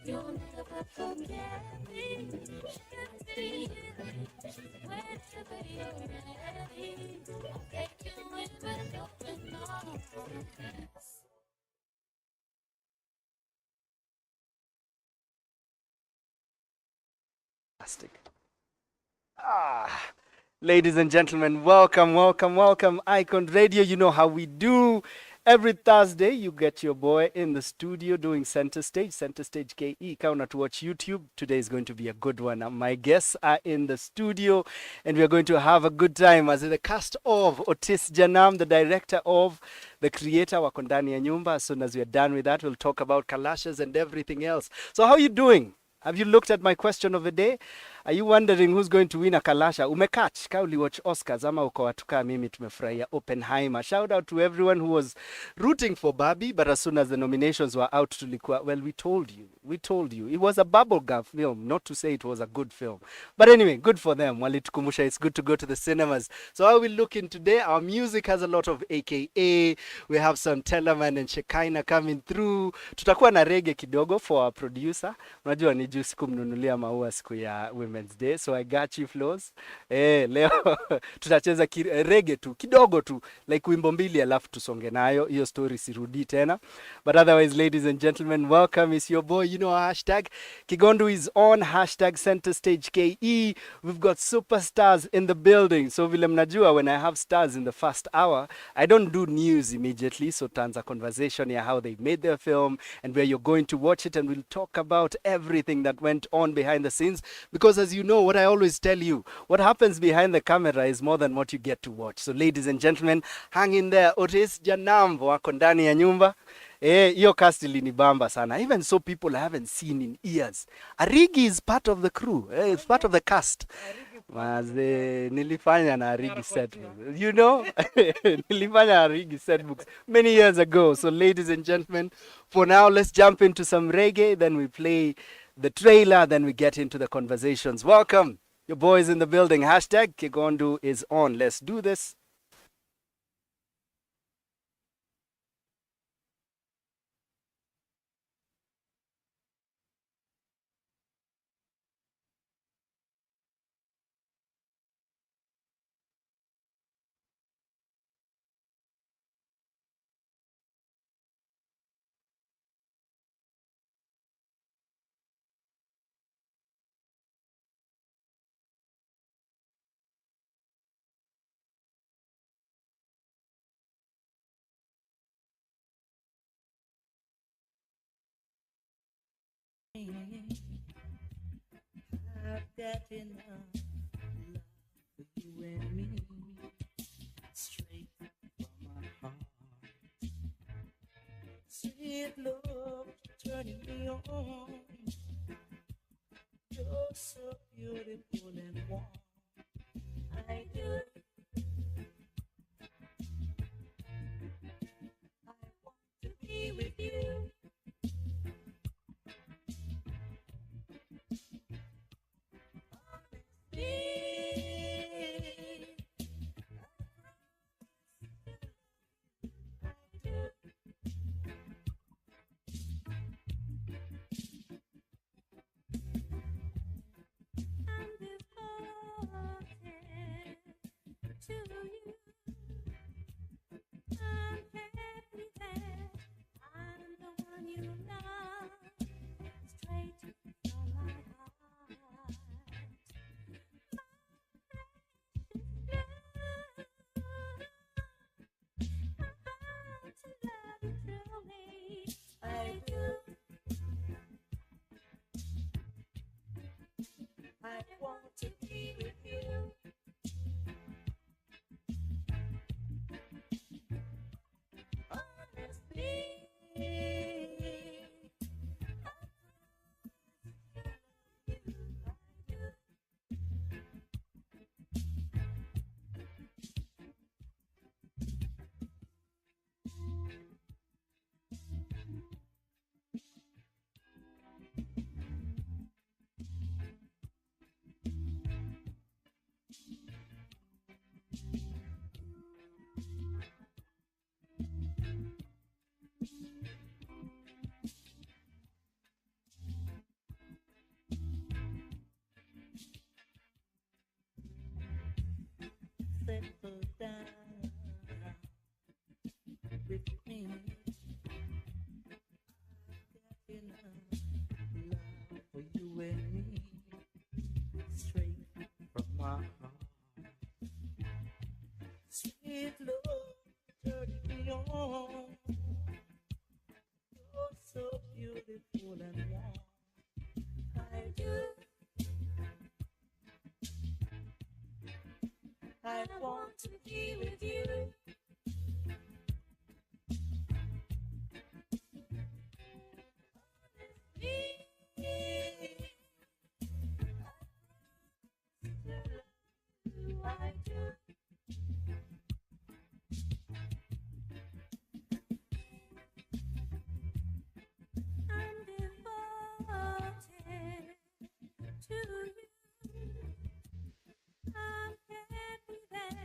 You'll never forget me. Whenever you're ready, I'll take you with open arms. Fantastic. Ah, ladies and gentlemen, welcome, welcome, welcome. Icon Radio, you know how we do. Every Thursday, you get your boy in the studio doing Center Stage KE. Kauna to watch YouTube. Today is going to be a good one. My guests are in the studio, and we are going to have a good time as the cast of Otis Janam, the director of, the creator, wako ndani ya nyumba. As soon as we are done with that, we'll talk about Kalashas and everything else. So how are you doing? Have you looked at my question of the day? Are you wondering who's going to win a Kalasha? Umekach, ka uliwatch Oscars ama uko watu kama mimi tumefurahia Oppenheimer. Shout out to everyone who was rooting for Barbie, but as soon as the nominations were out tulikuwa, well, we told you. It was a bubblegum film, not to say it was a good film. But anyway, good for them. Walitukumbusha, it's good to go to the cinemas. So how we looking today? Our music has a lot of AKA. We have some Teleman and Shekaina coming through. Tutakuwa na reggae kidogo for our producer. Unajua ni juu sikumnunulia maua siku ya Women's Day, so I got you Flozz. Leo tutacheza reggae tu kidogo tu, like wimbo mbili alafu tusonge nayo, hiyo story sirudi tena. But otherwise, ladies and gentlemen, welcome. It's your boy, you know, hashtag Kigondu is on, hashtag Center Stage KE. We've got superstars in the building. So vile mnajua, when I have stars in the first hour, I don't do news immediately, so tons conversation ya how they made their film and where you're going to watch it, and we'll talk about everything that went on behind the scenes, because as you know, what I always tell you, what happens behind the camera is more than what you get to watch. So ladies and gentlemen, hang in there. Otis Janambo wako ndani ya nyumba. Hiyo cast ilinibamba sana. Even so, people I haven't seen in years. Arigi is part of the crew. It's part of the cast. Maze, nilifanya na Arigi set books. You know? Nilifanya Arigi set books many years ago. So ladies and gentlemen, for now, let's jump into some reggae. Then we play the trailer. Then we get into the conversations. Welcome. Your boys in the building. Hashtag Kigondu is on. Let's do this. I've got enough love for you and me, straight from my heart. Sweet love turning me on. You're so beautiful and warm. I do. I want to be with you. To you, I'm happy that I'm the one you love, straight from my heart. I do. I want to be with you. sweet love, turn me on. You're so beautiful and warm. I want to be with you. I do. I'm devoted to you. I'm happy that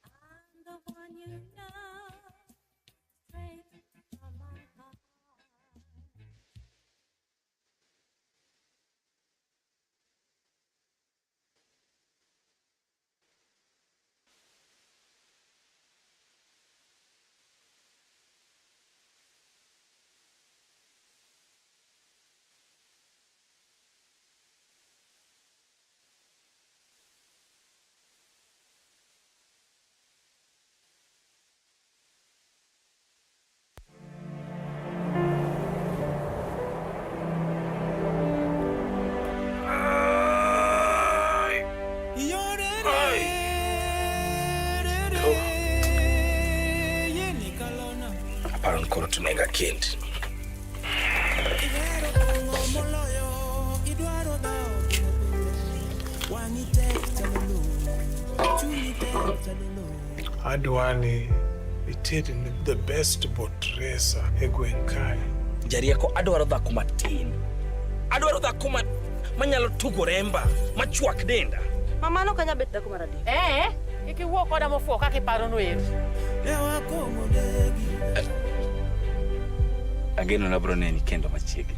I'm the one you love, straight from my heart. Aparon koro tunega kend. Adwani ited the best boat racer egwenkai. Jarieko adwaro dhako matin. Adwaro dhako manyalo tugo remba, machuak denda. Mama no kanya bet dhako maradi. Iki wuok koda mofuo kaka iparo noer. Ageno nabro neni kendo machiegni.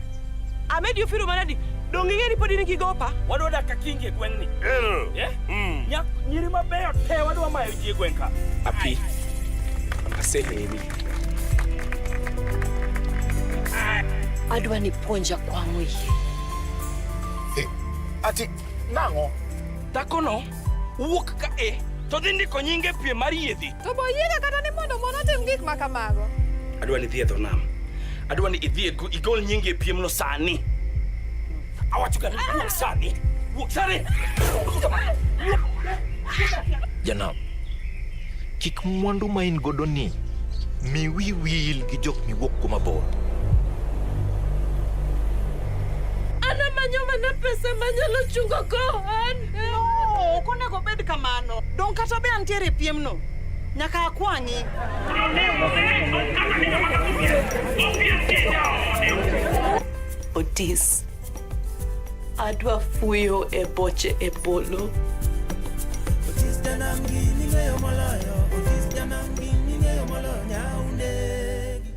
Amedi ofiro maradi. Dong ing'e ni pod in gi gopa? Wadwa dak ka kingi e gweng'ni. Nyiri mabeyo te wadwa mayo ji e gweng' ka. Api. Aseheri. Adwa ni puonja kwang'o yie. Ati nang'o? Dhakono wuok ka to dhi ndiko nyinge pie mar yiedhi. To boyiega kata ni mondo mon otim gik ma kamago. Adwa ni idhi e dho nam. Adwa ni idhi igol nyinge e piemno sani. Awacho ka wuok sani. Wuok sani. Janam, kik mwandu ma in godo ni mi wi wil gi jok miwuok kuma bor. Ana manyo mana pesa manyalo chungo gohan. No, konego bed kamano. Dong kata be antiere piem no. Nyaka akwanyi. Otis. Adwa fuyo e boche e polo. Otis janangi ningeyo malayo. Otis janangi ningeyo malayo nyaunegi.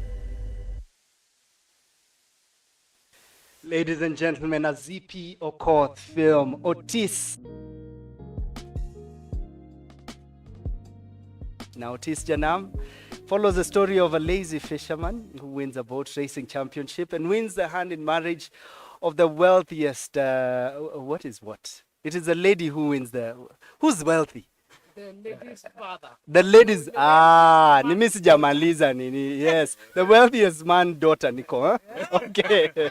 Ladies and gentlemen, a Zippy Okoth film, Otis. Now, Otis Janam follows the story of a lazy fisherman who wins a boat racing championship and wins the hand in marriage of the wealthiest. What is what? It is a lady who wins who's wealthy? The lady's father. The ladies. Nimisi Jamaliza nini. Yes, the wealthiest man daughter, Nico. Huh? Okay.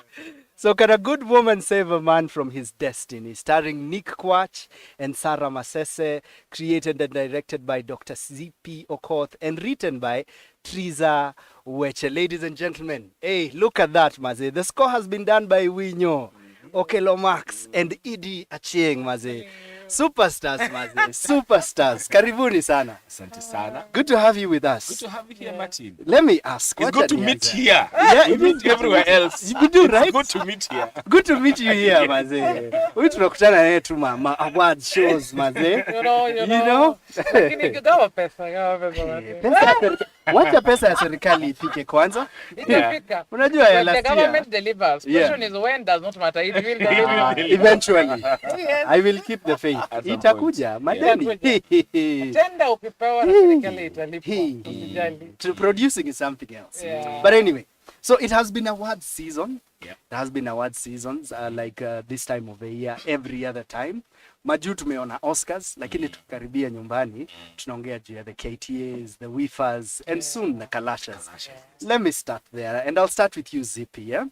So can a good woman save a man from his destiny? Starring Nick Kwach and Sarah Masese, created and directed by Dr.Zippy Okoth and written by Triza Weche. Ladies and gentlemen, hey, look at that, Maze. The score has been done by Winyo, Okelo Max, and Idi Achieng, Maze. Superstars, Maze. Superstars. Karibuni sana. Asante sana. Good to have you with us. Good to have you here, Martin. Let me ask. It's good to meet here. Yeah, we meet everywhere else. You do, right? It's good to meet here. Good to meet you here, Maze. We tunakutana naye tu ma award shows, Maze. You know. Lakini gawa pesa. Wacha pesa ya serikali ifike kwanza. Itafika. Unajua ya last year. The government delivers. Question is when does not matter. It will deliver. Eventually. Yes. I will keep the faith. Itakuja, madeni. Tenda ukipewa na serikali italipa. Usijali. Producing is something else. Yeah. But anyway, so it has been award season. Yeah. There has been award seasons like this time of the year, every other time. Majuu tumeona Oscars, lakini tukikaribia nyumbani tunaongea juu ya the KTAs, the WIFAs, and soon the Kalashas. Let me start there, and I'll start with you, Zippy. Yeah.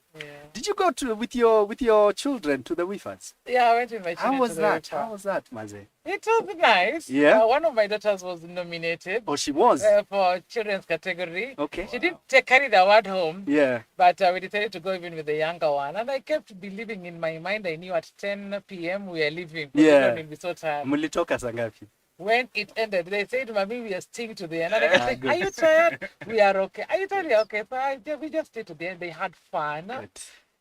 Did you go to with your children to the WIFAs? Yeah, I went with my children. How was to the that? WIFA. How was that, Maze? It was nice. Yeah? One of my daughters was nominated Oh, she was. for children's category. Okay. She didn't carry the award home. Yeah. But we decided to go even with the younger one. And I kept believing in my mind, I knew at 10 p.m. we were leaving. Yeah. We'll be so tired. Mulitoka sangapi? When it ended, they said, Mommy, we are staying to the end. And I kept saying, are you tired? We are okay. Are you tired? We are okay. So we just stayed to the end. They had fun. Good.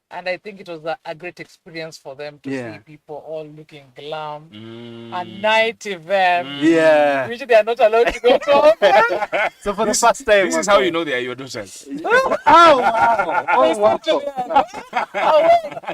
And I think it was a great experience for them to see people all looking glam. A night event. Yeah. Which they are not allowed to go to. So for the first time. This is how you know they are your daughters. Oh, wow. Oh, wow.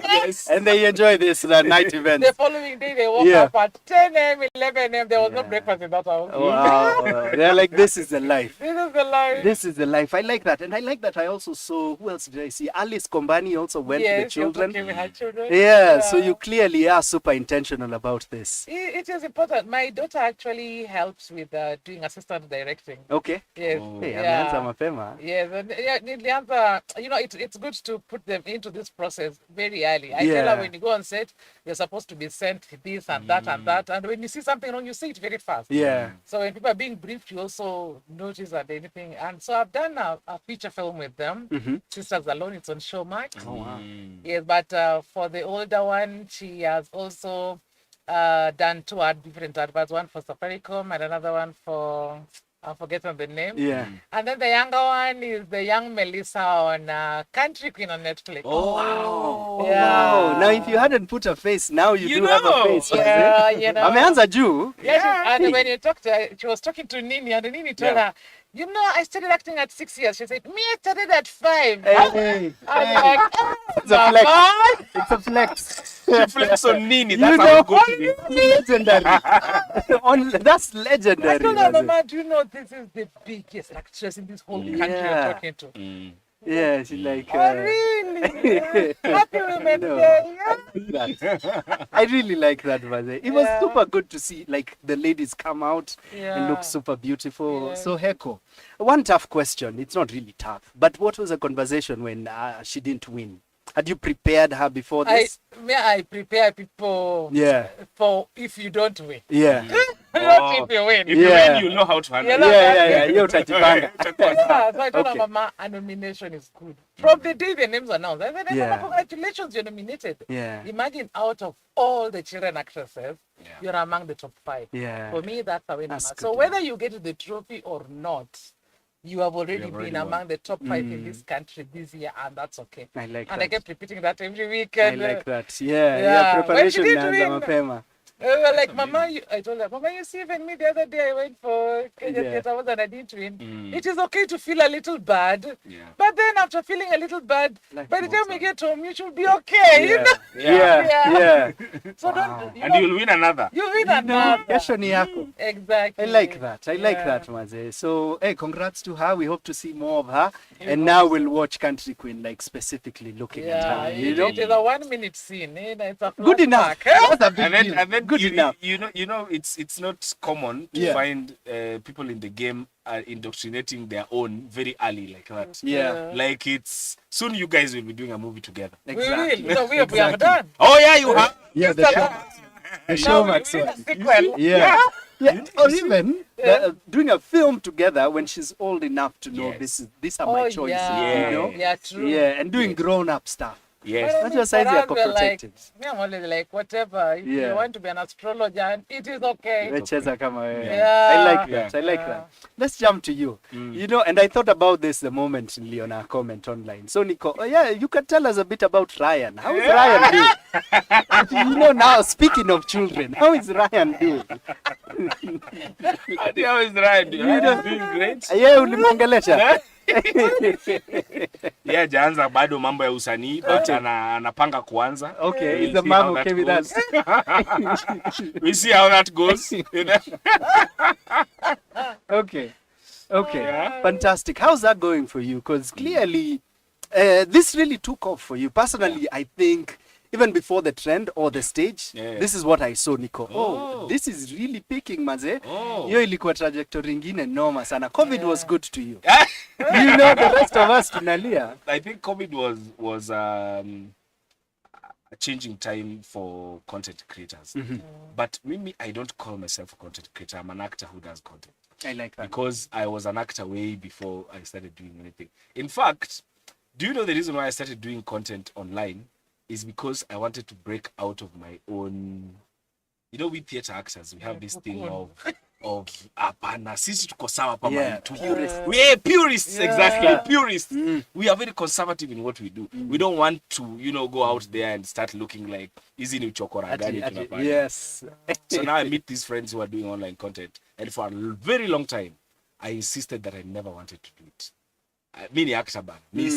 Yes. And they enjoy this night event. The following day, they woke up at 10 a.m., 11 a.m. There was no breakfast in that house. Wow. They're like, this is the life. This is the life. This is the life. I like that. And I like that I also saw, who else did I see? Alice Kombani also went to the children. Yes, with her children. Yeah, so you clearly are super intentional about this. It is important. My daughter actually helps with doing assistant directing. Okay. Yes. Hey, ameanza mapema. Yes, and nilianza, it's good to put them into this process very early. I tell her when you go on set, you're supposed to be sent this and that and that. And when you see something wrong, you say it very fast. Yeah. So when people are being briefed, you also notice that anything. And so I've done a feature film with them, Sisters Alone. It's on Showmax. Oh, wow. Yes, but for the older one, she has also done two different adverts, one for Safaricom and another one for, I'm forgetting the name. Yeah. And then the younger one is the young Melissa on Country Queen on Netflix. Oh, wow. Yeah. Wow. Now, if you hadn't put a face, now you do have a face. Yeah, you know. Ameanza juu. Yeah, and when you talked to her, she was talking to Nini, and Nini told her, I started acting at 6 years. She said, me, I started at 5. Hey. I'm like, It's a flex. It's a flex. She flex on Nini. That's You how know, good it is. legendary. That's I legendary. told her, Maze. Mama, do you know this is the biggest actress in this whole country you're talking to? Yeah, she's like. Oh, really? Happy Women's Day. Yeah. I really like that, Maze. It was super good to see like the ladies come out and look super beautiful. Yeah. So Heko, one tough question. It's not really tough, but what was the conversation when she didn't win? Had you prepared her before this? I prepare people for if you don't win. Yeah. Not if you win. If you win, you know how to handle it. Yeah. Yo, utajipanga. So I told her, Mama, a nomination is good. From the day the names were announced, I said, Mama, congratulations, you're nominated. Yeah. Imagine out of all the children actresses, you're among the top 5. Yeah. For me, that's a win. That's good, So whether you get the trophy or not, you have already been among the top 5 in this country this year, and that's okay. I like that. And I kept repeating that every week. I And, like that. Yeah. Preparation did inaanza win, mapema. like, Mama, I told her, Mama, you see, even me the other day, I went for Kenya Theatre Awards and I didn't win. It is okay to feel a little bad. Yeah. But then after feeling a little bad, Like by the time we Mozart. get home, you should be okay. You know? Yeah. So Wow. don't, And you'll win another. you win another. Kesho ni yako. Exactly. I like that. I like that, Maze. So, hey, congrats to her. We hope to see more of her. And now we'll watch Country Queen, like specifically looking at her. You know? It is a 1-minute scene. It's a Good enough. flashback. That's a big deal. And then Good enough. You know, it's not common to find people in the game indoctrinating their own very early like that. Yeah. Like it's soon you guys will be doing a movie together. Exactly. We will. No, we have done. Oh yeah, you have. Yeah, the Showmax We one. need a sequel. Yeah. Or even doing a film together when she's old enough to know these are my choices. Yeah. You know? Yeah, true. Yeah, and doing grown-up stuff. Yes. Not your size, For you're us, we're like, protectives. me, I'm always like, whatever. If you want to be an astrologer, it is okay. Wecheza kama wewe. Yeah. I like that. I like that. Let's jump to you. You know, and I thought about this the moment Leona comment online. So Nico, you can tell us a bit about Ryan. How is Ryan doing? You know, now speaking of children, how is Ryan doing? How is Ryan doing great? Yeah, ulimwongelesha. Yeah, jaanza bado mambo ya usanii but anapanga kuanza. Okay, We'll is the see mom how okay that with goes. that? We see how that goes. You know? Okay. Fantastic. How's that going for you? Because clearly, this really took off for you. Personally, I think even before the trend or the stage, Yeah. this is what I saw, Nico. Oh. This is really picking, maze. Oh. Hiyo ilikuwa trajectory ingine noma sana. COVID was good to you. You know, the rest of us tunalia. I think COVID was a changing time for content creators. But Mimi, I don't call myself a content creator. I'm an actor who does content. I like that. Because I was an actor way before I started doing anything. In fact, do you know the reason why I started doing content online is because I wanted to break out of my own. You know, we theater actors, we have this thing of apana sisi tuko sawa pa purists. We're purists, exactly, purists. We are very conservative in what we do. We don't want to, you know, go out there and start looking like easy ni uchokora gani tunafanya. Yes. So now I meet these friends who are doing online content, and for a very long time I insisted that I never wanted to do it. Me ni actor bana. Me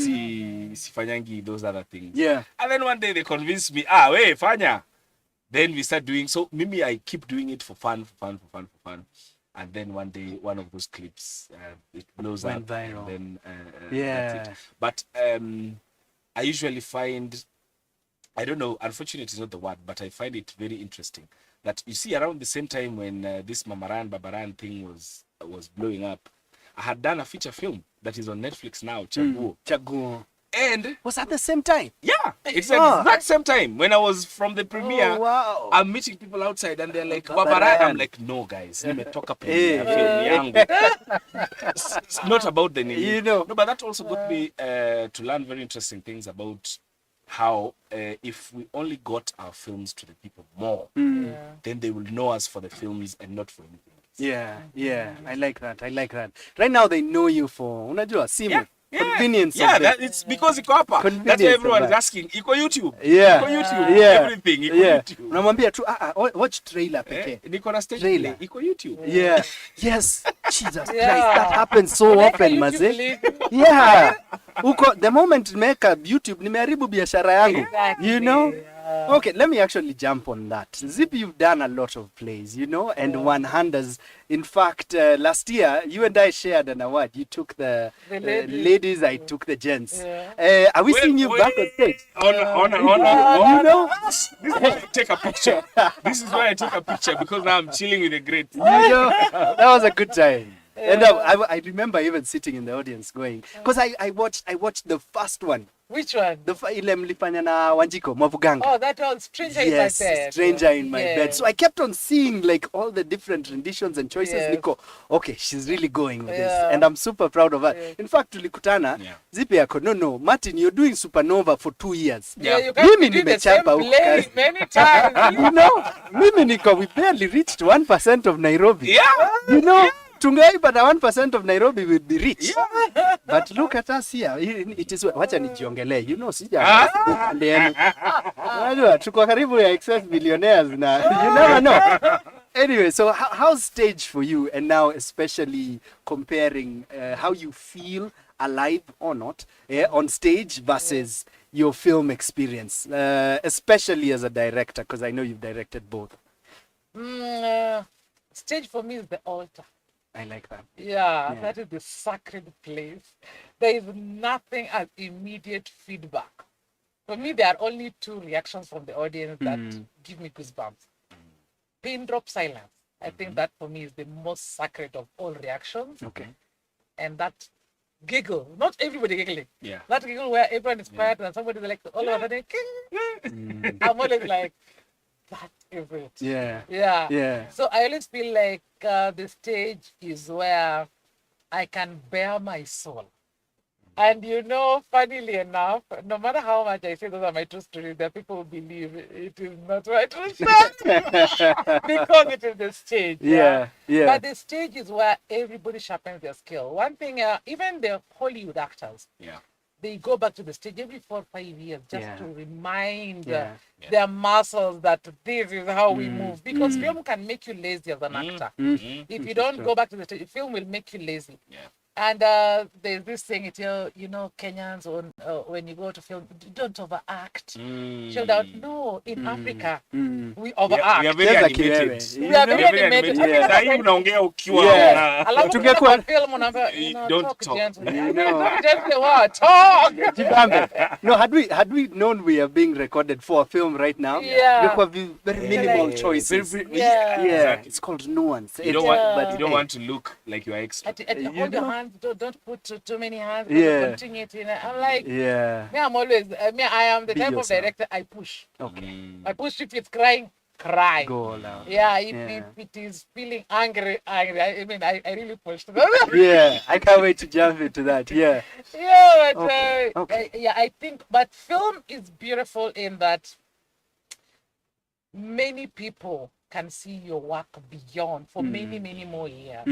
sifanyangi those other things. Yeah. And then one day they convinced me, we fanya. Then we start doing, so Mimi, I keep doing it for fun. And then one day, one of those clips, it blows Went up. viral. And then, Yeah. that's it. But I usually find, I don't know, unfortunate is not the word, but I find it very interesting that you see around the same time when this Mamaran Babaran thing was blowing up, I had done a feature film that is on Netflix now, Chaguo. Chaguo. And was at the same time? yeah, it's at that same time when I was from the premiere. Oh, wow. I'm meeting people outside and they're like, Babaran. Babaran. I'm like, no guys, nimetoka premiere film yangu. It's not about the name. You know. No, but that also got me to learn very interesting things about how if we only got our films to the people more, then they will know us for the films and not for anything else. Yeah. I like that. Right now they know you for, unajua, simu. Convenience. Yeah, that it's because iko hapa. That's why everyone is asking. Iko YouTube. Yeah. Iko YouTube. Yeah. Everything. Iko YouTube. Unamwambia tu watch trailer pekee. Niko na stage Trailer. play. Iko YouTube. Yeah. Yes. Jesus Yeah. Christ. That happens so often, maze. Yeah. Uko the moment nimeweka YouTube nimeharibu biashara yangu. Exactly. You know? Okay, let me actually jump on that. Zippy, you've done a lot of plays, you know, and one-handers. In fact, last year, you and I shared an award. You took the ladies, I took the gents. Yeah. Are we seeing you back on stage? Honor. You know? This is why I take a picture. This is why I take a picture because now I'm chilling with the great. You know, that was a good time. And I remember even sitting in the audience going, because I watched the first one. Which one? Ile mlifanya na Wanjiko, Mwavuganga. Oh, that one, Stranger in My Yes, Bed. Stranger in My Bed. So I kept on seeing like all the different renditions and choices. Yes. Niko, okay, she's really going with this. Yeah. And I'm super proud of her. Yeah. In fact, tulikutana, Zippy yako, no, Martin, you're doing Supernova for 2 years. Yeah, you can't Mimi do the same nimechapa huko play kazi. many times. You know, mimi niko, we barely reached 1% of Nairobi. Yeah. You know, tungeipata 1% of Nairobi would be rich. But look at us here. It is wacha nijiongelee. You know, sija. Unajua tuko karibu ya excess billionaires na you never know. Anyway, so how's stage for you, and now especially comparing how you feel alive or not on stage versus your film experience, especially as a director, because I know you've directed both. Stage for me is the altar. I like that. Yeah, that is the sacred place. There is nothing as immediate feedback. For me, there are only 2 reactions from the audience that give me goosebumps. Pin drop silence. I think that for me is the most sacred of all reactions. Okay. And that giggle, not everybody giggling. Yeah. That giggle where everyone is quiet and somebody is like, all of a sudden, I'm always like, that is it. Yeah. So I always feel like the stage is where I can bare my soul. And you know, funnily enough, no matter how much I say those are my true stories, there are people who believe it is not my true story because it is the stage. Yeah. But the stage is where everybody sharpens their skill. One thing, even the Hollywood actors, they go back to the stage every 4 or 5 years just to remind their muscles that this is how we move. Because film can make you lazy as an actor. If you don't go back to the stage, film will make you lazy. And there's this thing, you know, Kenyans when you go to film, don't overact. Chill down. No, in Africa, we overact. We are very animated. We are very animated. Sasa unaongea ukiwa Alafu Tungekuwa film unaambia, don't talk talk. gently. Talk gently what? Talk. Jibambe. No, had we known we are being recorded for a film right now, Yeah. there be very minimal choices. Yeah. Exactly. It's called nuance. You don't want to look like you are extra. Hold your hands. Don't put too many hands. Yeah. Continue it. I'm like, Yeah. me, I'm always. I am the Be type yourself. of director. I push. Okay. I push if it's crying. Cry. Go all out. Yeah, if it is feeling angry. I mean, I really pushed. Yeah, I can't wait to jump into that. Yeah. Yeah, but Okay. I think, but film is beautiful in that many people can see your work beyond for many more years.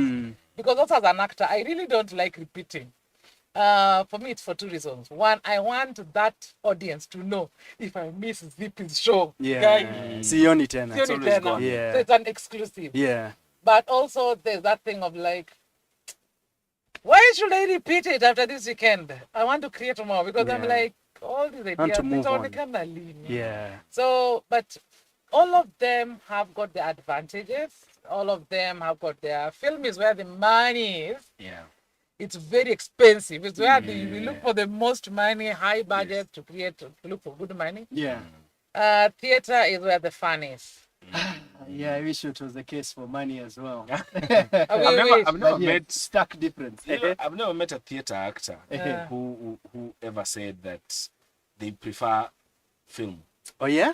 Because also as an actor, I really don't like repeating. For me, it's for two reasons. One, I want that audience to know if I miss Zippy's show. Yeah. guys, Sioni tena. it's always gone. Yeah. So it's an exclusive. Yeah. But also, there's that thing of like, why should I repeat it after this weekend? I want to create more because I'm like, all these Want ideas, to move it's only on. kind of lean. Yeah. So, but all of them have got their advantages. All of them have got their film is where the money is. Yeah. It's very expensive. It's where we look for the most money, high budget to look for good money. Yeah. Theater is where the fun is. Yeah, I wish it was the case for money as well. I've never Yeah, met stark difference. I've never met a theater actor who ever said that they prefer film. Oh yeah?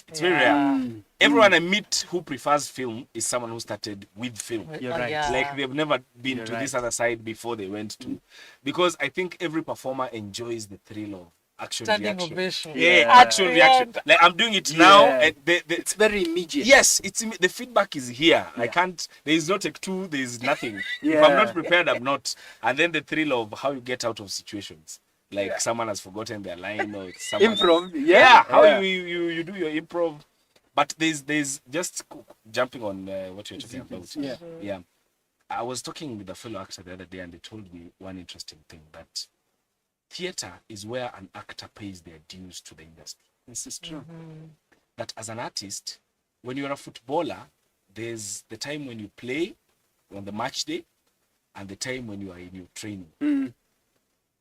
It's very rare. Everyone I meet who prefers film is someone who started with film. You're right. Yeah. Like they've never been You're to this right. other side before they went to, because I think every performer enjoys the thrill of action Standing reaction. ovation. Yeah, Yeah. action reaction. Like I'm doing it now, Yeah. and It's very immediate. yes, it's the feedback is here. I can't. There is no take two. There is nothing. If Yeah. I'm not prepared, I'm not. And then the thrill of how you get out of situations. Like someone has forgotten their line or it's someone Improv. else. Yeah. How Yeah. you do your improv. But there's just jumping on what you're talking about. Yeah. Yeah. I was talking with a fellow actor the other day, and they told me one interesting thing, that theater is where an actor pays their dues to the industry. This is true. That as an artist, when you're a footballer, there's the time when you play on the match day and the time when you are in your training.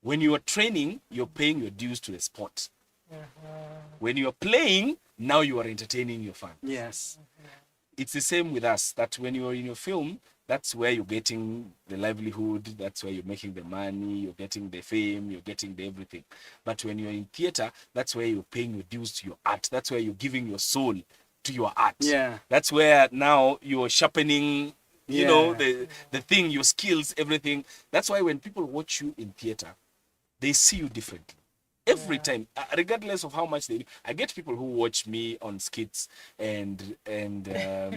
When you are training, you're paying your dues to the sport. When you're playing, now you are entertaining your fans. Yes. It's the same with us, that when you're in your film, that's where you're getting the livelihood, that's where you're making the money, you're getting the fame, you're getting the everything. But when you're in theater, that's where you're paying your dues to your art. That's where you're giving your soul to your art. Yeah. That's where now you're sharpening, you know, Yeah. the thing, your skills, everything. That's why when people watch you in theater, they see you differently. Every time, regardless of how much they do. I get people who watch me on skits and Yeah.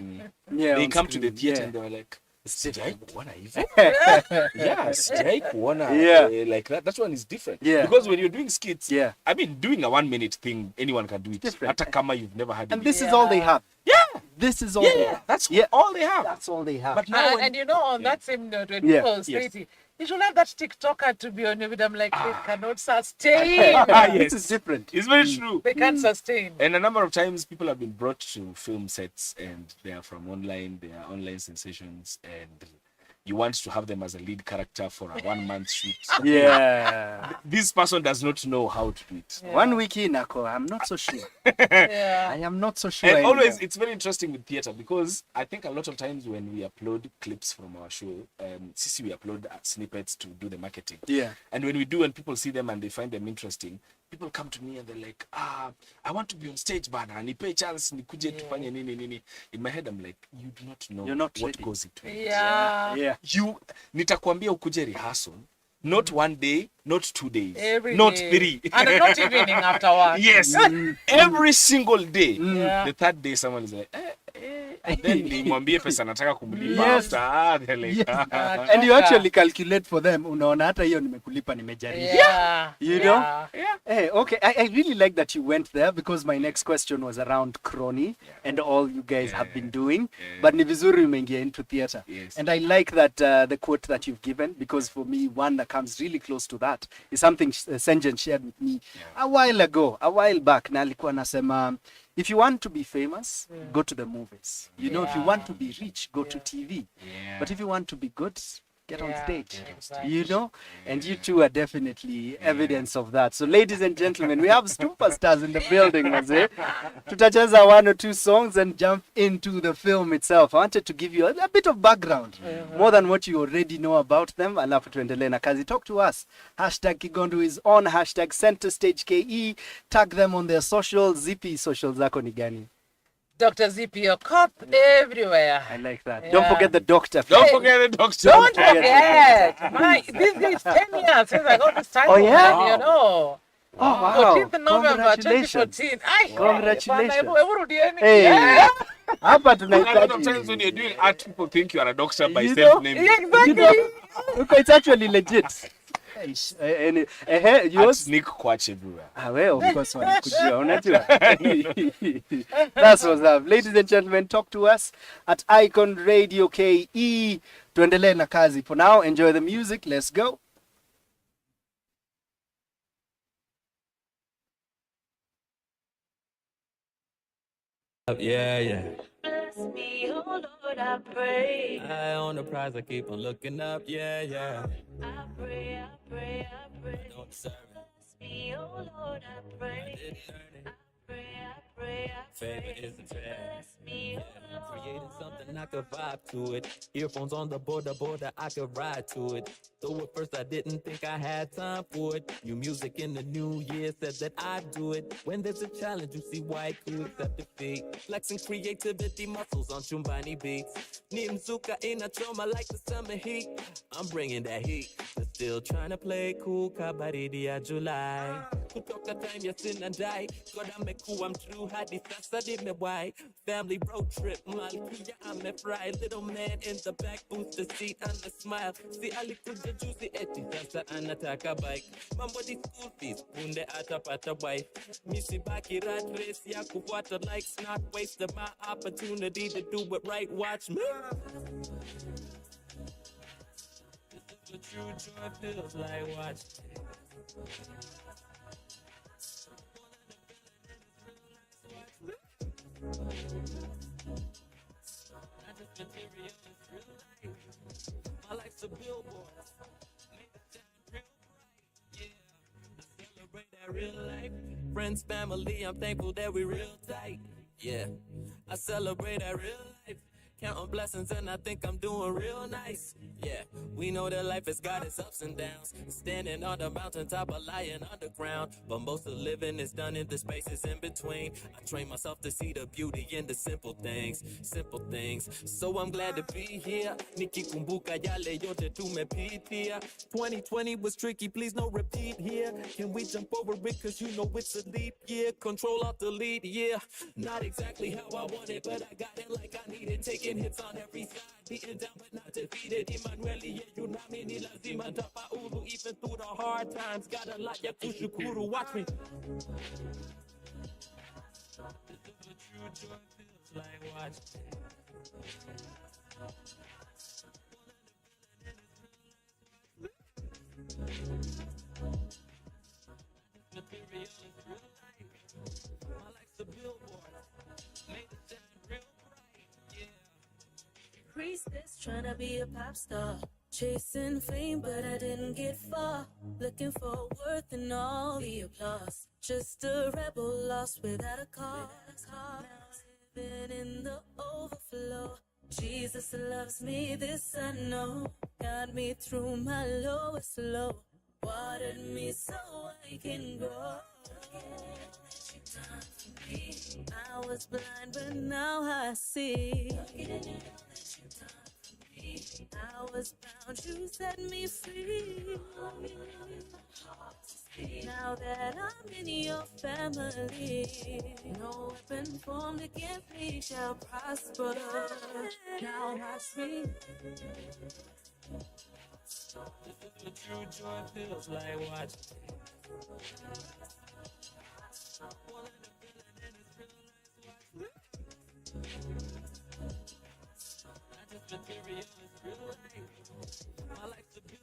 they on come to the screen. theater Yeah. and they're like, It's sijai different. kuona hivyo. Yeah, sijai kuona like that. That one is different. Yeah. Because when you're doing skits, Yeah. I mean, doing a 1 minute thing, anyone can do it. Different. Hata kama you've never had And it. this is all they have. Yeah. This is all they have. That's Yeah. all they have. That's all they have. But now, when, And you know, on that same note, when Yeah. people say, Yes. you should have that TikToker to be on your video, I'm like, they cannot sustain. This is different. it's very true. They can't sustain. And a number of times people have been brought to film sets and they are from online, they are online sensations, and you want to have them as a lead character for a 1 month shoot. Yeah. This person does not know how to do it. 1 week in, Ako, I'm not so sure. Yeah. I am not so sure. And anymore. always, it's very interesting with theater because I think a lot of times when we upload clips from our show, Sisi, we upload snippets to do the marketing. Yeah. And when we do, and people see them and they find them interesting, people come to me and they're like, I want to be on stage, bana. Nipe chance, nikuje tufanye nini nini. In my head, I'm like, you do not know You're not what ready. goes into it. Yeah. Yeah. Nitakwambia ukuje rehearsal, not 1 day, not 2 days, Every not day. 3. And not evening afterwards. Yes, every single day. Yeah. The third day, someone is like, And then nimwambie pesa nataka kumlipa after. They're like, and you actually calculate for them. Unaona hata hiyo nimekulipa nimejaribu. You know? Hey, okay. I really like that you went there because my next question was around Crony and all you guys have been doing. But ni vizuri umeingia into theater. And I like that the quote that you've given, because for me one that comes really close to that is something Senjen shared with me a while back. Na alikuwa nasema, if you want to be famous, go to the movies. You know, if you want to be rich, go to TV. But if you want to be good, get on stage. You know? And you two are definitely evidence of that. So ladies and gentlemen, we have superstars in the building, Maze. Tutacheza one or two songs and jump into the film itself. I wanted to give you a bit of background, more than what you already know about them. Alafu tuendelee na kazi. Talk to us. Hashtag Kigondu is on. Hashtag Center Stage KE. Tag them on their socials. Zippy socials zako ni gani? Dr.Zippy, Okoth, everywhere. I like that. Don't forget the doctor. don't forget the doctor. Don't forget. This is 10 years since I got this title. You know. Oh, wow. 14th November 2014. Congratulations. Hey. Hapa tunahitaji. A lot of times when you're doing art, people think you are a doctor by self-name. Exactly. It's actually legit. Yours? Nick Kwach everywhere. Well, of course, that's what's up. Ladies and gentlemen, talk to us at Icon Radio KE. Tuendelee na kazi. For now, enjoy the music. Let's go. Yeah. Bless me, oh Lord, I pray. Eye on the prize, I keep on looking up. Yeah. I pray. Don't deserve it. Bless me, oh Lord, I pray. Didn't earn it. I pray. Favor isn't fair. Bless me, oh Lord. Created something I could vibe to it. Earphones on the border, I could ride to it. Though at first I didn't think I had time for it. New music in the new year said that I'd do it. When there's a challenge, you see why I could accept defeat. Flexing creativity muscles on Chumbani beats. Nimzuka in a trauma like the summer heat. I'm bringing that heat. But still trying to play cool. Kabaridi ya July. Kutoka time ya sin and die. Koda meku I'm true. Hadi sasa di me why. Family road trip. Malkia I'm a fry. Little man in the back boost the seat and the smile. See alikuja juicy eti sasa anataka bike. Mambo di school fees. Punde atapata wife. Misi baki rat race ya kufuata likes. Not wasting my opportunity to do it right. Watch me. This is what true joy feels like. Watch. My life's a billboard. Celebrate that real life. Friends, family, I'm thankful that we real tight. Yeah, I celebrate that real life. Counting blessings and I think I'm doing real nice. Yeah, we know that life has got its ups and downs. Standing on the mountaintop or lying underground. But most of living is done in the spaces in between. I train myself to see the beauty in the simple things. So I'm glad to be here. Nikikumbuka yale yote tumepitia. 2020 was tricky, please no repeat here. Can we jump over it cause you know it's a leap year. Control off the lead, yeah. Not exactly how I want it, but I got it like I need it. Taking hits on every side, beaten down but not defeated. Emmanueli, yeah, you know me, ni lazima tafaulu. Even through the hard times, got a lot ya kushukuru. Watch me. This is what true joy feels like. Watch. Material is real life. My life's a billboard. Made it sound real bright. Yeah. Priestess trying to be a pop star. Chasing fame, but I didn't get far. Looking for worth and all the applause. Just a rebel lost without a cause. Now living in the overflow. Jesus loves me, this I know. Got me through my lowest low. Watered me so I can grow. I was blind, but now I see. I was bound, you set me free. Now that I'm in your family, no weapon formed against me shall prosper. Now watch me. This is what true joy feels like. Watch. Material is real life. I like the billboard.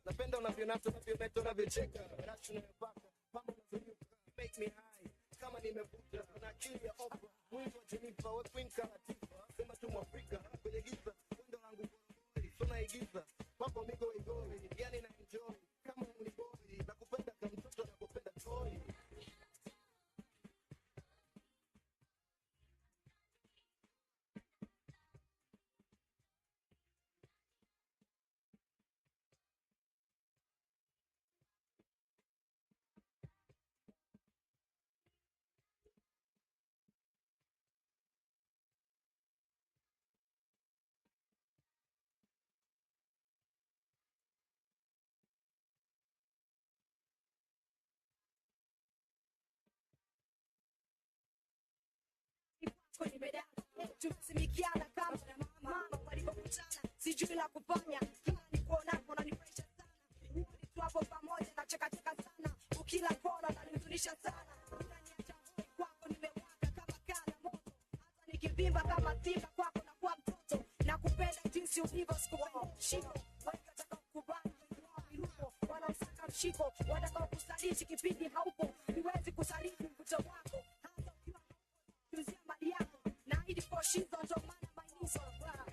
Napenda unavyonata unavyometa unavyocheka rashu unayopaka pamba unavyonyuka make me high kama nimevuta na akili ya opera mwili wa Jenifa we queen Kalatifa sema tu Mwafrika kwenye giza wendo langu gorogori so naigiza papo migo igori yani na enjoy kama uniboi nakupenda kama mtoto anakupenda toy. Tumesimikiana kama mama walipokutana, sijui la kufanya, kila nikuona unanipresha sana, tuwapo pamoja na cheka sana, ukila kona unanihuzunisha sana, unaniacha hoi kwako nimewaka kama kana moto, hata nikivimba kama simba kwako na kwa mtoto, na kupenda jinsi ulivyo sikuwa shiko, wanataka kukubali milupo, wanaosaka mshiko, wanataka kusaliti kipindi haupo, niwezi kusaliti mvuto wako, hata ukiwa kuzia mali yako. She's on top of my knees on the ground.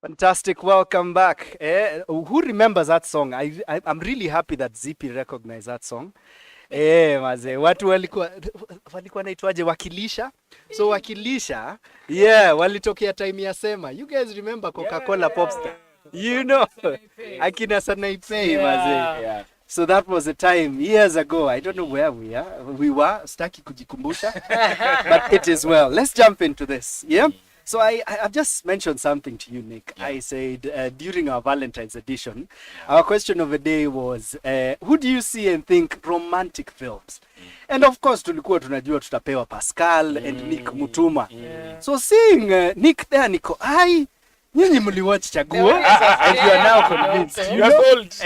Fantastic, welcome back. Who remembers that song? I'm really happy that Zippy recognized that song. Maze, watu walikuwa naitwaje wakilisha? So wakilisha, yeah, walitokea time ya sema. You guys remember Coca-Cola Popstar? You know, akina Sanaipei, maze. Yeah. So that was a time years ago. I don't know where we were. Staki kujikumbusha, but it is well. Let's jump into this. Yeah. So I've just mentioned something to you, Nick. I said during our Valentine's edition, our question of the day was, who do you see and think romantic films? And of course, tulikuwa tunajua tutapewa Pascal and Nick Mutuma. So seeing Nick there, Nico, nyinyi mliwatch Chaguo and you are now convinced. You are sold.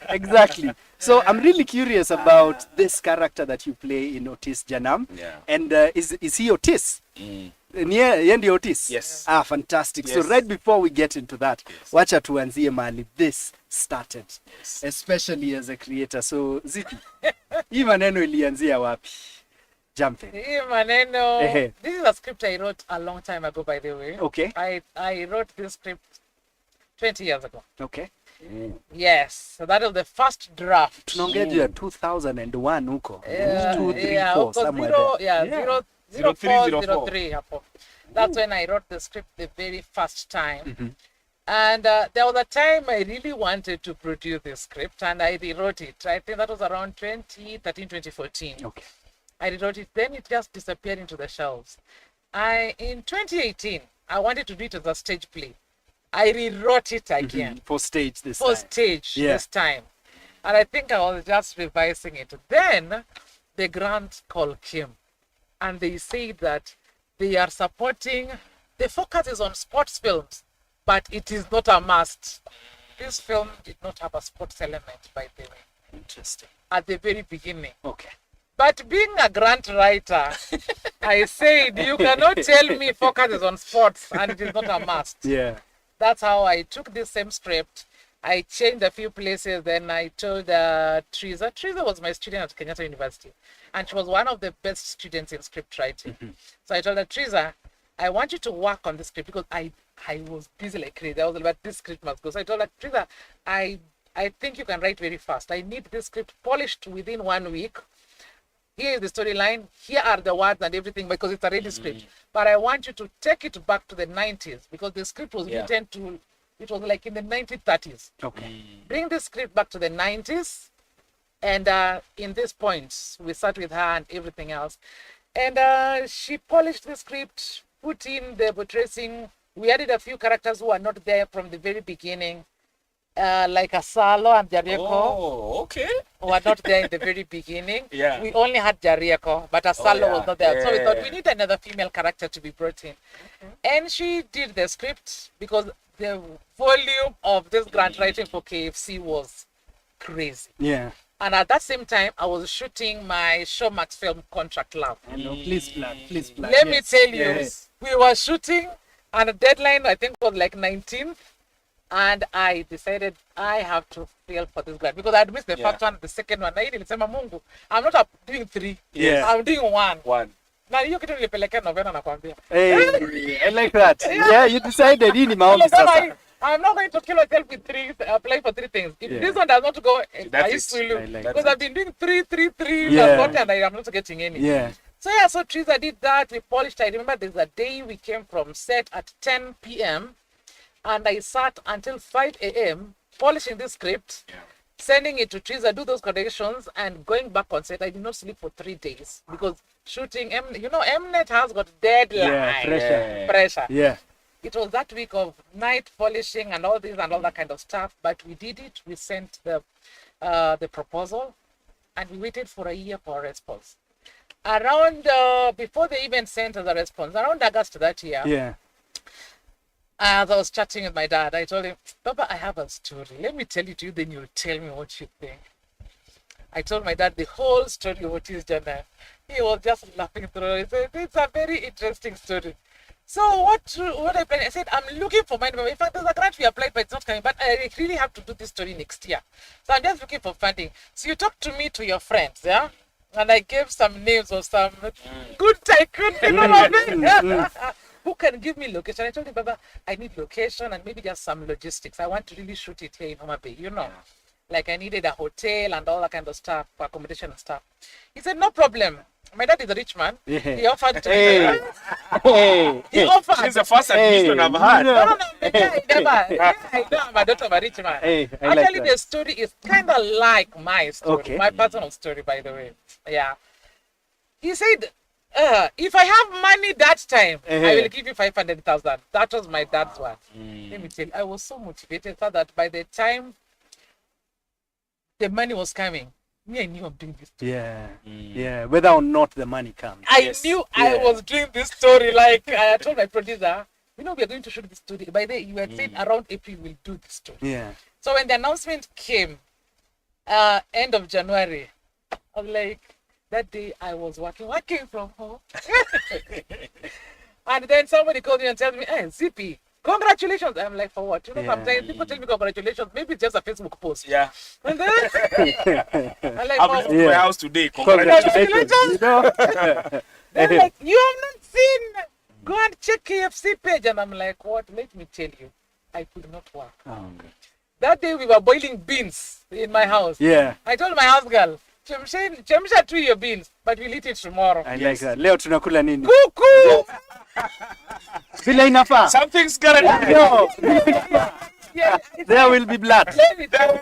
Exactly. So I'm really curious about this character that you play in Otis Janam. Yeah. And is he Otis? Yendi Otis? Yes. Fantastic. Yes. So right before we get into that, wacha tuanzie mahali this started, especially as a creator. So Zippy, hii maneno ilianzia wapi? Jump in. This is a script I wrote a long time ago, by the way. Okay. I wrote this script 20 years ago. Okay. Yes, so that was the first draft. Tunaongea juu ya 2001 huko. 2, 3, 4 somewhere there. 03 hapo. That's when I wrote the script the very first time. And there was a time I really wanted to produce this script and I rewrote it. I think that was around 2013, 2014. Okay. I rewrote it, then it just disappeared into the shelves. In 2018, I wanted to do it as a stage play. I rewrote it again. For stage this time. And I think I was just revising it. Then the grant call came and they said that they are supporting, the focus is on sports films, but it is not a must. This film did not have a sports element, by the way. Interesting. At the very beginning. Okay. But being a grant writer, I said, you cannot tell me focus is on sports and it is not a must. Yeah. That's how I took this same script. I changed a few places. Then I told Triza. Triza was my student at Kenyatta University. And she was one of the best students in script writing. So I told her, Triza, I want you to work on this script because I was busy like crazy. I was like, this script must go. So I told her, Triza, I think you can write very fast. I need this script polished within 1 week. Here is the storyline, here are the words and everything because it's a ready script. But I want you to take it back to the 90s because the script was written it was like in the 1930s. Okay. Bring the script back to the 90s and in this point, we sat with her and everything else. And she polished the script, put in the tracing. We added a few characters who are not there from the very beginning. Like Asalo and Jarieko. Oh, okay. Who were not there in the very beginning. Yeah. We only had Jarieko, but Asalo was not there. So we thought we need another female character to be brought in. And she did the script because the volume of this grant writing for KFC was crazy. Yeah. And at that same time, I was shooting my Showmax film Contract Love. Please plug. Let me tell you, we were shooting and the deadline I think was like 19th. And I decided I have to fail for this grant because I had missed the first one, the second one. I'm not doing 3. I'm doing 1. Now you can nilipelekea novena nakwambia. Hey, I like that. Yeah, you decided hii ni maombi sasa. I'm not going to kill myself with 3, apply for 3 things. If this one does not go, I used to lose. Because I've been doing 3, and I'm not getting any. Yeah. So Triza did that. We polished. I remember there's a day we came from set at 10 p.m. and I sat until 5 a.m. polishing this script, sending it to Triza, do those corrections, and going back on set. I did not sleep for 3 days because shooting, Mnet has got deadline. Yeah, pressure. Yeah. It was that week of night polishing and all this and all that kind of stuff, but we did it. We sent the proposal, and we waited for a year for a response. Around, before they even sent us a response, around August that year, as I was chatting with my dad, I told him, Papa, I have a story. Let me tell it to you, then you'll tell me what you think. I told my dad the whole story of what is Jana. He was just laughing through it. He said, it's a very interesting story. So what I planned, I said, I'm looking for money. In fact, there's a grant we applied, but it's not coming. But I really have to do this story next year. So I'm just looking for funding. So you talk to me, to your friends, yeah? And I gave some names of some good tycoon, who can give me location. I told him, Baba, I need location and maybe just some logistics. I want to really shoot it here in Homa Bay, Like I needed a hotel and all that kind of stuff, accommodation and stuff. He said, no problem. My dad is a rich man. Yeah. He offered to He offered. She's the first admission I've had. No. I know I'm a daughter of a rich man. Actually, the story is kind of like my story. My personal story, by the way. Yeah. He said, if I have money that time, I will give you 500,000. That was my dad's one. Let me tell you, I was so motivated so that by the time the money was coming, me, I knew I'm doing this story. Yeah. Whether or not the money comes. I knew I was doing this story. Like I told my producer, we are going to shoot this story. By the you had said around April we'll do this story. Yeah. So when the announcement came, end of January, I was like, that day I was working from home. And then somebody called me and told me, hey, Zippy, congratulations. I'm like, for what? Sometimes people tell me congratulations. Maybe it's just a Facebook post. Yeah. And then I'm like, I'm in my house today. Congratulations. They're like, you have not seen. Go and check KFC page. And I'm like, what? Let me tell you, I could not work. That day we were boiling beans in my house. Yeah. I told my house girl, chemsha tu your beans, but we'll eat it tomorrow. I like that. Leo tunakula nini? Kuku! Vile inafaa. Something's gonna happen. Yeah, there will be blood. Let me tell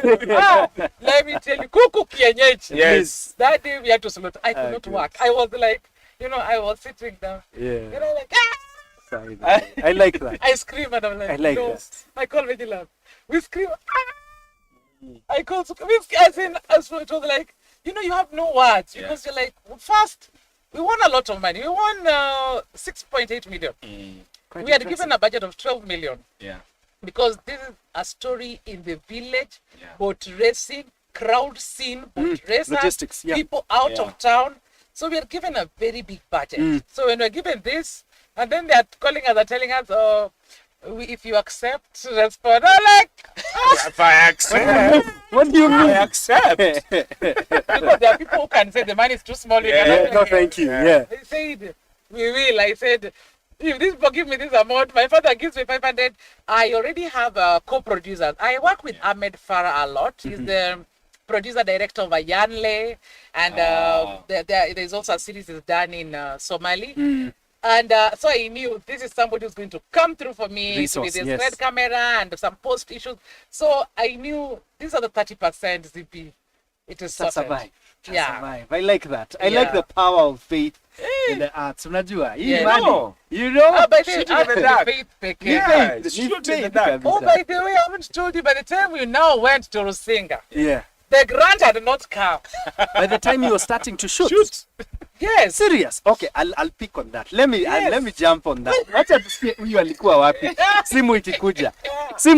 you, kuku kienyeji. Yes. That day we had to salute. I could not work. I was like, I was sitting down. Yeah. Like, I like that. I scream and I'm like, I like that. I call Vigilance. We scream. I call. It was like, you have no words because you're like, first, we won a lot of money. We won 6.8 million. We had given a budget of 12 million. Yeah. Because this is a story in the village, boat racing, crowd scene, boat racers, logistics, people out of town. So we are given a very big budget. So when we're given this, and then they are calling us and telling us, if you accept, respond. I'm like, if I accept. What do you mean? I accept. Because there are people who can say the money is too small. No, thank you. Yeah. They said, we will. I said, if this people give me this amount, my father gives me 500. I already have co-producers. I work with Ahmed Farah a lot. He's the producer director of Ayanle, and there's also a series is done in Somali. And so I knew this is somebody who's going to come through for me with this red camera and some post issues. So I knew these are the 30% ZP. It is survive. Yeah. I like that. I like the power of faith in the arts. Unajua? You know? By the faith package. Yeah, shoot in the dark. Oh, by the way, I haven't told you, by the time we now went to Rusinga, the grant had not come. By the time you were starting to shoot. Yes. Serious. Okay, I'll pick on that. Let me jump on that. Wacha tusikie huyu alikuwa wapi. Simu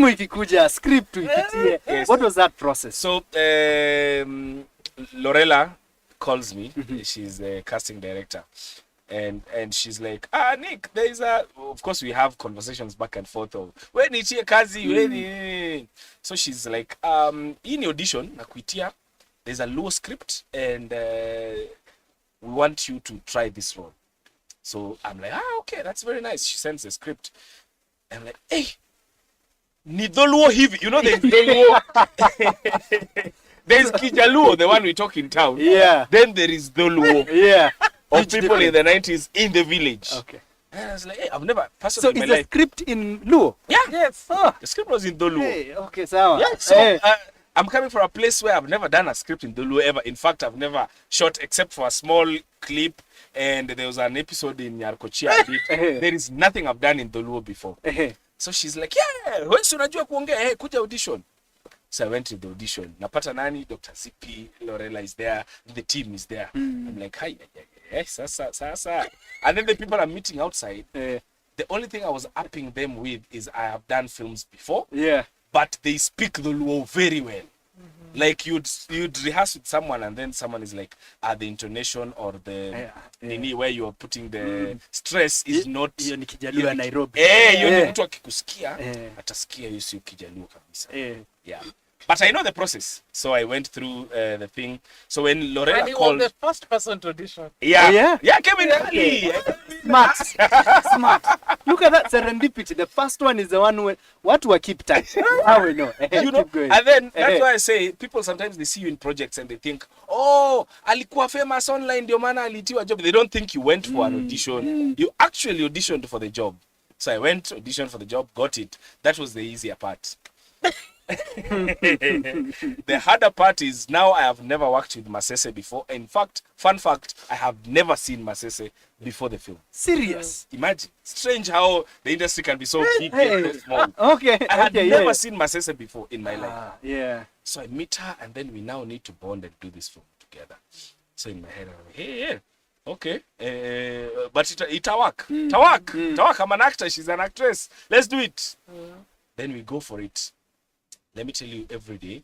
ikikuja, script tuipitie. What was that process? So Lorella calls me. She's a casting director. And she's like, Nick, there is of course we have conversations back and forth of when ichie kazi, so she's like, in audition nakuitia, there's a low script and we want you to try this role. So I'm like, okay, that's very nice. She sends the script. I'm like, hey, ni Dholuo hivi. You know there's Dholuo. There's Kijaluo, the one we talk in town. Yeah. Then there is Dholuo. Yeah. Of people in the 90s in the village. Okay. And I was like, hey, I've never So is the script in Luo? Yeah. Yes. The script was in Dholuo. Hey, okay, sawa. Yeah, so I'm coming from a place where I've never done a script in Dholuo ever. In fact, I've never shot except for a small clip, and there was an episode in Yarkochia. There is nothing I've done in Dholuo before. So she's like, yeah, wewe unajua kuongea, kuja audition. So I went to the audition. Napata nani, Dr.Zippy, Lorella is there, the team is there. I'm like, hi, sasa. And then the people are meeting outside. The only thing I was upping them with is I have done films before. Yeah. But they speak the Luo very well. Like you'd rehearse with someone and then someone is like, the intonation or the nini where you are putting the stress is not. Hiyo ni Kijaluo Nairobi. Hiyo ni mtu akikusikia atasikia hiyo sio Kijaluo kabisa. Yeah. But I know the process. So I went through the thing. So when Lorella and he called, was the first person to audition. Yeah, came in early. Smart. Look at that serendipity. The first one is the one where what we keep time. How we know. Keep going. And then that's why I say people sometimes they see you in projects and they think, oh, alikuwa famous online ndio maana alitiwa job. They don't think you went for an audition. You actually auditioned for the job. So I went, auditioned for the job, got it. That was the easier part. The harder part is now I have never worked with Masese before. In fact, fun fact, I have never seen Masese before the film. Serious? Imagine. Strange how the industry can be so big yet so small. Okay. I had okay, never seen Masese before in my life. Yeah. So I meet her, and then we now need to bond and do this film together. So in my head, I'm like, hey, yeah, okay. But it'll work. It'll work. It'll work. I'm an actor. She's an actress. Let's do it. Then we go for it. Let me tell you, every day,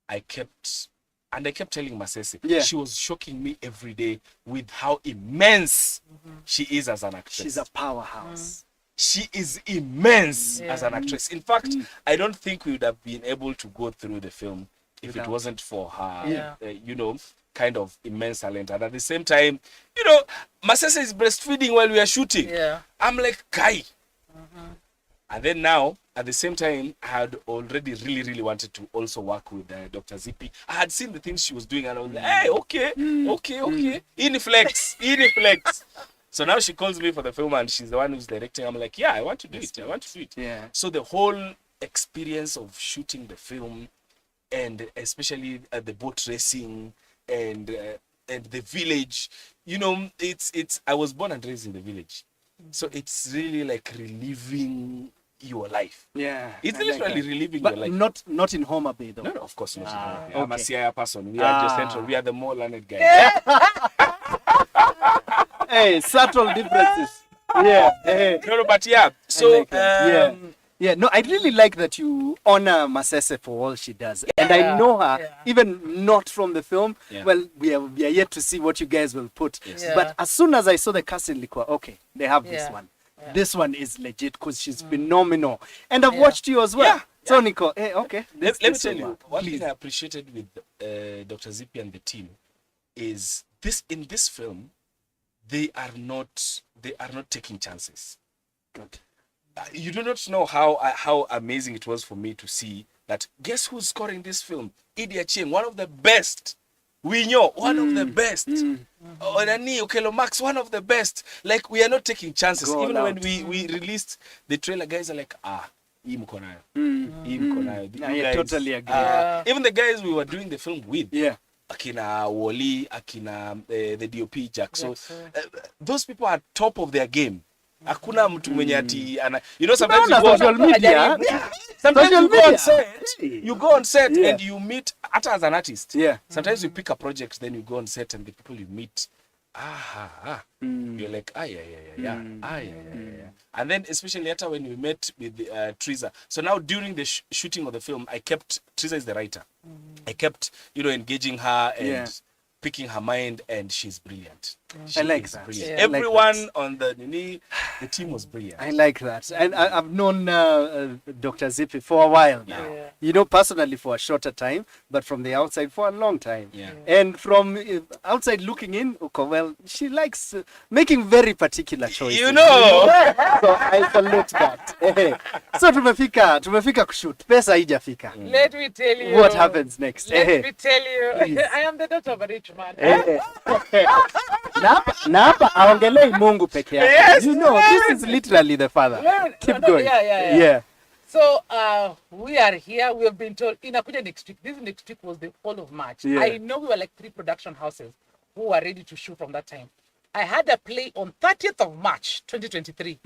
I kept telling Masese, she was shocking me every day with how immense she is as an actress. She's a powerhouse. She is immense as an actress. In fact, I don't think we would have been able to go through the film if it wasn't for her, kind of immense talent. And at the same time, Masese is breastfeeding while we are shooting. Yeah. I'm like, Kai. And then now, at the same time, I had already really wanted to also work with Dr. Zippy. I had seen the things she was doing, and I was like, hey, okay. Inflex. So now she calls me for the film, and she's the one who's directing. I'm like, yeah, I want to do it. Yeah. So the whole experience of shooting the film, and especially the boat racing and the village, it's I was born and raised in the village. So it's really like reliving your life. Yeah. It's literally reliving but your life. Not in Homer Bay though. No, of course not. Okay. I'm a CIA person. We are just central. We are the more learned guys. Hey, subtle differences. Yeah. Hey. No, but yeah. So yeah. No, I really like that you honor Masese for all she does, and I know her even not from the film. Yeah. Well, we are yet to see what you guys will put. Yes. Yeah. But as soon as I saw the casting, okay, they have this one. Yeah. This one is legit because she's phenomenal, and I've watched you as well. Yeah. So Nico, hey, okay. Let me tell will you, work. one Please. thing I appreciated with Dr. Zippy and the team is in this film, they are not taking chances. Good. You do not know how amazing it was for me to see that. Guess who's scoring this film? Idi Achieng, one of the best. Winyo, one of the best. Onani Okelo Max, one of the best. Like, we are not taking chances. Even when we released the trailer, guys are like, hii mko nayo. Hii mko nayo. I totally agree. Even the guys we were doing the film with, Yeah. Akina Woli, Akina the DOP Jack. So those people are top of their game. Hakuna mtu mwenye ati sometimes you go social media. Sometimes Social you go media. on set. You go on set and you meet as an artist. Yeah. Sometimes you pick a project, then you go on set and the people you meet, you're like, yeah. And then especially later when we met with Triza. So now during the shooting of the film, Triza is the writer. I kept, engaging her and picking her mind, and she's brilliant. I like that. Brilliant. Yeah. Everyone on the team was brilliant. I like that. And I've known Dr. Zippy for a while now. Personally for a shorter time, but from the outside for a long time. Yeah. And from outside looking in, well, she likes making very particular choices. You know. So I salute that. So tumefika kushoot. Pesa haijafika. Let me tell you. What happens next? Let me tell you. I am the daughter of a rich man. Na hapa aongelei Mungu peke yake. Yes, this is literally the father. Keep going. Yeah. So we are here. We have been told inakuja next week. This next week was the whole of March. Yeah. I know we were like 3 production houses who were ready to shoot from that time. I had a play on 30th of March 2023,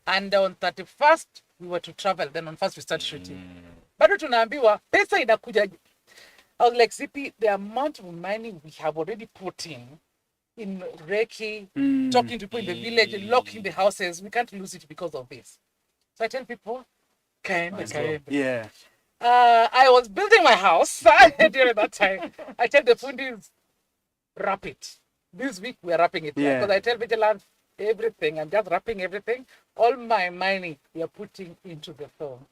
and on 31st we were to travel. Then on 1st we started shooting. Bado tunaambiwa pesa inakuja. I was like, Zippy, the amount of money we have already put in Reiki, talking to people in the village, locking the houses, we can't lose it because of this. So I tell people, Yeah. I was building my house during that time. I tell the fundis, wrap it. This week we are wrapping it. Yeah. Because I tell Vigilance everything. I'm just wrapping everything. All my money we are putting into the film.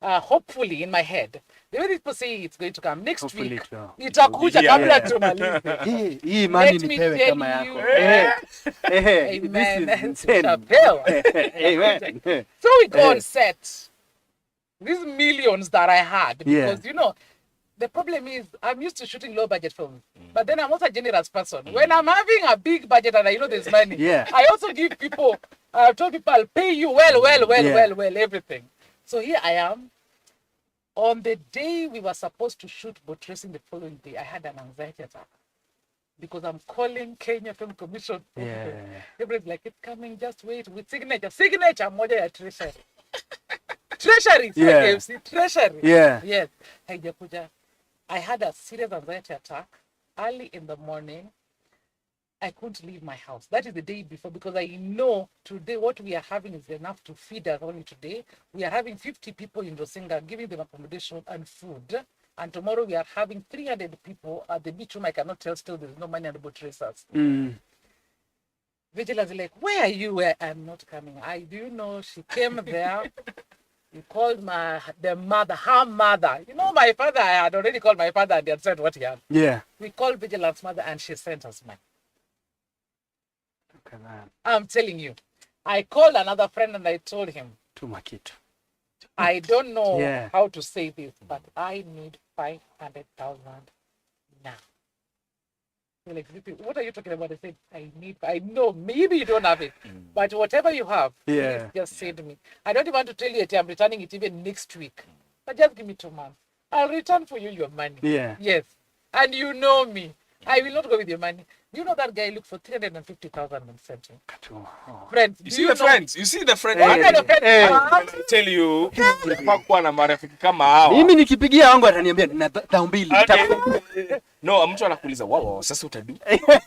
Hopefully in my head, the way people say it's going to come next Hopefully week, it will. itakuja kabla tumalize. Hii imani Let me nipewe tell kama you. yako. Amen. This is insane. Chappelle. Amen. So we go on set. These millions that I had, because the problem is I'm used to shooting low budget films, but then I'm also a generous person. When I'm having a big budget and I know there's money, I also give people. I've told people I'll pay you well, everything. So here I am. On the day we were supposed to shoot boat racing the following day, I had an anxiety attack. Because I'm calling Kenya Film Commission. Yeah. Everybody's like, it's coming, just wait, with signature. Signature moja ya treasury. Treasury. Yeah. KFC, treasury. Yeah. Yes. Haijakuja. I had a serious anxiety attack early in the morning. I couldn't leave my house. That is the day before, because I know today what we are having is enough to feed us only today. We are having 50 people in Rosinga, giving them accommodation and food. And tomorrow we are having 300 people at the beach room. I cannot tell still there's no money on the boat racers. Vigilance is like, where are you? Where I'm not coming. Do you know, she came there. He called her mother. You know, my father, I had already called my father and they had said what he had. Yeah. We called Vigilance mother and she sent us money. Look at that. I'm telling you. I called another friend and I told him, Tumakito. I don't know how to say this, but I need 500,000 now. They're like, Zippy, what are you talking about? I said, I know, maybe you don't have it, but whatever you have, please just send me. I don't want to tell you that I'm returning it even next week, but just give me 2 months. I'll return for you your money. Yeah. Yes. And you know me. I will not go with your money. You know that guy looked for 350,000 and sent him. Friends, You see the friends? You see the friends? What kind of friends? I tell you, kuwa na marafiki kama hawa. Mimi nikipigia wangu ataniambia na tao mbili. No, mtu anakuuliza, wow, sasa utadu.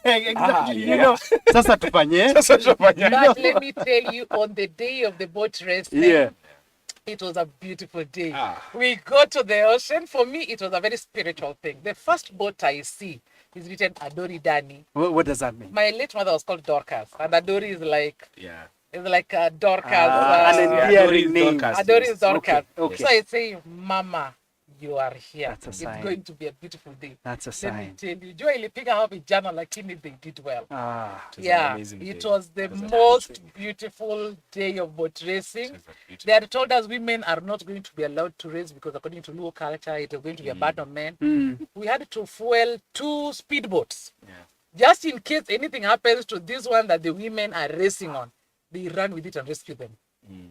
Exactly. You know, sasa tufanye. But let me tell you, on the day of the boat racing, it was a beautiful day. We go to the ocean. For me, it was a very spiritual thing. The first boat I see is written Adori Dani. What does that mean? My late mother was called Dorcas, and Adori is like it's like a Dorcas. Adori is Dorcas. Okay. So I say, Mama, you are here. That's a sign. It's going to be a beautiful day. That's a Let me sign. tell you, Joy Lipiga have a journal like they did well. It was the most beautiful day of boat racing. They had told us women are not going to be allowed to race because according to Luo culture, it was going to be a ban on men. We had to fuel 2 speedboats. Just in case anything happens to this one that the women are racing on, they run with it and rescue them.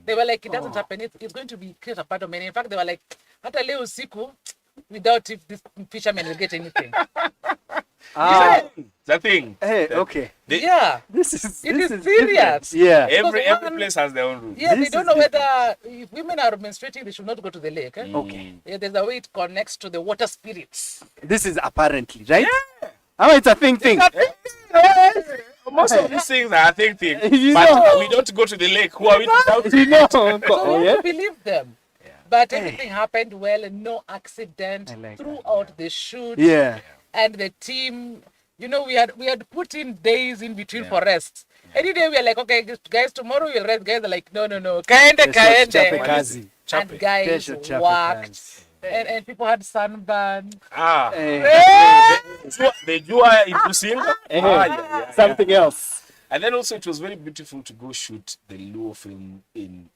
They were like, it doesn't happen. It's going to be create a part of men. In fact, they were like, hata leo usiku, we doubt if this fisherman will get anything. The thing. Hey, okay. This is serious. Yeah. Every place has their own rules. Yeah, they don't know whether if women are menstruating, they should not go to the lake. Okay. Yeah, there's a way it connects to the water spirits. This is apparently, right? Oh, it's a thing. Most of these things are a thing. But we don't go to the lake. Who are we to doubt? So we have to believe them. But everything happened well and no accident throughout the shoot. And the team, you know, we had put in days in between for rest. Any day we are like, okay, guys, tomorrow we'll rest. Guys are like, no. Kaende. And guys worked. And people had sunburn. They do into single. Something else. And then also it was very beautiful to go shoot the Luo film in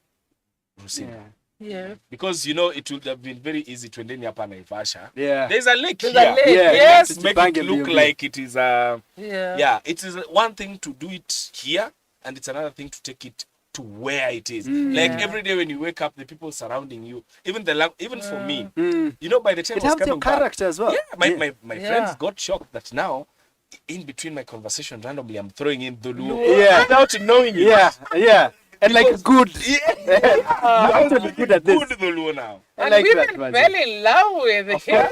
Rusinga. Yeah. Because, you know, it would have been very easy to end up in Naivasha. Yeah. There's a lake here. Yes. To make it look like it is it is one thing to do it here, and it's another thing to take it to where it is. Like every day when you wake up, the people surrounding you, even for me, you know, by the time it I was has your coming character back, as well. My friends got shocked that now, in between my conversation, randomly I'm throwing in the Luo without knowing it. Yeah. And because, like good. You're actually good at this. Good the Luo now. And like women fell in love with him.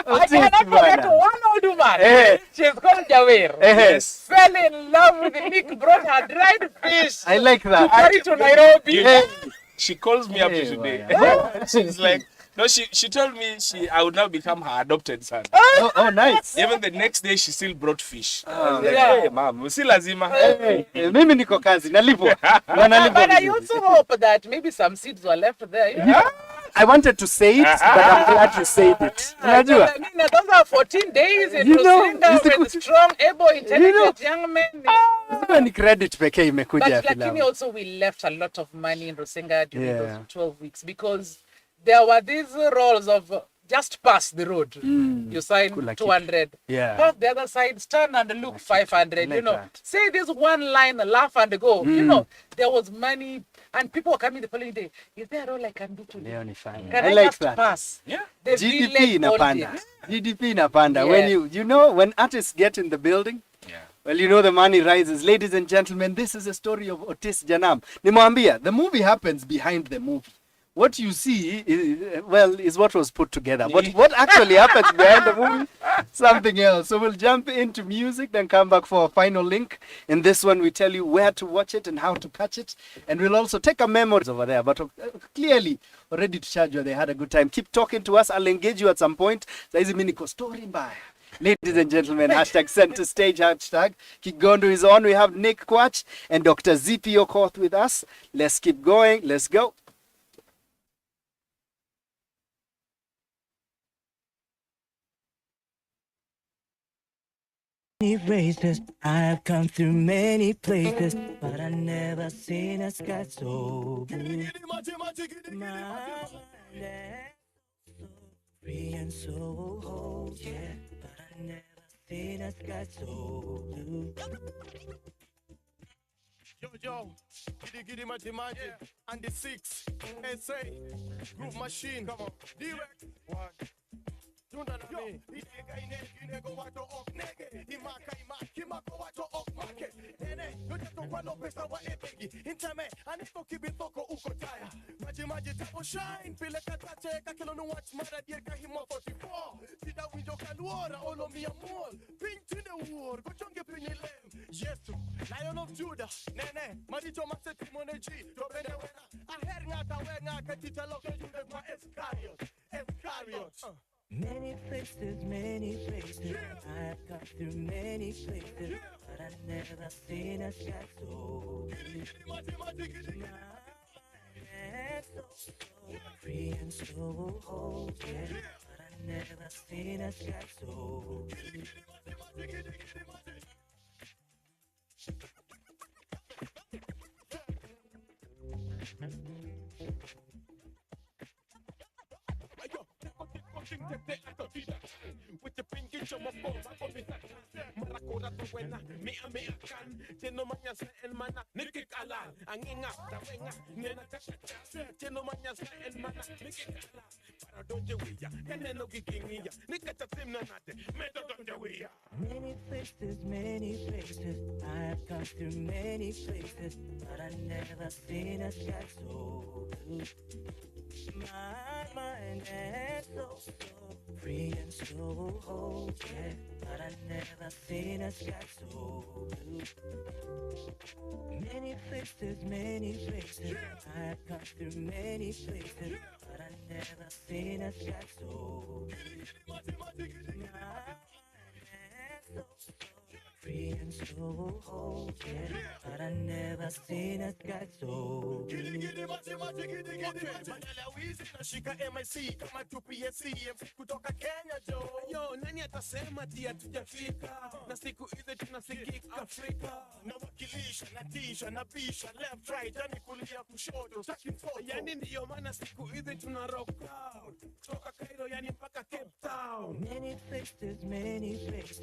I cannot forget one old woman. She's called Jawer. Fell in love with Nick, brought her dried fish. I like that. To carry to Nairobi. She calls me up today. She's like, no, she told me I would now become her adopted son. Oh, nice. Even the next day, she still brought fish. Hey, mom, si lazima. Mimi niko kazi, nalipwa. But I also hope that maybe some seeds were left there. You know? I wanted to say it, but I'm glad you said it. I mean, those are 14 days in Rusinga with strong, able, intelligent young men. Ni credit pekee imekuja But lakini also we left a lot of money in Rusinga during those 12 weeks because there were these roles of just pass the road. You sign 200. Pass the other side, stand and look 500. You know, say this one line, laugh and go. You know, there was money. And people were coming the following day. Is there a role I can do today? Fine. Can I I like just that. pass? Yeah. The GDP village in a panda. audience. GDP in a panda. Yes. When you know, when artists get in the building, Yeah. well, you know the money rises. Ladies and gentlemen, this is a story of Otis Janam. Nimwambia, the movie happens behind the movie. What you see is what was put together. But what actually happens behind the movie, something else. So we'll jump into music, then come back for a final link. In this one, we tell you where to watch it and how to catch it. And we'll also take a memory over there. But clearly, already to charge you, they had a good time. Keep talking to us. I'll engage you at some point. Saizi miniko story mbaya. Ladies and gentlemen, hashtag center stage, hashtag Kigondu is on. We have Nick Kwach and Dr. Zippy Okoth with us. Let's keep going. Let's go. Many races, I've come through many places, but I never seen a sky so blue. My mind is so free and so whole, yeah, but I never seen a sky so blue. Yo, giddy, magic, and the 6, SA, Groove Machine, come on, direct, one. Tunda na mi, iteka inego wato ok nege, imaka kimako wato ok make. Nene, yote tokwa pesa wa ebegi, intame, aneko kibitoko uko taya. Maji tapo shine, pile katache, kakelo no watch mara dier kahimo 44. Sida winjo kaluora, olo mi amor, pin to the war, go chonge pinilem. Yes, Lion of Judah, nene, maricho maseti moneji, do bene wena. Aher ngata wenga katita loke jude ma Iscariot. Many places, I've come through many places, but I never seen a sky so blue. My mind so free and so whole, yeah, but I never seen a sky so blue. With the pinky on my phone, I got that. Maracora to wena, me can. Teno manyas and mana, Nicky Kalan, Anginga, Tawenga, Nena Tasha, Teno manyas and mana, Nicky Kalan. Paradonjawia, Caneno Gigingia, Nikata Timnanate, Metodonjawia. Many places, I've come through many places, but I never seen a sky so blue. My mind is so free and so whole, yeah, but I never seen a sky so blue. Many places, I've come through many places, but I never seen a sky so blue. So free and so whole, yeah, but I never seen a sky so blue. Nashika MIC kama tu PSC kutoka Kenya jo. Yo, nani atasema tia tujafika na siku hizi tunasikika Afrika. Nawakilisha, natisha, nabisha, left right, yani kulia kushoto, taki photo. Yani ndiyo maana siku hizi tuna rock out. Kutoka Cairo yani mpaka Cape Town. Many places,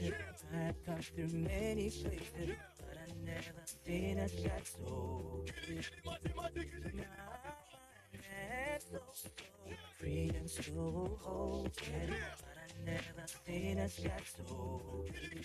I've come through many places, but I never seen a sky so blue. So free and so whole, yeah, but I never seen a sky so blue.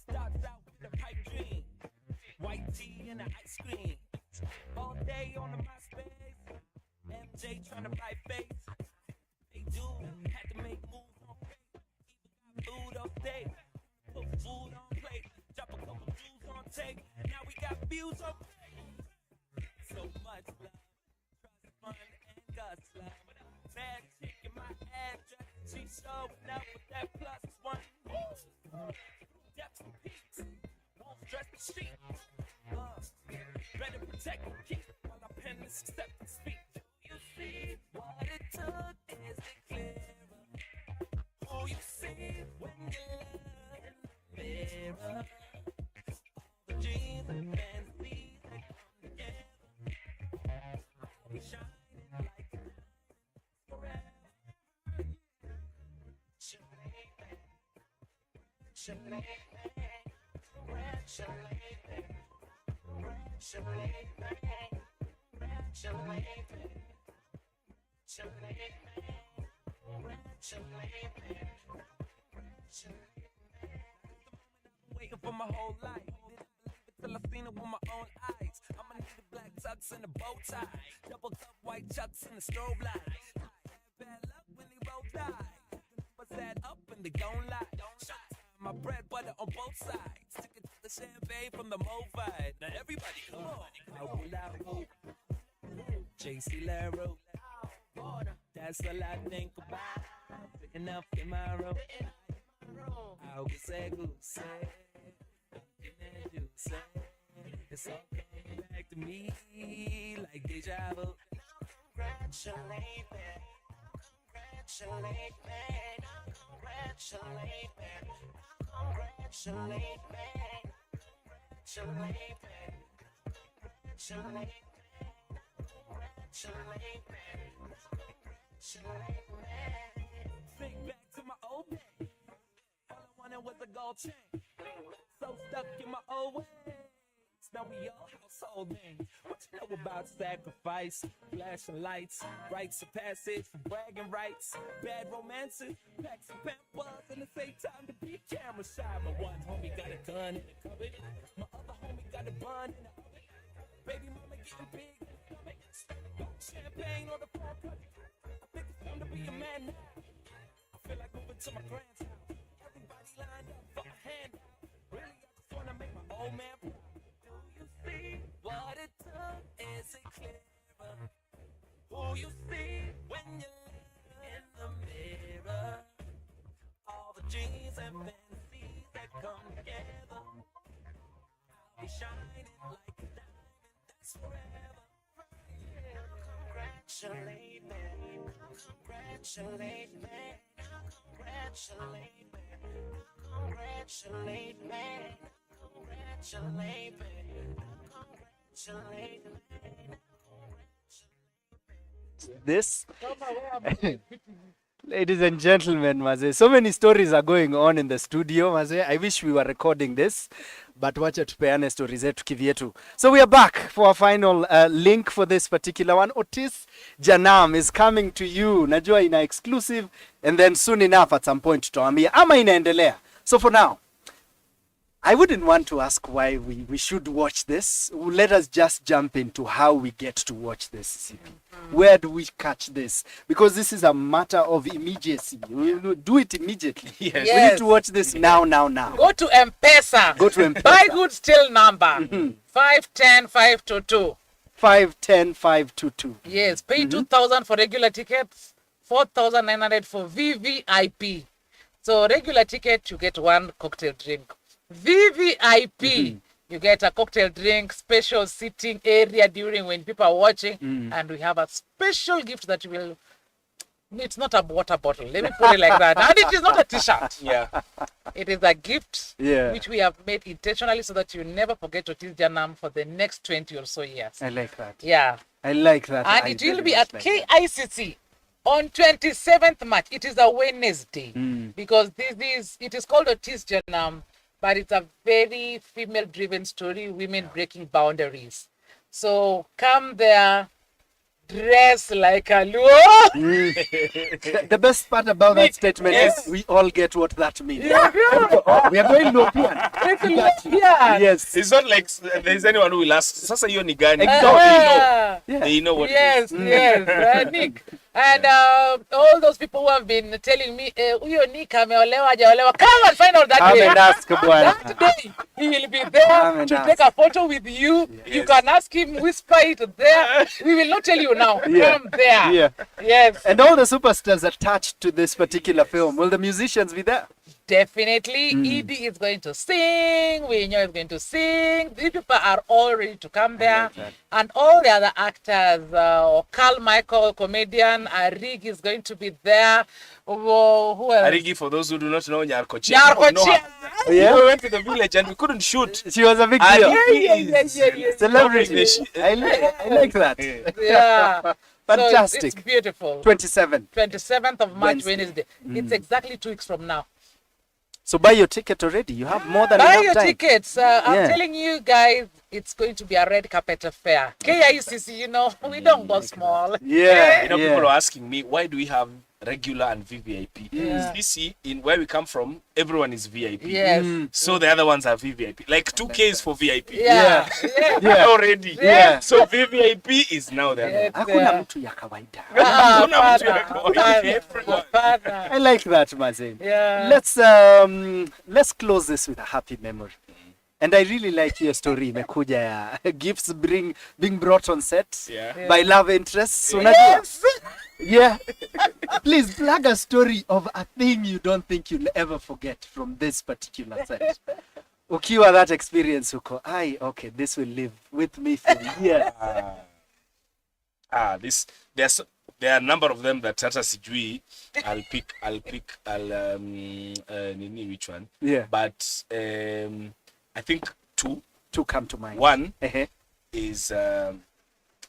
Starts out with a pipe dream, white tea and an ice cream. All day on the MySpace, MJ tryna buy face. They do, had to make moves on faith. Even got food off day, put food on plate, drop a couple views on tape. Now we got views on plate. so much love. Trust, fun, and guts love. Bad chick in my address. She showing up with that plus one. Depths and peaks. Won't stress the sheet. Better protect and keep while I pen this acceptance speech. Do you see what it took? Is it clearer? Who you see when you look in the mirror? All the dreams and fantasies that come together. I'll be shining like a diamond forever. Waiting for my whole life. Didn't believe it till I seen it with my own eyes. I'ma need a black tux and a bow tie. Double cup white chucks and a strobe light. Bad luck when they roll die. Numbers add up and they don't lie. My bread butter on both sides. Stick it to the champagne from the Movid. Now everybody come on. JC Laro. That's all I think about. Picking up in my room. I'll go say, it's all coming back to me like deja vu. Congratulate me. Congratulate me. Congratulate me. Congratulate me. Congratulate me. Congratulate me. Congratulate me. Congratulate me. Think back to my old days. All I wanted was a gold chain. So stuck in my old ways. Now we all household names. What you know about sacrifice? Flashing lights, rites of passage for bragging rights. Bad romances, packs and pampers, and it ain't time to be camera shy. My one homie got a gun in the cupboard. My other homie got a bun in the oven. Baby mama getting big in the stomach. Champagne on the front country. I think it's time to be a man now. I feel like moving to my grand's house. Everybody lined up for a handout. Really, I just wanna make my old man proud. See what it took, is it clearer? Who you see when you look in the mirror? All the dreams and fantasies that come together. I'll be shining like a diamond, that's forever. Congratulate me, congratulate me, congratulate me, congratulate me, congratulate me. This, ladies and gentlemen, Maze, so many stories are going on in the studio, Maze. I wish we were recording this, but wacha tupeane stories zetu kivyetu. So we are back for our final link for this particular one. Otis Janam is coming to you. Najua ina exclusive, and then soon enough at some point tutawaambia ama inaendelea. So for now, I wouldn't want to ask why we should watch this. Let us just jump into how we get to watch this. Where do we catch this? Because this is a matter of immediacy. We will do it immediately. Yes. We need to watch this now. Go to M-Pesa. Go to M-Pesa. Buy good still number. 510-522. 510-522. Yes, pay 2,000 for regular tickets, 4,900 for VVIP. So regular ticket, you get one cocktail drink. VVIP, you get a cocktail drink, special sitting area during when people are watching, and we have a special gift that you will. It's not a water bottle. Let me put it like that. And it is not a T-shirt. Yeah. It is a gift which we have made intentionally so that you never forget to teach Janam for the next 20 or so years. I like that. Yeah. I like that. And it will be at KICC on 27th March. It is a Wednesday because it is called Otis Janam. But it's a very female-driven story, women breaking boundaries. So come there, dress like a luo. The best part about that statement is we all get what that means. Yeah. We are going European. Yes. It's not like there's anyone who will ask, Sasa hiyo ni gani? Exactly. They know what it is. Yes. Nick. And all those people who have been telling me, huyo Nika ameolewa hajaolewa, come and find out that day. That day, he will be there to take a photo with you. Yes. You can ask him, whisper it there. We will not tell you now. Come there. Yeah. Yes. And all the superstars attached to this particular film, will the musicians be there? Definitely. Edie is going to sing. Winyo is going to sing. These people are all ready to come there. And all the other actors, Carl Michael, comedian, Arigi is going to be there. Who else? Arigi, for those who do not know, Nyarkochia. Yeah. We went to the village and we couldn't shoot. She was a big deal. Yeah. Celebrity. I like that. Yeah. Fantastic. So it's beautiful. 27th of March, Wednesday. It's exactly 2 weeks from now. So buy your ticket already. You have more than enough time. Buy your tickets. I'm telling you guys, it's going to be a red carpet affair. KICC, you know, we don't go small. Yeah. You know, people are asking me, why do we have regular and VVIP? Yeah. You see, in where we come from, everyone is VIP. Yes. So the other ones are VVIP. Like 2K is for VIP. Yeah. Already. Yeah. So VVIP is now there. Hakuna mtu ya kawaida. I like that, Mazen. Yeah. Let's close this with a happy memory. And I really like your story, imekuja ya gifts being brought on set by love interests. Yes. Yeah. Please plug a story of a thing you don't think you'll ever forget from this particular set. Ukiwa that experience uko, okay, this will live with me for years. There are a number of them that hata sijui. I'll pick which one? Yeah. But I think two come to mind. One is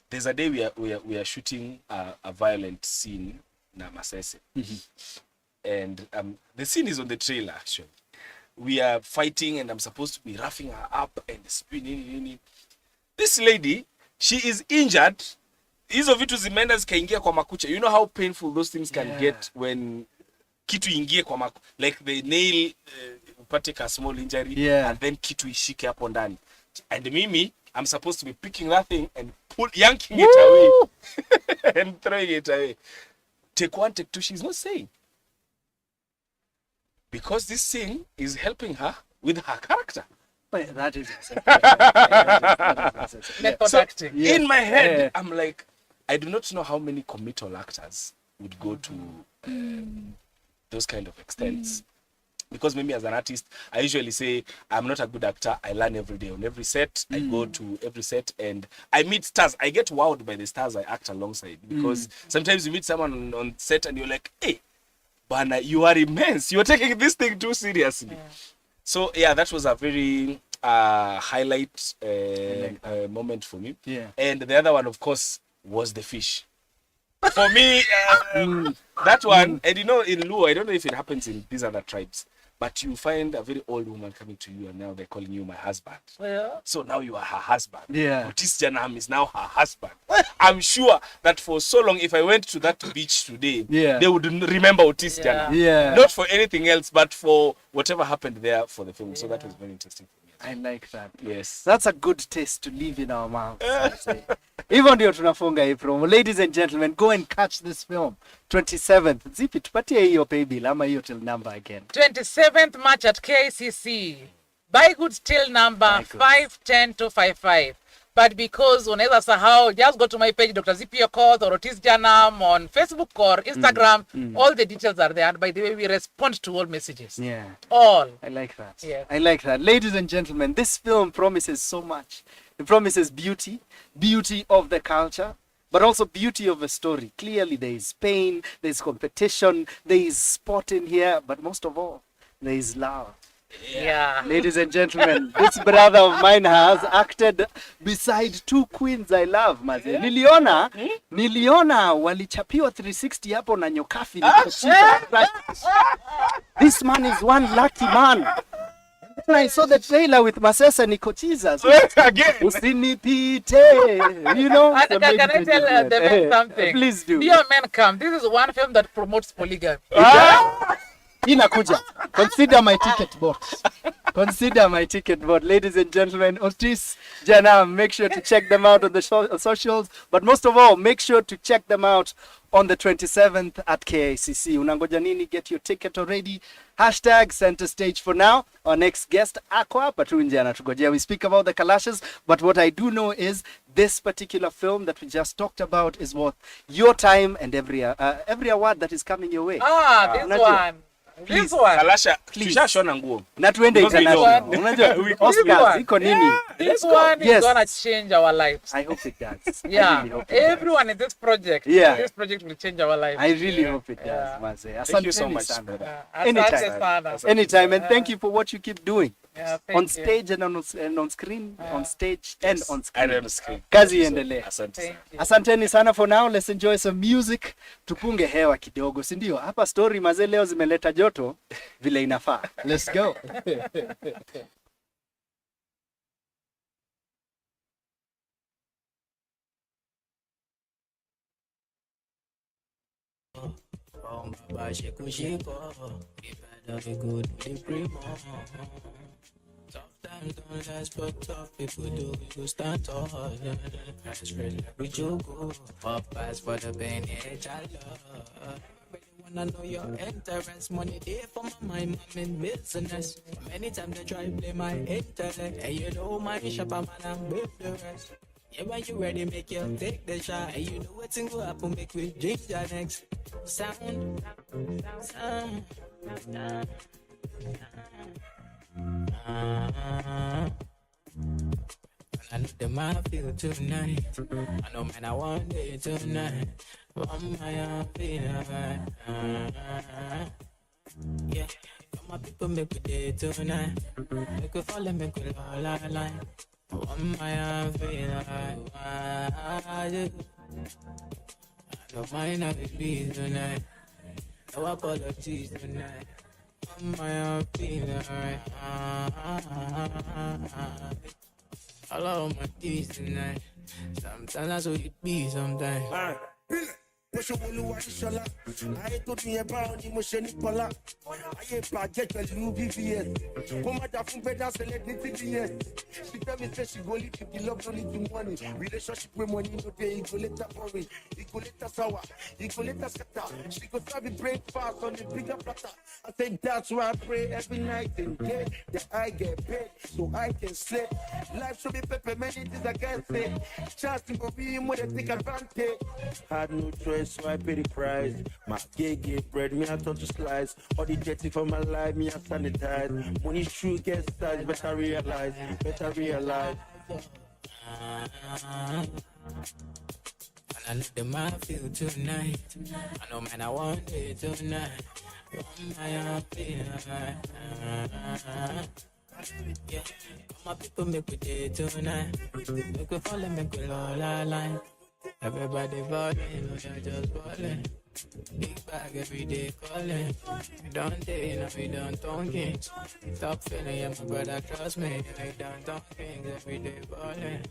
there's a day we are shooting a violent scene na Masese. And the scene is on the trailer actually. We are fighting and I'm supposed to be roughing her up and spinning. This lady, she is injured. Hizo vitu zimeenda zikaingia kwa makucha. You know how painful those things can get when kitu ingie kwa makucha. Like the nail upate a small injury and then kitu ishike hapo ndani. And mimi, I'm supposed to be picking that thing and yanking it away and throwing it away. Take one, take two, she's not saying. Because this thing is helping her with her character. But that is so in my head, I'm like, I do not know how many committal actors would go to those kind of extents. Because maybe as an artist, I usually say, I'm not a good actor. I learn every day on every set. I go to every set and I meet stars. I get wowed by the stars I act alongside. Because sometimes you meet someone on set and you're like, hey, Bana, you are immense. You're taking this thing too seriously. Yeah. So, that was a very highlight moment for me. Yeah. And the other one, of course, was the fish. For me, that one, and you know, in Luo, I don't know if it happens in these other tribes, but you find a very old woman coming to you and now they're calling you my husband. Yeah. So now you are her husband. Yeah. Otis Janam is now her husband. I'm sure that for so long, if I went to that beach today, they would remember Otis Janam. Yeah. Not for anything else, but for whatever happened there for the film. So that was very interesting for me. I like that. Yes. That's a good taste to leave in our mouths. Hivyo ndio tunafunga hii promo. Ladies and gentlemen, go and catch this film. 27th. Zippy, tupatie hiyo pay bill ama hiyo till number again. 27th March at KCC. Buy goods till number 510255. But because unaweza sahau, just go to my page, Dr.Zippy Okoth or Otis Janam on Facebook or Instagram. All the details are there. And by the way, we respond to all messages. Yeah. All. I like that. Yeah. I like that. Ladies and gentlemen, this film promises so much. It promises beauty of the culture, but also beauty of a story. Clearly, there is pain, there is competition, there is sport in here, but most of all, there is love. Yeah. Ladies and gentlemen, this brother of mine has acted beside two queens I love, maze. Niliona walichapiwa 360 hapo na nyokafi. This man is one lucky man. When I saw the trailer with Masesa Nikochiza, Usinipite, you know. Can I tell the men something? Please do. Dear Men Come, this is one film that promotes polygamy. Inakuja. Consider my ticket bought. Consider my ticket bought. Ladies and gentlemen, Otis Janam, make sure to check them out on the socials. But most of all, make sure to check them out on the 27th at KICC. Unangoja nini? Get your ticket already. Hashtag center stage for now. Our next guest, ako hapa tu nje anatugojea. We speak about the Kalashes, but what I do know is this particular film that we just talked about is worth your time and every award that is coming your way. This one. This one. Kalasha, tushashona nguo. Na tuende international. Unajua Oscars iko nini? This one is gonna change our lives. I hope it does. Yeah. Really Everyone in this project. Yeah. This project will change our lives. I really hope it does, Maze. Thank you so much. Anytime, and thank you for what you keep doing. Yeah, on stage and on screen, on stage and on screen. And on screen. Kazi iendelee. Asante sana for now. Let's enjoy some music. Tupunge hewa kidogo, si ndio? Hapa story mazee leo zimeleta joto vile inafaa. Let's go. Tough times don't last, but tough people do. We go stand tall. Price red like we joke. Pop pass for the pain, I love. Wanna know your interest, money there for my mind, I'm in business. Many times they try to play my intellect, and you know my shop, man, I'm with the rest. Yeah, when you ready, make you take the shot, and you know what's going to happen, make we drink your next sound. I know the man feel tonight. I know man I want it tonight. One my feel yeah, come my people make we day tonight. Make we fall and make we all line. One my feel I don't mind how it be tonight. No apologies tonight. My feeling right. I love my teeth tonight. Sometimes that's what it be. Sometimes. Push up on the white shola. I told me about the motion pola. I ain't project a new BVS. Come out from better select the TBS. She tell me say she go live the love only to money. Relationship with money no day. It go later boring. It go later sour. It go later scatter. She go serve me breakfast on the bigger platter. I say that's why I pray every night and day that I get paid so I can sleep. Life should be pepper, many things I can't say. Chance to go be more than take advantage. Had no choice, so I pay the price. My gay bread, me I touch to slice. All the jetty for my life, me I sanitize. Money true gets size, better realize. I know the man feel tonight. I know man I want it tonight. One my feel yeah, come my people make we day tonight. Make we fall and make we all align. Everybody falling, we just falling. Big bag every day calling. We don't day, now we don't talking. Stop feeling, yeah, my brother, trust me. We don't talking, every day falling.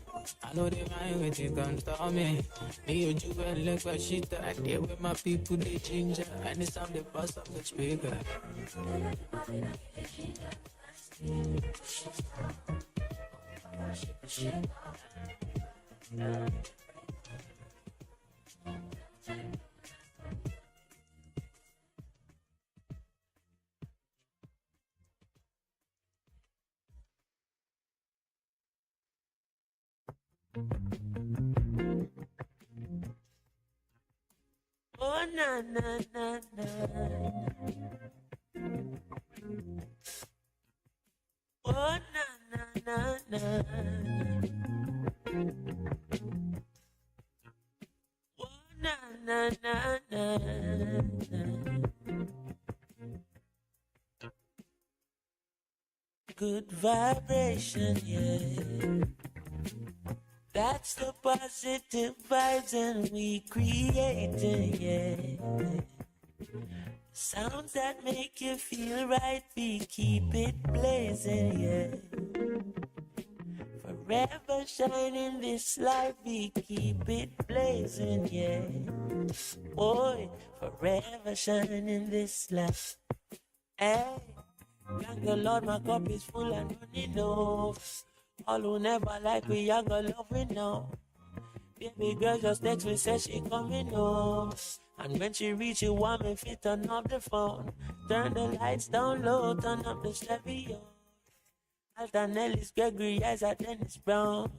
I know they mind when they gon' stop me. Me, you well, look what shit I deal with my people, they ginger. And it's time they bust up the speaker. Oh na na na na. Oh na na na na. Oh na na na na. Good vibration, yeah. That's the positive vibes and we creating, yeah. Sounds that make you feel right, we keep it blazing, yeah. Forever shining this light, we keep it blazing, yeah. Boy, forever shining this light. Hey, younger Lord, my cup is full and running over. All who never like we younger love we know. Baby girl just text me, say she coming home. And when she reach you, want me fit turn off the phone. Turn the lights down low, turn up the stereo. Alton Ellis, Gregory, Isaac, Dennis Brown.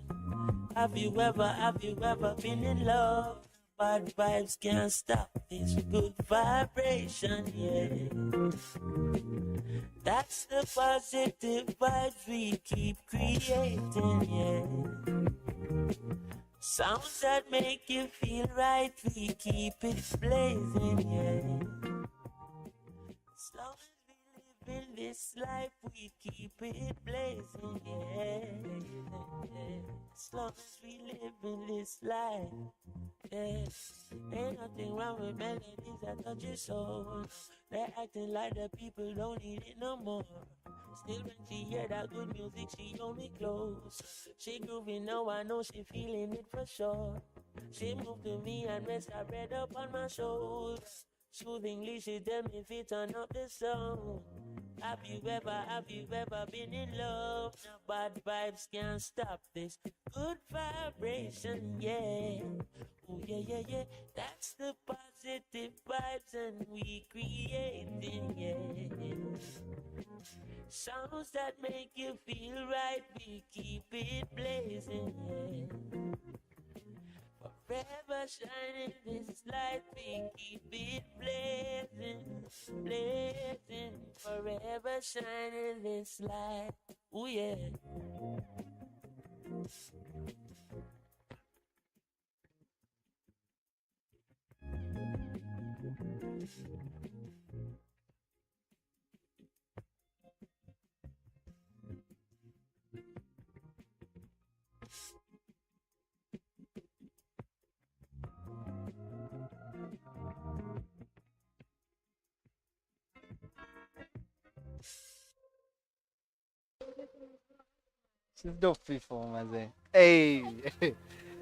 Have you ever been in love? Bad vibes can't stop this good vibration, yeah. That's the positive vibes we keep creating, yeah. Sounds that make you feel right, we keep it blazing, yeah. As long as we live in this life, we keep it blazing, yeah. As long as we live in this life, yeah. Ain't nothing wrong with melodies that touch your soul. They're acting like the people don't need it no more. Still when she hear that good music, she only close. She grooving now, I know she feeling it for sure. She moved to me and rest her head up on my shoulder. Soothingly, she tell me if it turn up the song. Have you ever been in love? No bad vibes can't stop this good vibration, yeah. Oh yeah, yeah, yeah. That's the positive vibes and we creating, yeah. Sounds that make you feel right, we keep it blazing, yeah. Forever shining this light, we keep it blazing, blazing. Forever shining this light, ooh yeah. She's dope people, mazee. Hey,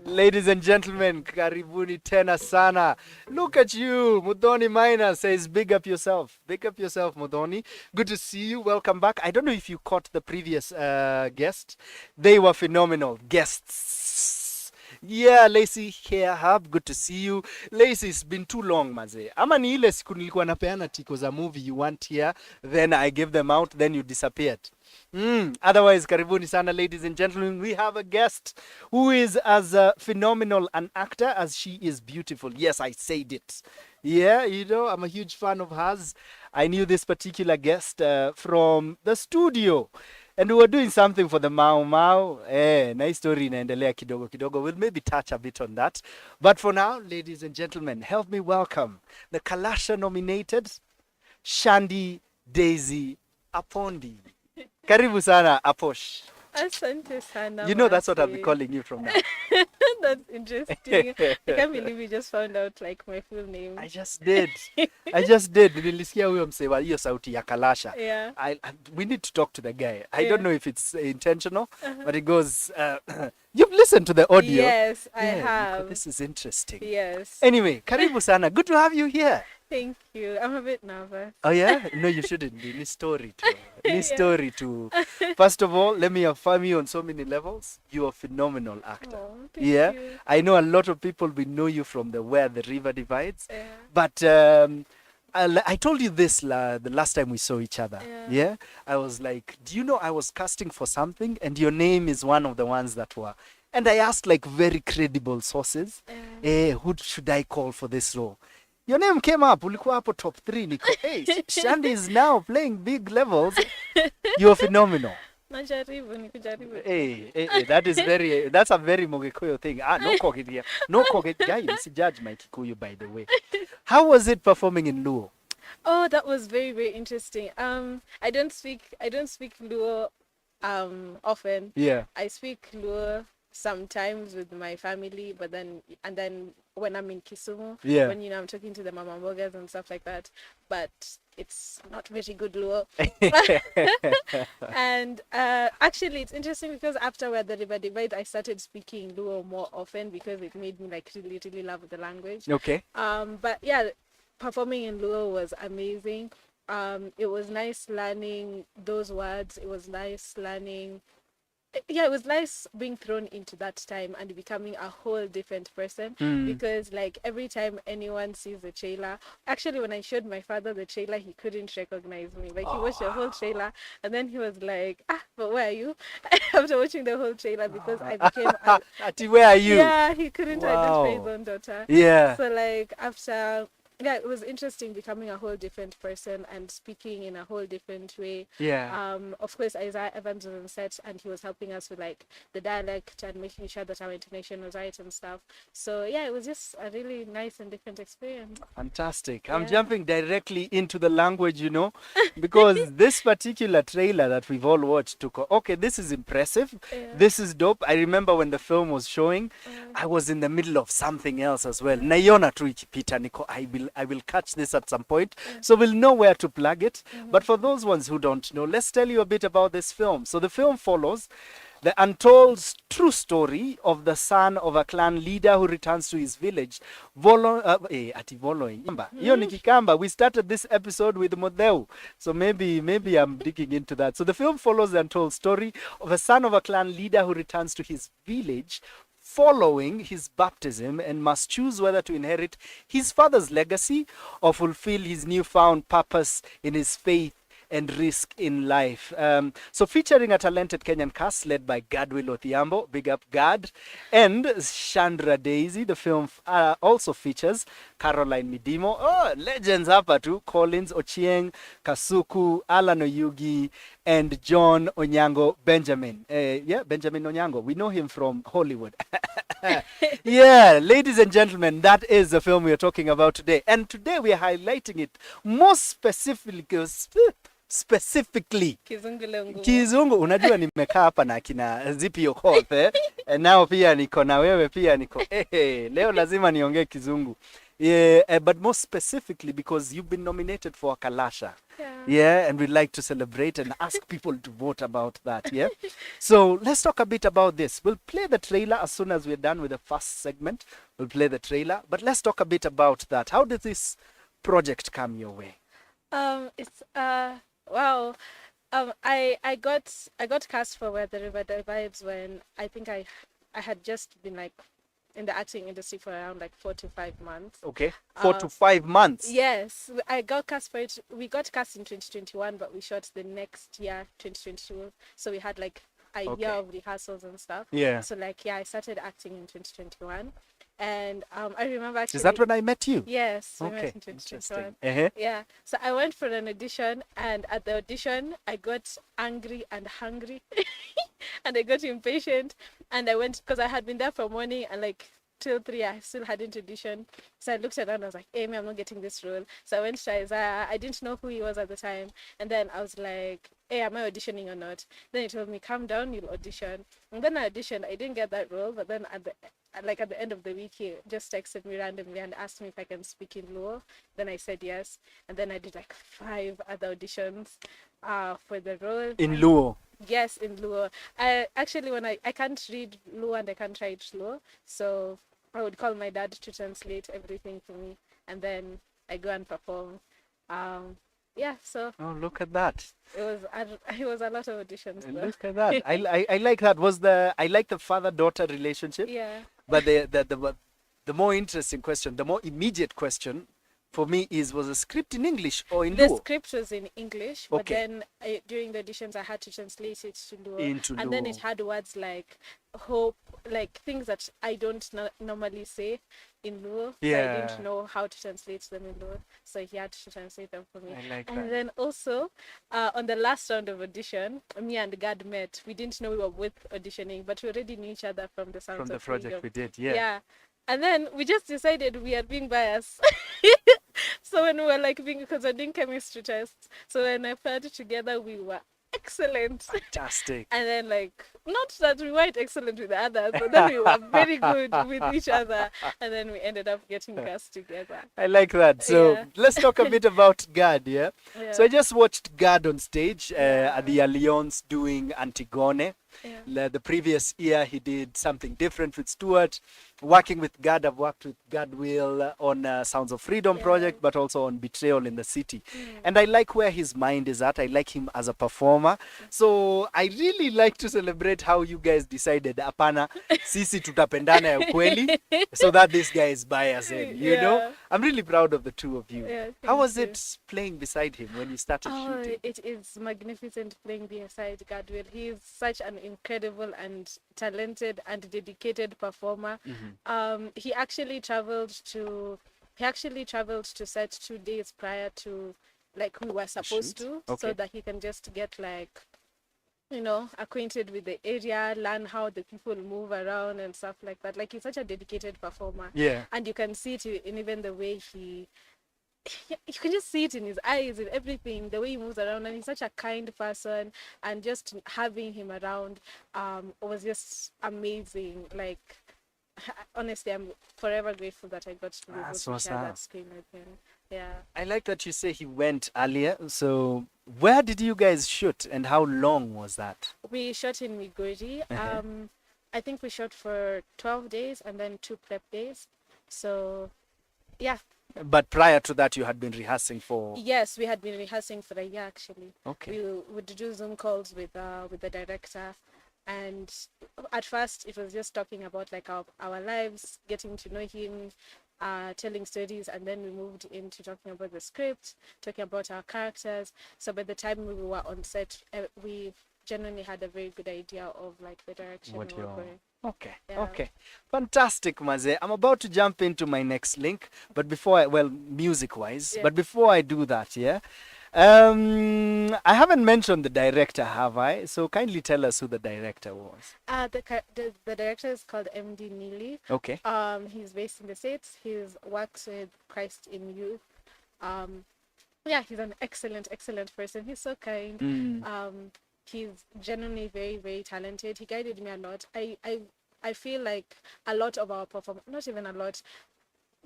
ladies and gentlemen, karibuni tena sana. Look at you. Mudhoni Minor says, big up yourself. Big up yourself, Mudhoni. Good to see you. Welcome back. I don't know if you caught the previous guests. They were phenomenal guests. Yeah, Lacey here, Hub. Good to see you. Lacey, it's been too long, mazee. Ama ni ile siku nilikuwa napeana tiko za movie you want here, then I gave them out, then you disappeared. Otherwise, karibuni sana, ladies and gentlemen. We have a guest who is as phenomenal an actor as she is beautiful. Yes, I said it. Yeah, you know, I'm a huge fan of hers. I knew this particular guest from the studio. And we were doing something for the Mau Mau. Nice story inaendelea kidogo kidogo. We'll maybe touch a bit on that. But for now, ladies and gentlemen, help me welcome the Kalasha nominated Shandy Daisy Apondi. Karibu sana, Aposh. Asante sana. You know that's what I'll be calling you from now. That's interesting. I can't believe you just found out like my full name. I just did. Nilisikia huyo msewa hiyo sauti ya Kalasha. Yeah. We need to talk to the guy. I don't know if it's intentional, but it goes, you've listened to the audio. Yes, I have. This is interesting. Yes. Anyway, karibu sana. Good to have you here. Thank you. I'm a bit nervous. Oh yeah? No, you shouldn't be. This story too. First of all, let me affirm you on so many levels. You're a phenomenal actor. Oh, thank you. I know a lot of people will know you from Where the River Divides. Yeah. But I told you this the last time we saw each other. Yeah. I was like, do you know I was casting for something and your name is one of the ones that were. And I asked like very credible sources. Who should I call for this role? Your name came up. Ulikuwa hapo top 3. Niko, hey, Shandy is now playing big levels. You're phenomenal. Nikujaribu. Hey, that's a very Mogekuyo thing. No koget here. No koget guy. This judge my Kikuyu, by the way. How was it performing in Luo? Oh, that was very, very interesting. I don't speak Luo often. Yeah. I speak Luo sometimes with my family, but then when I'm in Kisumu, when I'm talking to the mama mbogas and stuff like that, but it's not very good Luo. And actually it's interesting because after Where the River Divides, I started speaking Luo more often because it made me like really, really love the language. Okay. But yeah, performing in Luo was amazing. It was nice learning those words. It was nice learning it was nice being thrown into that time and becoming a whole different person because like every time anyone sees the trailer, actually when I showed my father the trailer, he couldn't recognize me. Like he watched the whole trailer and then he was like, but where are you? After watching the whole trailer, because I became where are you? Yeah, he couldn't identify his own daughter. Yeah. So like after it was interesting becoming a whole different person and speaking in a whole different way. Yeah. Of course, Isaiah Evans was on set and he was helping us with like the dialect and making sure that our intonation was right and stuff. So yeah, it was just a really nice and different experience. Fantastic. I'm jumping directly into the language, you know, because this particular trailer that we've all watched okay, this is impressive. This is dope. I remember when the film was showing, I was in the middle of something else as well. Naiona tu ikipita niko, I will catch this at some point, so we'll know where to plug it. But for those ones who don't know, let's tell you a bit about this film. So the film follows the untold true story of the son of a clan leader who returns to his village. We started this episode with Modeu, so maybe I'm digging into that. So the film follows the untold story of a son of a clan leader who returns to his village following his baptism and must choose whether to inherit his father's legacy or fulfill his newfound purpose in his faith and risk in life. So featuring a talented Kenyan cast led by Gadwill Odhiambo, big up Gad, and Chandra Daisy. The film also features Caroline Midimo, legends hapa tu, Collins Ochieng, Kasuku, Alan Oyugi, and John Onyango Benjamin. Benjamin Onyango. We know him from Hollywood. Yeah, ladies and gentlemen, that is the film we are talking about today. And today we are highlighting it most specifically Kizungu. Unajua nimekaa hapa na kina Zippy Okoth nao pia niko na wewe pia niko leo lazima niongee Kizungu. But more specifically because you've been nominated for a Kalasha. Yeah, and we'd like to celebrate and ask people to vote about that. Yeah. So let's talk a bit about this. We'll play the trailer as soon as we're done with the first segment. We'll play the trailer, but let's talk a bit about that. How did this project come your way? It's wow. I got cast for Where the River Divides when I think I had just been like in the acting industry for around like 4 to 5 months. Okay, 4 to 5 months. Yes, I got cast for it. We got cast in 2021, but we shot the next year, 2022. So we had like a year of rehearsals and stuff. Yeah. So like I started acting in 2021. And I remember actually... Is that when I met you? Yes, we met in 2021. Yeah, so I went for an audition, and at the audition, I got angry and hungry, and I got impatient, and I went, because I had been there from morning, and like till 3, I still hadn't auditioned. So I looked at her and I was like, Amy, I'm not getting this role. So I went to Isaiah. I didn't know who he was at the time. And then I was like, hey, am I auditioning or not? Then he told me, calm down, you'll audition. And then I auditioned. I didn't get that role, but then at the end of the week, he just texted me randomly and asked me if I can speak in Luo. Then I said yes. And then I did like 5 other auditions for the role. In Luo? Yes, in Luo. I actually, when I can't read Luo and I can't write Luo, so I would call my dad to translate everything for me, and then I go and perform. So. Oh, look at that! It was a lot of auditions. Look at that! I like that. I like the father-daughter relationship. Yeah. But the more interesting question, the more immediate question for me was the script in English or in Luo? The script was in English, but then during the auditions I had to translate it to Luo. And then it had words like hope, like things that I don't normally say in Luo. Yeah. So I didn't know how to translate them in Luo. So he had to translate them for me. I like and that. Then also, on the last round of audition, me and Gad met. We didn't know we were both auditioning, but we already knew each other from the Sounds From the of project Freedom. we did, yeah. Yeah. And then we just decided we are being biased. So when we were like because we're doing chemistry tests, so when I put it together, we were excellent. Fantastic. And then not that we weren't excellent with the others, but then we were very good with each other. And then we ended up getting cast together. I like that. So let's talk a bit about Gad, yeah? So I just watched Gad on stage at the Alliance doing Antigone. The previous year, he did something different with Stuart. Working with Gad, I've worked with Gadwill on Sounds of Freedom project, but also on Betrayal in the City. And I like where his mind is at. I like him as a performer. So I really like to celebrate how you guys decided, apana, sisi tutapendana ya ukweli, so that this guy is biased in, you know? I'm really proud of the two of you. How was it playing beside him when you started shooting? It is magnificent playing beside Gadwill. He is such an incredible and talented and dedicated performer. He actually traveled to set 2 days prior to like we were supposed to, so that he can just get like, you know, acquainted with the area, learn how the people move around and stuff like that. Like, he's such a dedicated performer. And you can see it in even the way you can just see it in his eyes, in everything, the way he moves around. And he's such a kind person, and just having him around was just amazing. Like, honestly, I'm forever grateful that I got to be able to share that screen with him. I like that you say he went earlier. So where did you guys shoot, and how long was that? We shot in Migori. I think we shot for 12 days and then 2 prep days. So yeah. But prior to that, you had been rehearsing for... Yes, we had been rehearsing for a year, actually. Okay. We would do Zoom calls with the director. And at first, it was just talking about like our lives, getting to know him, telling stories, and then we moved into talking about the script, talking about our characters. So by the time we were on set, we genuinely had a very good idea of like the direction we were going. Okay. Fantastic, Maze. I'm about to jump into my next link, but before music-wise, but before I do that, I haven't mentioned the director, have I? So kindly tell us who the director was. The director is called MD Neely. Okay. He's based in the States. He works with Christ in Youth. He's an excellent person. He's so kind. He's genuinely very, very talented. He guided me a lot. I feel like a lot of our not even a lot,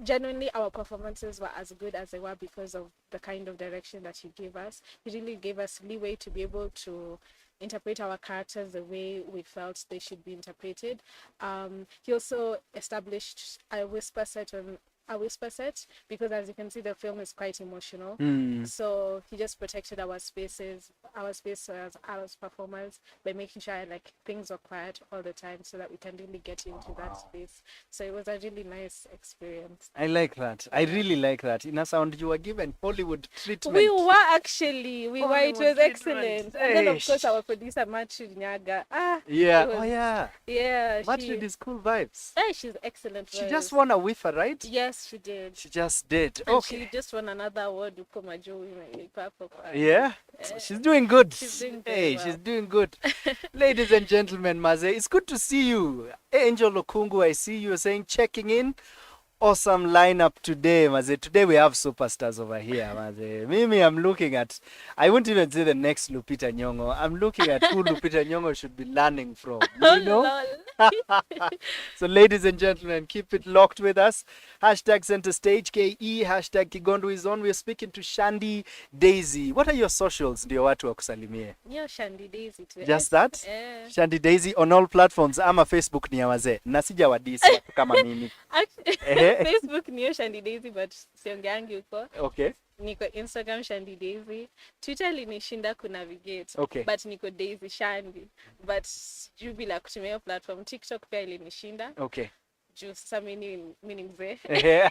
genuinely our performances were as good as they were because of the kind of direction that he gave us. He really gave us leeway to be able to interpret our characters the way we felt they should be interpreted. He also established a whisper set because, as you can see, the film is quite emotional. So he just protected our space as our performers by making sure like things were quiet all the time so that we can really get into that space. So it was a really nice experience. I like that. I really like that. In a sound, you were given Hollywood treatment. We were actually. It was excellent. And then of course our producer Matthew Nyaga. Matthew did cool vibes. She's excellent. She just won a whiffer, right? Yes, she did. She just did. And she just won another award. So she's doing good. She's doing She's doing good. Ladies and gentlemen, Maze, it's good to see you. Angel Okungu, I see you saying checking in. Awesome lineup today, Maze. Today we have superstars over here, Maze. Mimi, I'm looking at, I won't even say the next Lupita Nyong'o. I'm looking at who Lupita Nyong'o should be learning from. You know? So, ladies and gentlemen, keep it locked with us. Hashtag Center Stage KE. Hashtag Kigondu is on. We're speaking to Shandy Daisy. What are your socials? Ndio watu wakusalimie. Shandy Daisy. Just that? Shandy Daisy on all platforms. Ama Facebook ni ya wazee. Nasija wadisi watu kama mimi. Facebook ni Shandy Daisy, but siongeangi huko. Okay. Niko Instagram Shandy Daisy. Twitter linishinda kunavigate. Okay. But niko Daisy Shandy. But juu bila kutumia platform. TikTok pia ilinishinda. Okay. Juu sasa mimi mzee. Okay.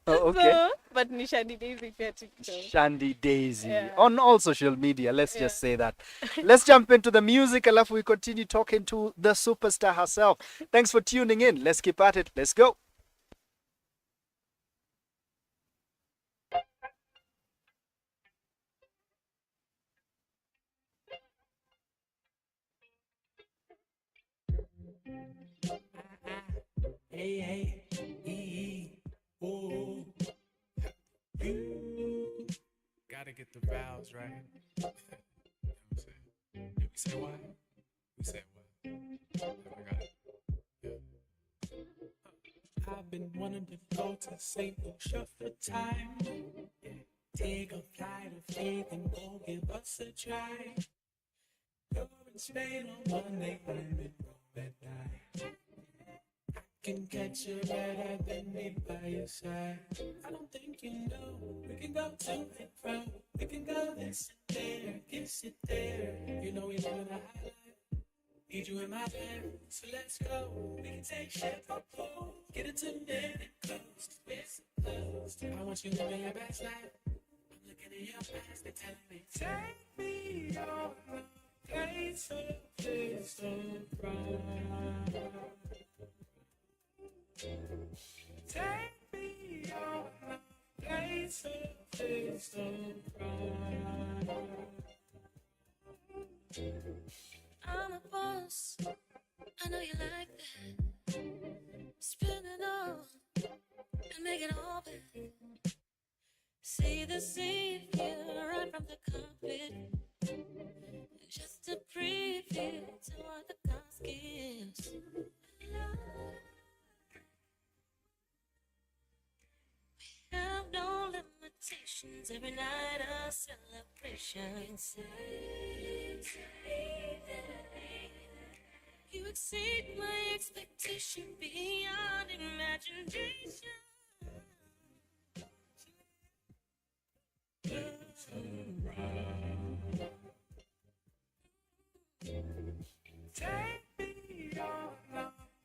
So, but ni Shandy Daisy pia TikTok. Shandy Daisy. On all social media. Let's just say that. Let's jump into the music. Alafu we continue talking to the superstar herself. Thanks for tuning in. Let's keep at it. Let's go. Hey, ooh. Gotta get the vowels right. We say what? We say what? I got it. Yeah. I've been wanting to go to St. Lucia for time. Yeah. Take a flight of faith and go give us a try. You're Spain on Monday, I'm in Rome at night. I can catch you right at the me by your side. I don't think you know. We can go to and fro. We can go this and there, kiss it there. You know we live in a high life. Need you in my hair, so let's go. We can take shit for pool. Get it to minute close. It's closed. I want you living your best life. I'm looking at your eyes, they're telling me, take me on a place of distant pride. Take me on a place of distant pride. I'm a boss, I know you like that. Spin it all and make it all bad. See the scene view right from the cockpit. Just a preview to what the gods gives. We have no limitations, every night a celebration. You exceed my expectation beyond imagination. Take me on a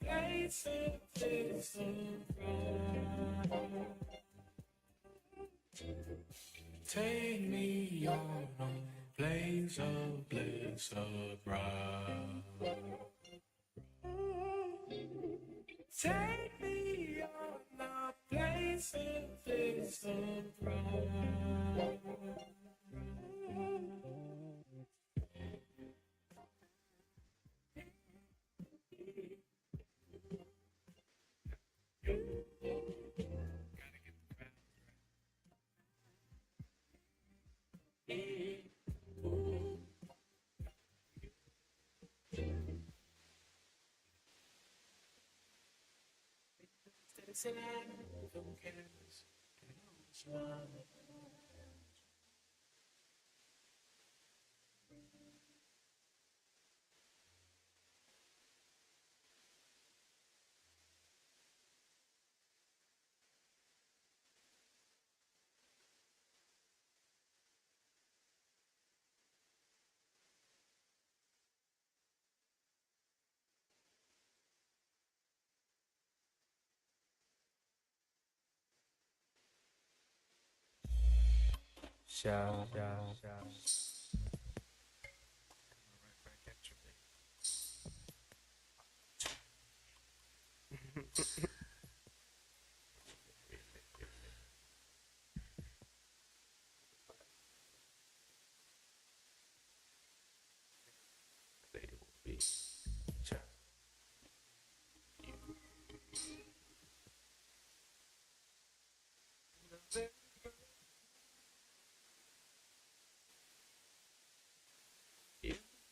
place of distant pride. Take me on a place of bliss abroad. Take me on a place of bliss abroad.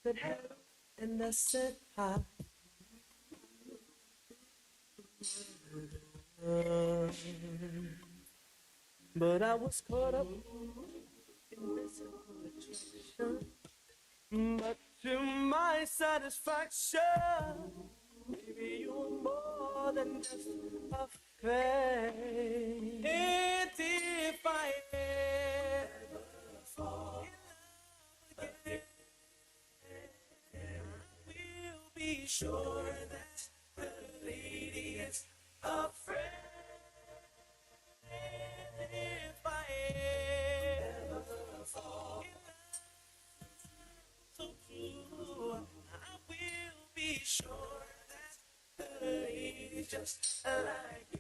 Said hello, and I said hi. But I was caught up in this attraction. But to my satisfaction, maybe you're more than just a fake. And if I ever fall in love again, we'll be sure that the lady is a friend. If I ever fall in love so true, I will be sure that the lady is just like you.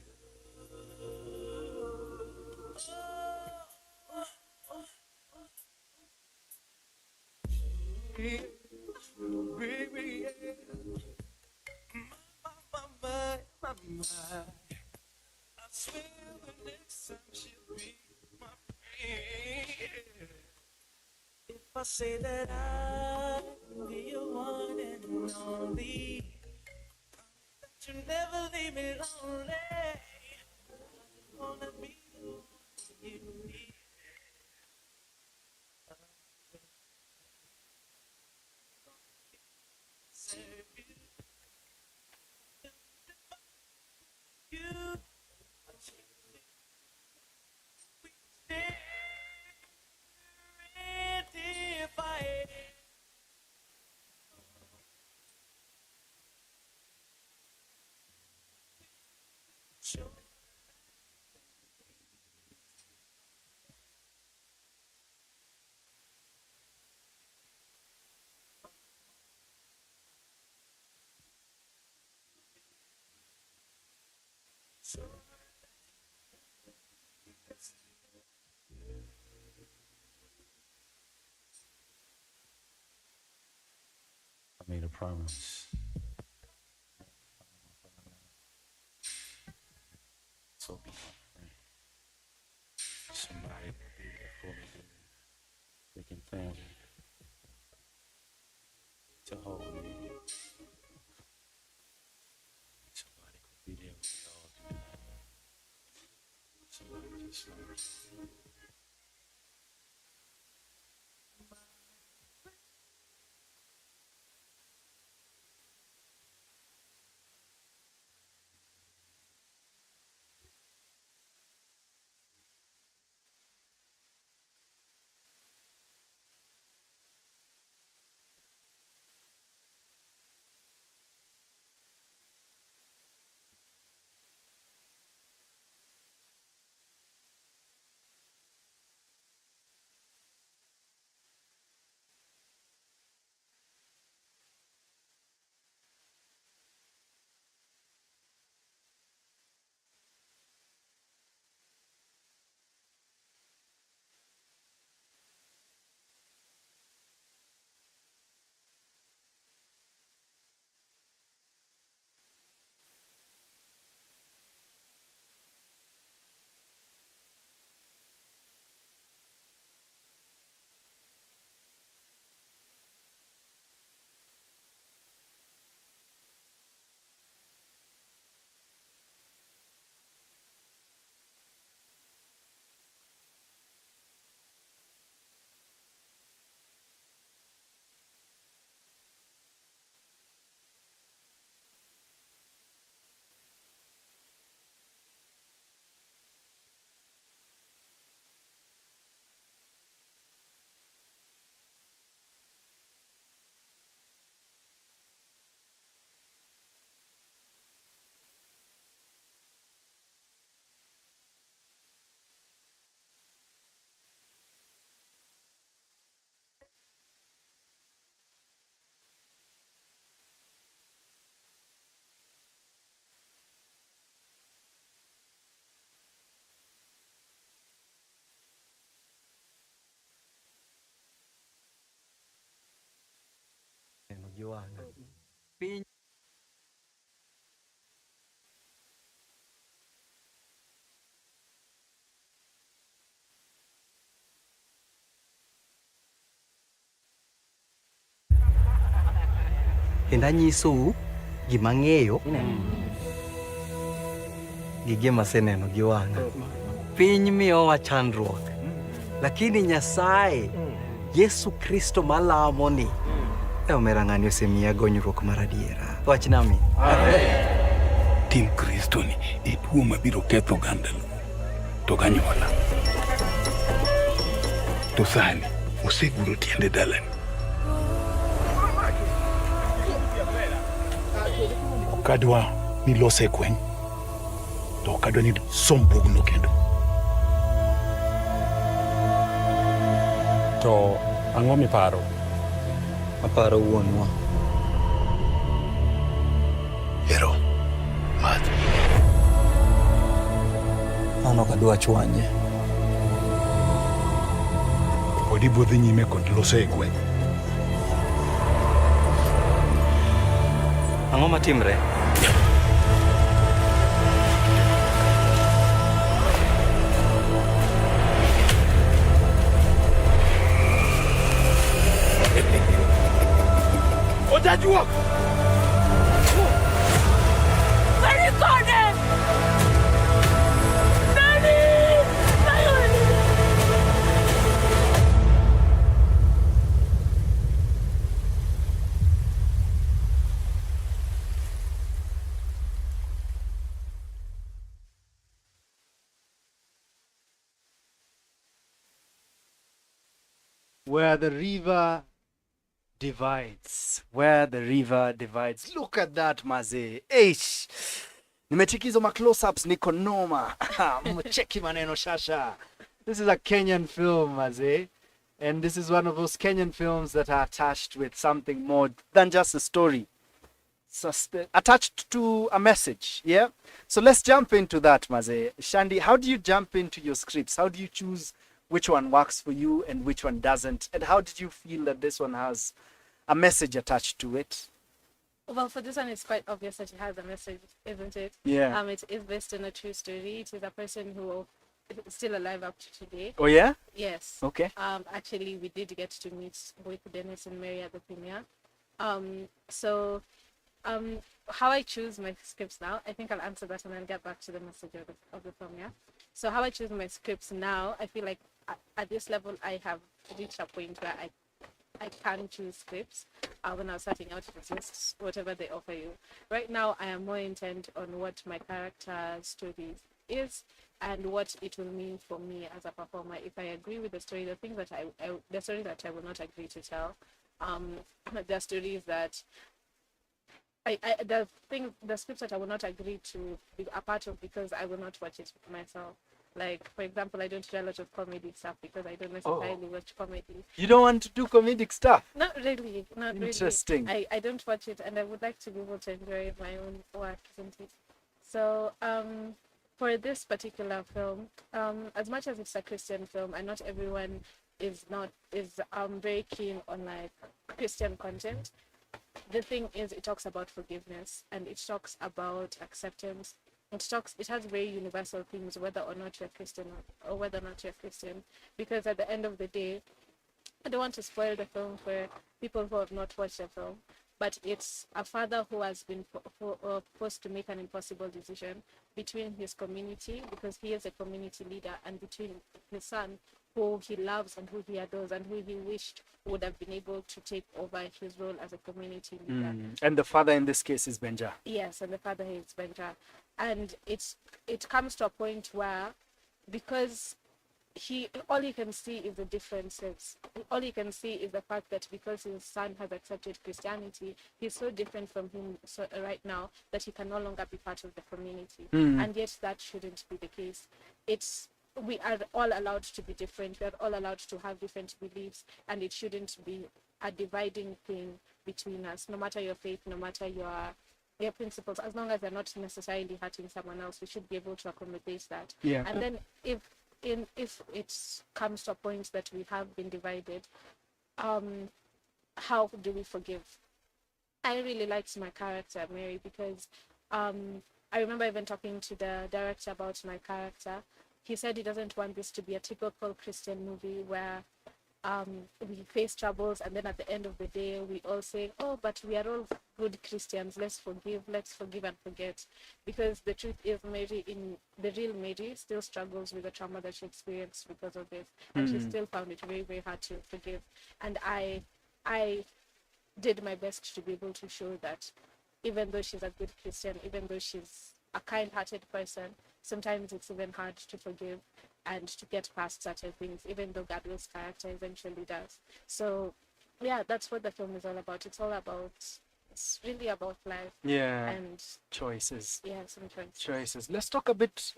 I swear the next time she'll be my friend. If I say that I'll be your one and only, that you never leave me lonely. I wanna be the one you need. made a promise. So be my friend. Somebody will be there for me. Freaking family to hold me. Somebody could be there when we all do that. Somebody just like kendo anyisou gima ng'eyo gi gima aseneno gi wang'a. Piny miyowa chandruok, lakini Nyasaye Yesu Kristo malamoni omera ng'ani osemiya gonyruok mar adiera. Wach nami. Tim Kristo ni e tuo mabiro ketho ogandano to ganyuola. To sani oseguro tiende dalani. Okadwa ni lose kweny to okadwa ni sombugno kendo. to ang'o miparo? Aparo wuonwa. Ero math. An ok adwa chwanye. Pod ibro dhi nyime kod lose e gweng'. Ang'o matimre? Ojajuok! Marikone! Nani! Where the river divides. Where the river divides. Look at that, maze. Eish. Nimechikizo ma close-ups niko noma. Mcheki maneno shasha. This is a Kenyan film, maze. And this is one of those Kenyan films that are attached with something more than just a story. Attached to a message, yeah? So let's jump into that, maze. Shandy, how do you jump into your scripts? How do you choose which one works for you and which one doesn't? And how did you feel that this one has a message attached to it? Well, for this one, it's quite obvious that it has a message, isn't it? Yeah. It is based on a true story. It is a person who is still alive up to today. Oh, yeah? Yes. Okay. Actually, we did get to meet with Dennis and Mary at the premiere. So, how I choose my scripts now, I think I'll answer that and then get back to the message of the film, yeah? So how I choose my scripts now, I feel like at this level, I have reached a point where I can choose scripts. When I was starting out, it's just whatever they offer you. Right now, I am more intent on what my character's story is and what it will mean for me as a performer. If I agree with the story, the things that the story that I will not agree to tell, the stories that the scripts that I will not agree to be a part of because I will not watch it myself. Like, for example, I don't do a lot of comedy stuff because I don't necessarily watch comedy. You don't want to do comedic stuff? Not really. Not Interesting. really. I don't watch it, and I would like to be able to enjoy my own work, isn't it? So, for this particular film, as much as it's a Christian film, and not everyone is very keen on like Christian content. The thing is, it talks about forgiveness and it talks about acceptance. It has very universal themes, whether or not you're Christian or whether or not you're Christian. Because at the end of the day, I don't want to spoil the film for people who have not watched the film, but it's a father who has been forced to make an impossible decision between his community, because he is a community leader, and between his son, who he loves and who he adores and who he wished would have been able to take over his role as a community leader. And the father in this case is Benja. Yes, and the father is Benja. And it comes to a point where, because all he can see is the differences. All he can see is the fact that because his son has accepted Christianity, he's so different from him right now that he can no longer be part of the community. And yet that shouldn't be the case. We are all allowed to be different. We are all allowed to have different beliefs, and it shouldn't be a dividing thing between us. No matter your faith, no matter your principles, as long as they're not necessarily hurting someone else, we should be able to accommodate that. Yeah. And then if it comes to a point that we have been divided, how do we forgive? I really liked my character, Mary, because I remember even talking to the director about my character. He said he doesn't want this to be a typical Christian movie where we face troubles and then at the end of the day we all say, oh, but we are all good Christians, let's forgive and forget. Because the truth is, the real Mary still struggles with the trauma that she experienced because of this, and she still found it very, very hard to forgive. And I did my best to be able to show that even though she's a good Christian, even though she's a kind-hearted person, sometimes it's even hard to forgive and to get past certain things, even though Gabriel's character eventually does. So, yeah, that's what the film is all about. It's really about life. Yeah. And choices. Yeah, some choices. Choices. Let's talk a bit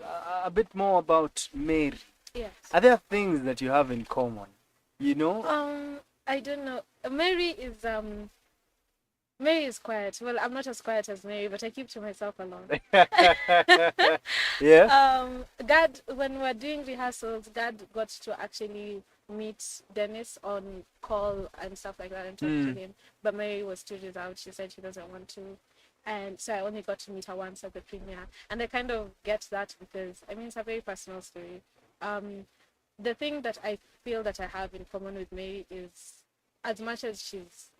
more about Mary. Yes. Are there things that you have in common? You know? I don't know. Mary is quiet. Well, I'm not as quiet as Mary, but I keep to myself a lot. Yeah. Gad, when we're doing rehearsals, Gad got to actually meet Dennis on call and stuff like that and talk to him. But Mary was too reserved. She said she doesn't want to. And so I only got to meet her once at the premiere. And I kind of get that because, I mean, it's a very personal story. The thing that I feel that I have in common with Mary is, as much as she's,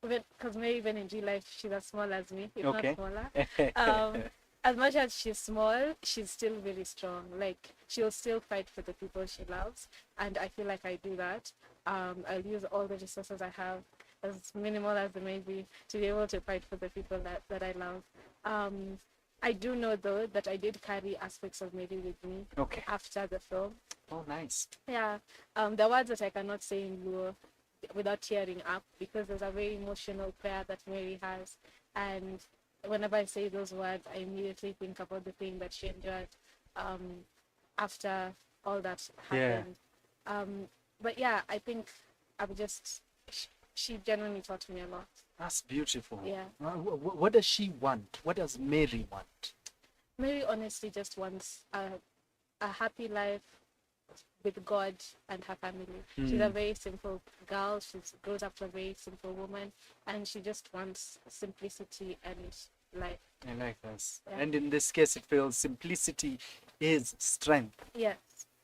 because Mary, even in real life, she's as small as me, if not smaller. As much as she's small, she's still very strong. Like, she'll still fight for the people she loves, and I feel like I do that. I'll use all the resources I have, as minimal as they may be, to be able to fight for the people that I love. I do know, though, that I did carry aspects of Mary with me after the film. Oh, nice. Yeah. The words that I cannot say in Luo without tearing up, because there's a very emotional prayer that Mary has, and whenever I say those words, I immediately think about the pain that she endured after all that happened. But yeah, I think she genuinely taught me a lot. That's beautiful. Yeah. What does she want? What does Mary want? Mary honestly just wants a happy life with God and her family. She's a very simple girl. She grows up to a very simple woman, and she just wants simplicity and life. I like this. Yeah. And in this case, it feels simplicity is strength. Yes.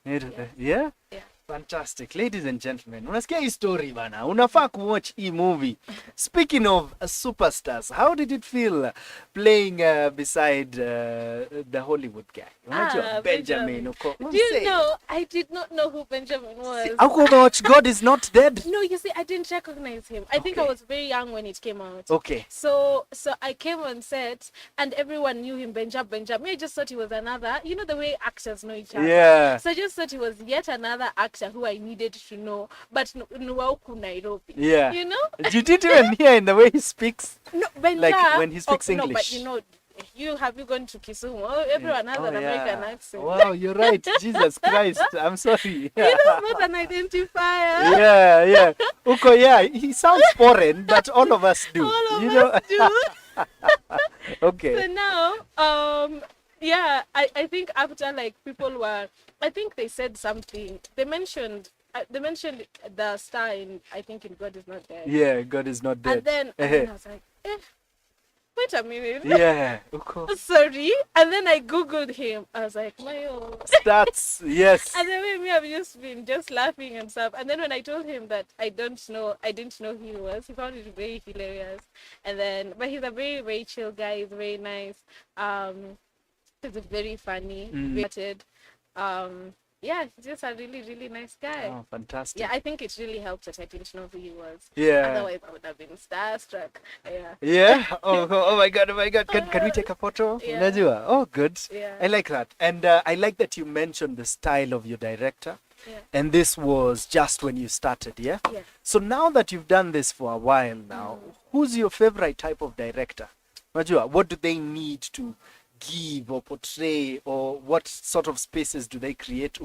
Yeah? Yeah. Fantastic. Ladies and gentlemen, unasikia hii story bana. Unafaa kuwatch hii movie. Speaking of superstars, how did it feel playing beside the Hollywood guy? Unajua Benjamin. Do you know, I did not know who Benjamin was. Okoth, God is not dead? No, you see, I didn't recognize him. I think I was very young when it came out. Okay. So I came on set and everyone knew him, Benjamin. I just thought he was another, you know the way actors know each other. Yeah. So I just thought he was yet another actor who I needed to know, but Nuauku Nairobi. Yeah. You know? You didn't even hear in the way he speaks? No, Benja, like when he speaks English. No, but you know, have you gone to Kisumu? Oh, everyone has an American accent. Wow, you're right. Jesus Christ. I'm sorry. You know, it's not an identifier. Yeah. Uko, yeah, he sounds foreign, but all of us do. All of us do. Okay. So now, yeah, I think after like people were, I think they said something. They mentioned the star in, I think in God is Not Dead. Yeah, God is Not Dead. And then I was like, wait a minute. Yeah, of course. Sorry. And then I Googled him. I was like, That's, yes. And then I've just been laughing and stuff. And then when I told him that I didn't know who he was, he found it very hilarious. And then, but he's a very, very chill guy. He's very nice. He's very funny. Yeah, he's just a really, really nice guy. Oh, fantastic. Yeah, I think it really helped that I didn't know who he was. Yeah. Otherwise, I would have been starstruck. Yeah. Yeah? Oh my God. Can we take a photo? Yeah. Oh, good. Yeah. I like that. And I like that you mentioned the style of your director. Yeah. And this was just when you started, yeah? Yeah. So now that you've done this for a while now, who's your favorite type of director? What do they need to give or portray, or what sort of spaces do they create?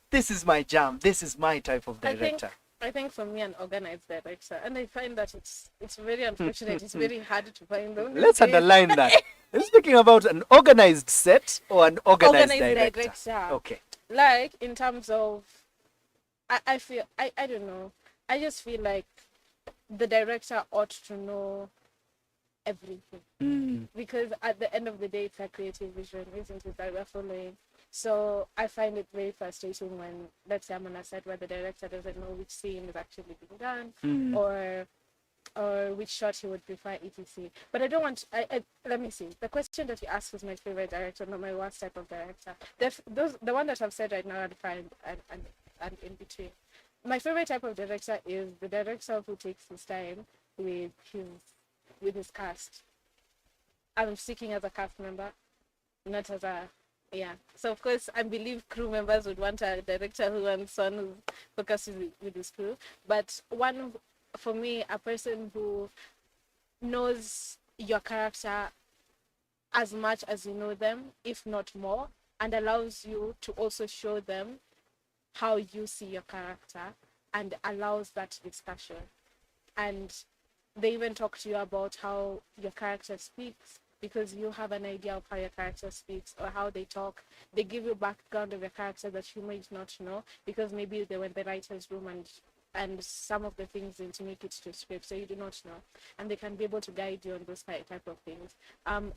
This is my jam, this is my type of director. I think for me, an organized director, and I find that it's very unfortunate. It's very hard to find them. Let's underline that. You're speaking about an organized set or an organized director? Okay. Like in terms of, I feel I don't know. I just feel like the director ought to know everything, because at the end of the day, it's a creative vision, isn't it, that we're following? So I find it very frustrating when, let's say I'm on a set where the director doesn't know which scene is actually being done, or which shot he would prefer, etc. But I don't want. Let me see. The question that you asked was my favorite director, not my worst type of director. The one that I've said right now, I'd find and in between. My favorite type of director is the director who takes his time with his cast. I'm speaking as a cast member, not as a, So of course, I believe crew members would want a director who wants one who focuses with his crew. But for me, a person who knows your character as much as you know them, if not more, and allows you to also show them how you see your character, and allows that discussion. And they even talk to you about how your character speaks, because you have an idea of how your character speaks or how they talk. They give you background of your character that you might not know, because maybe they were in the writer's room and some of the things didn't make it to script, so you do not know. And they can be able to guide you on those type of things.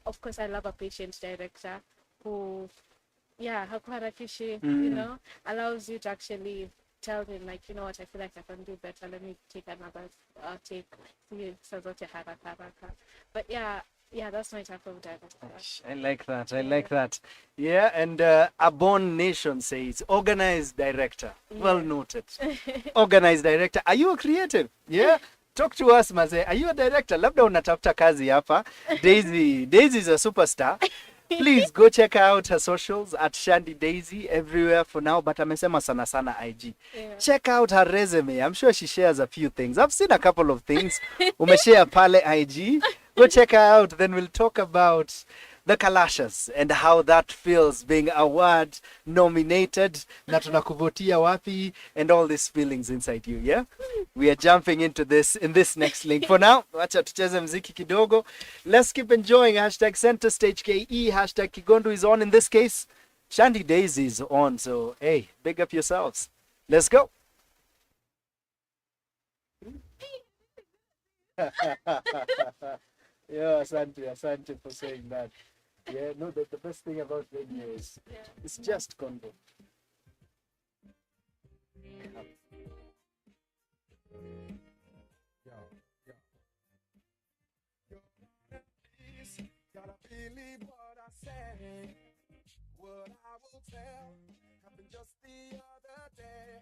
Of course, I love a patient director who, allows you to actually tell him, like, you know what, I feel like I can do better. Let me take another take. But yeah, that's my type of director. I like that. Yeah, and A Born Nation says, organized director. Yeah. Well noted. Organized director. Are you a creative? Yeah. Talk to us, Maze. Are you a director? Labda unatafuta kazi hapa. Daisy is a superstar. Please go check out her socials at Shandy Daisy everywhere for now, but amesema sana IG. Yeah. Check out her resume. I'm sure she shares a few things. I've seen a couple of things. Umeshare pale IG. Go check her out. Then we'll talk about the Kalashas and how that feels being award nominated, na tunakuvotia wapi, and all these feelings inside you, yeah? We are jumping into this in this next link. For now, wacha tucheze mziki kidogo. Let's keep enjoying. #CenterStageKE, #Kigondu is on in this case. Shandy Daisy is on, so hey, big up yourselves. Let's go. Yeah, Asante for saying that. Yeah, no, the best thing about radio is it's just convo. Gotta believe what I say. What I will tell happened just the other day.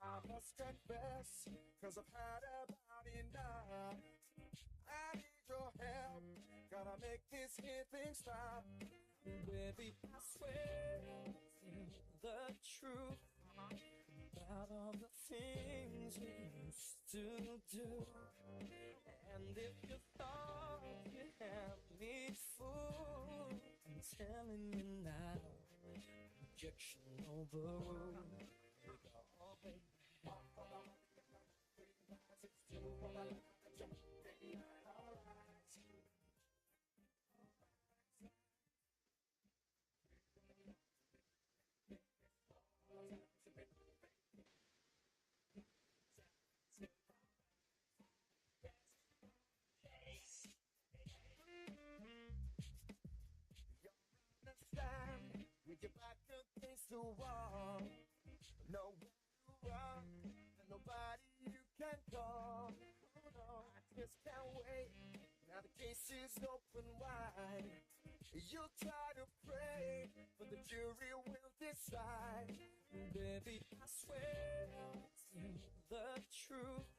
I must confess, cause I've had about enough. I need your help, gotta make this here thing stop. Baby, I swear the truth about all the things we used to do. And if you thought you had me fooled, I'm telling you now, rejection overruled. Understand, we get back against the wall. No one to run, and nobody you can call. Oh no, I just can't wait. Now the case is open wide. You try to pray, but the jury will decide. Baby, I swear the truth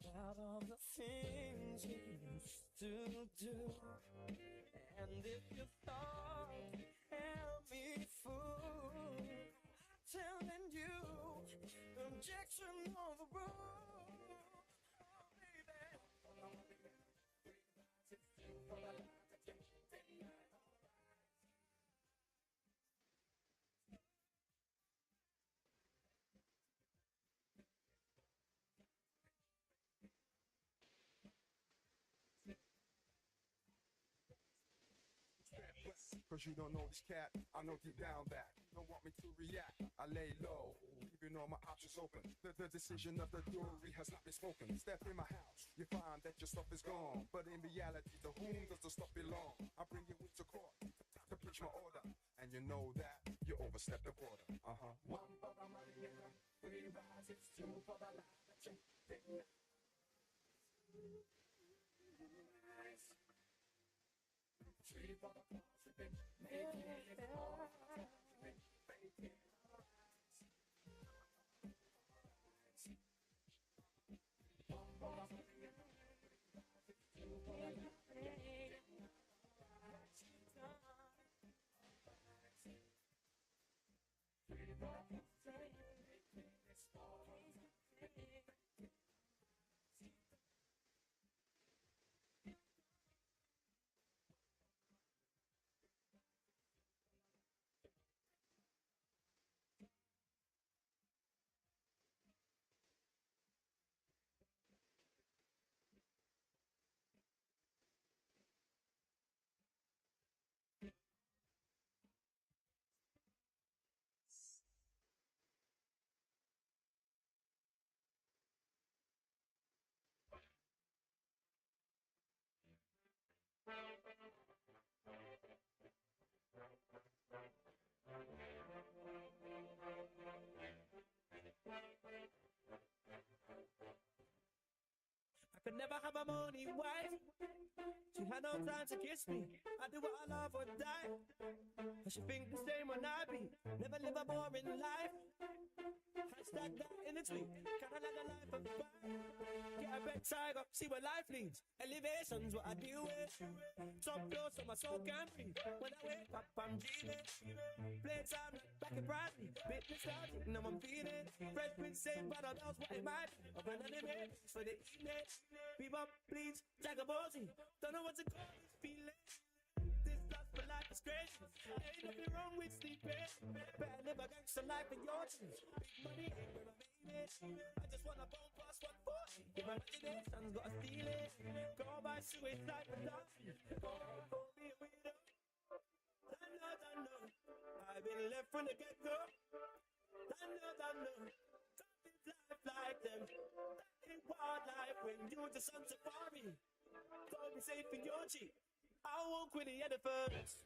about all the things we used to do. And if you thought you held me fool, I'm telling you, objection overruled. Oh, baby. Cause you don't know this cat, I know deep down that you don't want me to react. I lay low, keeping all my options open. The decision of the jury has not been spoken. Step in my house, you find that your stuff is gone. But in reality, to whom does the stuff belong? I bring you into court to preach my order, and you know that you overstepped the border. One for the money and 3 rises, 2 for the life that you think. 3 for the cause you've been making it all. You've been faking all right. 1 for the money and 2 for the life that you think. I could never have a money wife. She had no time to kiss me. I do what I love or die. She think the same when I be. Never live a boring life. Hashtag that in the tweet. Kinda like a life of fire. Get a red tiger, see where life leads. Elevation's what I deal with. Top floor so my soul can breathe. When I wake up, I'm dreaming. Playtime back in Bradley. Bit nostalgic, now I'm feeling. Red with same, but I knows what it might be. I'm running the mix for the evening. Bebop, bleach, Jagabozi. Don't know what to call this feeling. This love for life is crazy. Ain't nothing wrong with sleeping. Better live a gangster life in your dreams. Big money ain't where I made it. I just wanna bone past 140. If my imagination's gotta steal it. Go by suicide for dolphins. Go be a widow. I know. been left from the get-go. Done. Life like them. That ain't wildlife when you just on safari. Don't be safe in your G. I won't quit the elephants.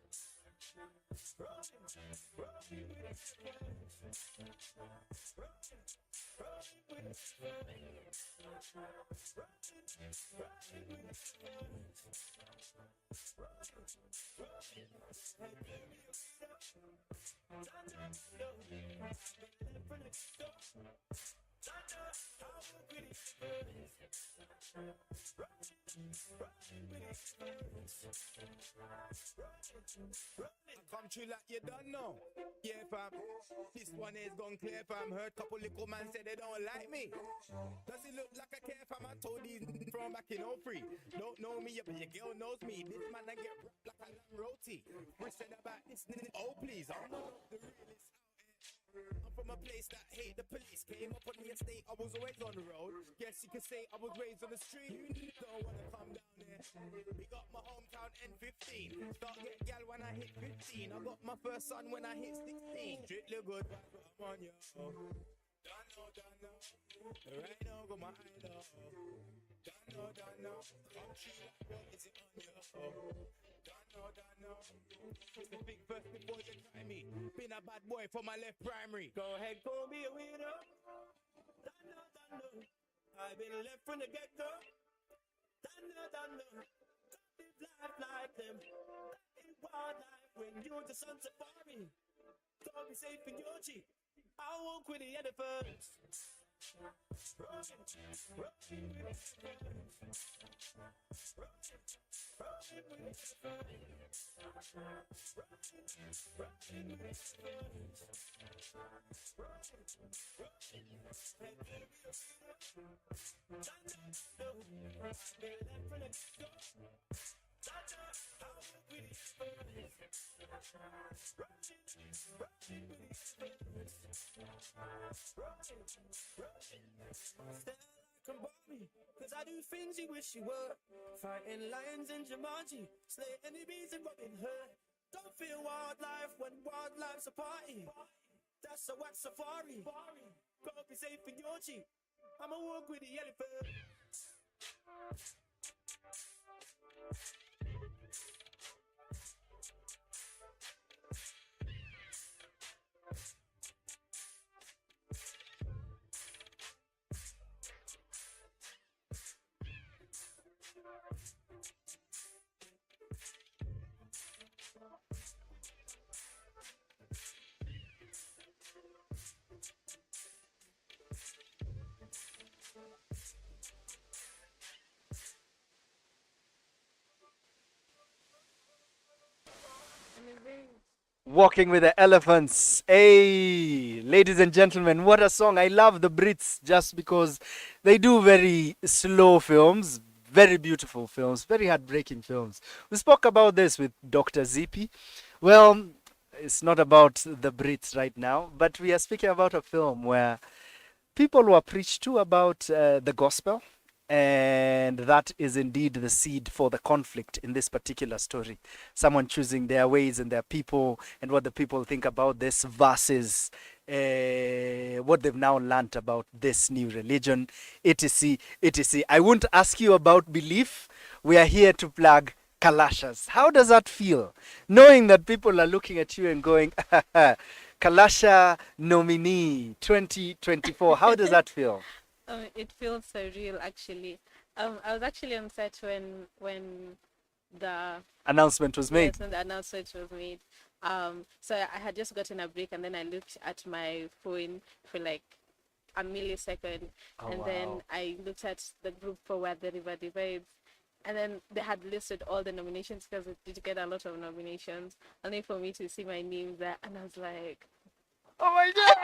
Come true like you don't know. Yeah, fam. This one is gone clear, fam. Heard couple little man say they don't like me. Does it look like I care, fam? I told these from back in 03. Don't know me, but your girl knows me. This man I get wrapped like a lamb roti. We said about this, oh please, I'm not the realest. I'm from a place that hate the police. Came up on the estate, I was always on the road. Guess you could say I was raised on the street. Don't wanna come down there. We got my hometown N15. Start get gal when I hit 15. I got my first son when I hit 16. Strictly good, I'm on yo. Done know. Right now, got my eye low. Done know. I'm true like what is it on yo? Done know. The big first before you try me. Been a bad boy for my left primary. Go ahead, call me a weirdo. Done know. I've been left from the get-go. Done know. Live life like them. That ain't wildlife when you're just on safari. Don't be safe in your G. I won't quit the elephants. Come by me, cause I do things you wish you were. Fighting lions in Jumanji, slay enemies in Robin Hood. Don't feel wildlife when wildlife's a party. That's a wax safari. Gotta be safe in your G. I'ma walk with the elephant. Walking with the Elephants. Hey, ladies and gentlemen, what a song. I love the Brits just because they do very slow films, very beautiful films, very heartbreaking films. We spoke about this with Dr. Zippy. Well, it's not about the Brits right now, but we are speaking about a film where people were preached to about the gospel. And that is indeed the seed for the conflict in this particular story. Someone choosing their ways and their people and what the people think about this versus what they've now learnt about this new religion, etc., etc. I won't ask you about belief. We are here to plug Kalashas. How does that feel? Knowing that people are looking at you and going, Kalasha nominee 2024. How does that feel? It feels surreal, actually. I was actually on set when the announcement was made. Yes, when the announcement was made. So I had just gotten a break, and then I looked at my phone for like a millisecond, and then I looked at the group for Where the River Divides, and then they had listed all the nominations because it did get a lot of nominations, only for me to see my name there, and I was like, oh my god!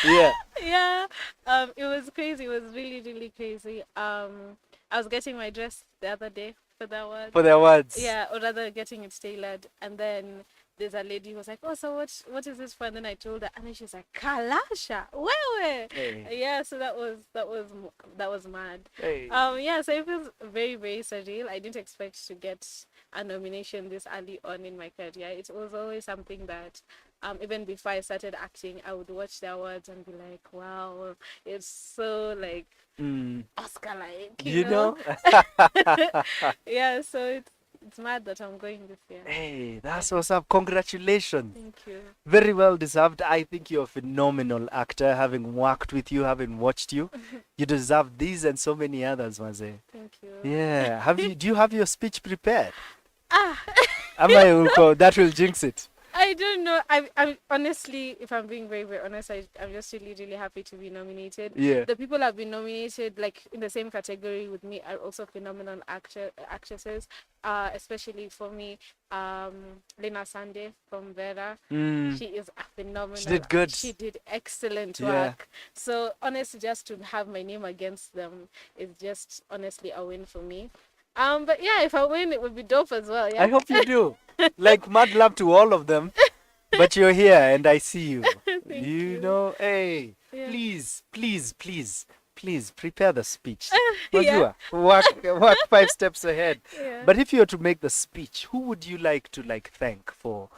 Yeah. It was crazy. It was really, really crazy. I was getting my dress the other day for the awards. For the awards. Yeah, or rather getting it tailored, and then there's a lady who was like, oh, so what is this for? And then I told her, and then she's like, Kalasha, wewe. Yeah, so that was mad. Yeah, so it feels very, very surreal. I didn't expect to get a nomination this early on in my career. It was always something that even before I started acting, I would watch the awards and be like, wow, it's so like Oscar-like, you know? Yeah, so it's mad that I'm going this year. Hey, that's what's up. Congratulations. Thank you. Very well deserved. I think you're a phenomenal actor. Having worked with you, having watched you, you deserve these and so many others, Maze. Thank you. Yeah. Do you have your speech prepared? Ah. That will jinx it. I don't know. I'm honestly, if I'm being very, very honest, I'm just really, really happy to be nominated. Yeah. The people who have been nominated, like in the same category with me, are also phenomenal actresses. Especially for me, Lena Sande from Vera. She is a phenomenal. She did good. She did excellent work. So honestly, just to have my name against them is just honestly a win for me. But yeah, if I win, it would be dope as well. Yeah. I hope you do. Like, mad love to all of them. But you're here and I see you. you know, hey, please prepare the speech. Work 5 steps ahead. Yeah. But if you were to make the speech, who would you like to thank for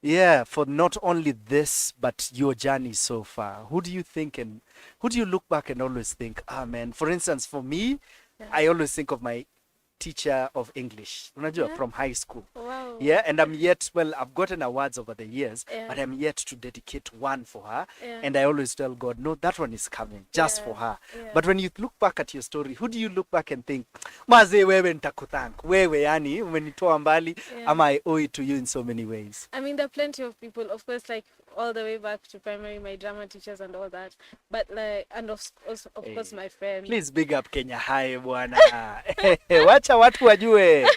not only this, but your journey so far? Who do you think and who do you look back and always think, man, for instance, for me, I always think of my teacher of English, from high school. Wow. Yeah, and I've gotten awards over the years, but I'm yet to dedicate one for her. And I always tell God, no, that one is coming just for her. But when you look back at your story, who do you look back and think, Maze, wewe nitakuthank, wewe yani, umenitoa mbali, I owe it to you in so many ways? I mean, there are plenty of people, of course, like all the way back to primary, my drama teachers and all that. But like, and of course, my friends. Please big up Kenya High, bwana. Wacha watu wajue.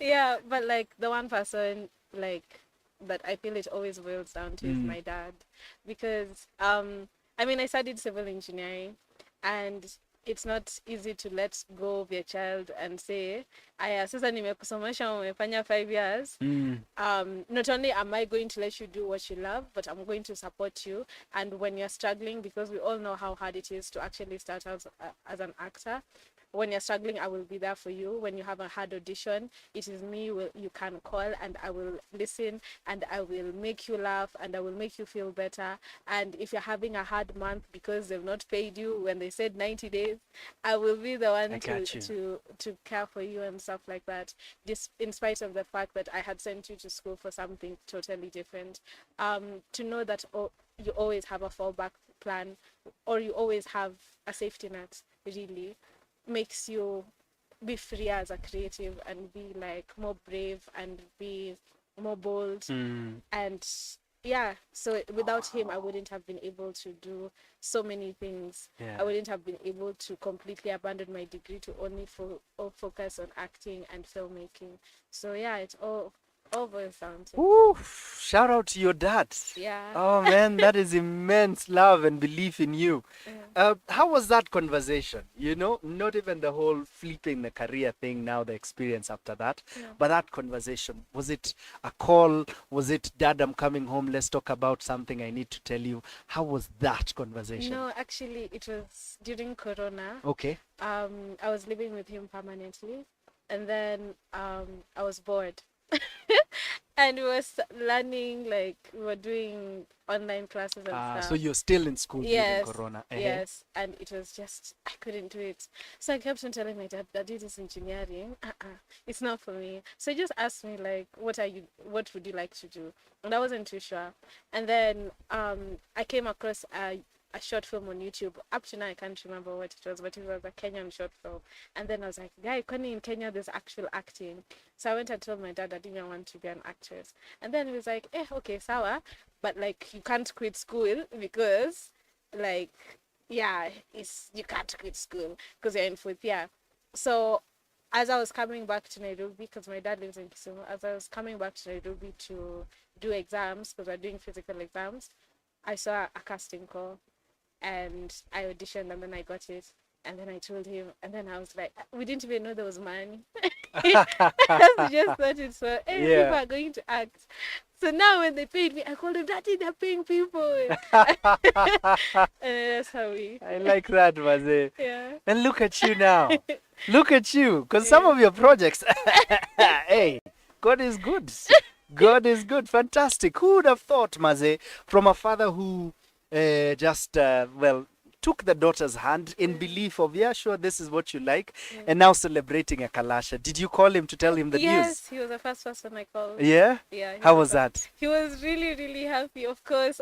Yeah, but like the one person like that I feel it always boils down to is my dad, because I mean, I studied civil engineering, and it's not easy to let go of your child and say, aya, sasa nimekusomesha umefanya 5 years. Not only am I going to let you do what you love, but I'm going to support you. And when you're struggling, because we all know how hard it is to actually start out as an actor, when you're struggling, I will be there for you. When you have a hard audition, it is me you can call, and I will listen, and I will make you laugh, and I will make you feel better. And if you're having a hard month because they've not paid you when they said 90 days, I will be the one to care for you and stuff like that. Just in spite of the fact that I had sent you to school for something totally different. To know that you always have a fallback plan, or you always have a safety net, really makes you be free as a creative and be like more brave and be more bold. And yeah, so without him, I wouldn't have been able to do so many things. I wouldn't have been able to completely abandon my degree to only focus on acting and filmmaking. So yeah, it's all boils down to. Ooh, shout out to your dad. Yeah. Oh man, that is immense love and belief in you. How was that conversation? You know, not even the whole flipping the career thing, now the experience after that, but that conversation. Was it a call? Was it, Dad, I'm coming home, let's talk about something I need to tell you? How was that conversation? No, actually, it was during Corona. Okay. I was living with him permanently, and then I was bored. And we were learning, like we were doing online classes and stuff. So you're still in school during Corona? Yes, and it was just, I couldn't do it. So I kept on telling my dad, Daddy, this engineering, it's not for me. So he just asked me, like, what would you like to do? And I wasn't too sure. And then I came across a short film on YouTube. Up to now, I can't remember what it was, but it was a Kenyan short film. And then I was like, guy, in Kenya, there's actual acting. So I went and told my dad that I want to be an actress. And then he was like, okay, sawa, but like, you can't quit school because, like, yeah, you can't quit school because you're in 4th year. So as I was coming back to Nairobi, because my dad lives in Kisumu, as I was coming back to Nairobi to do exams, because we're doing physical exams, I saw a casting call. And I auditioned, and then I got it. And then I told him, and then I was like, we didn't even know there was money. I just thought it's for, hey, Yeah. people are going to act. So now when they paid me, I called them, Daddy, they're paying people. And that's how we... I like that, Maze. Yeah. And look at you now. Look at you. Because some of your projects, hey, God is good. God is good. Fantastic. Who would have thought, Maze, from a father who took the daughter's hand in belief of, yeah, sure, this is what you like, and now celebrating a kalasha. Did you call him to tell him the news? Yes, he was the first person I called. Yeah? Yeah. How was that? He was really, really happy. Of course.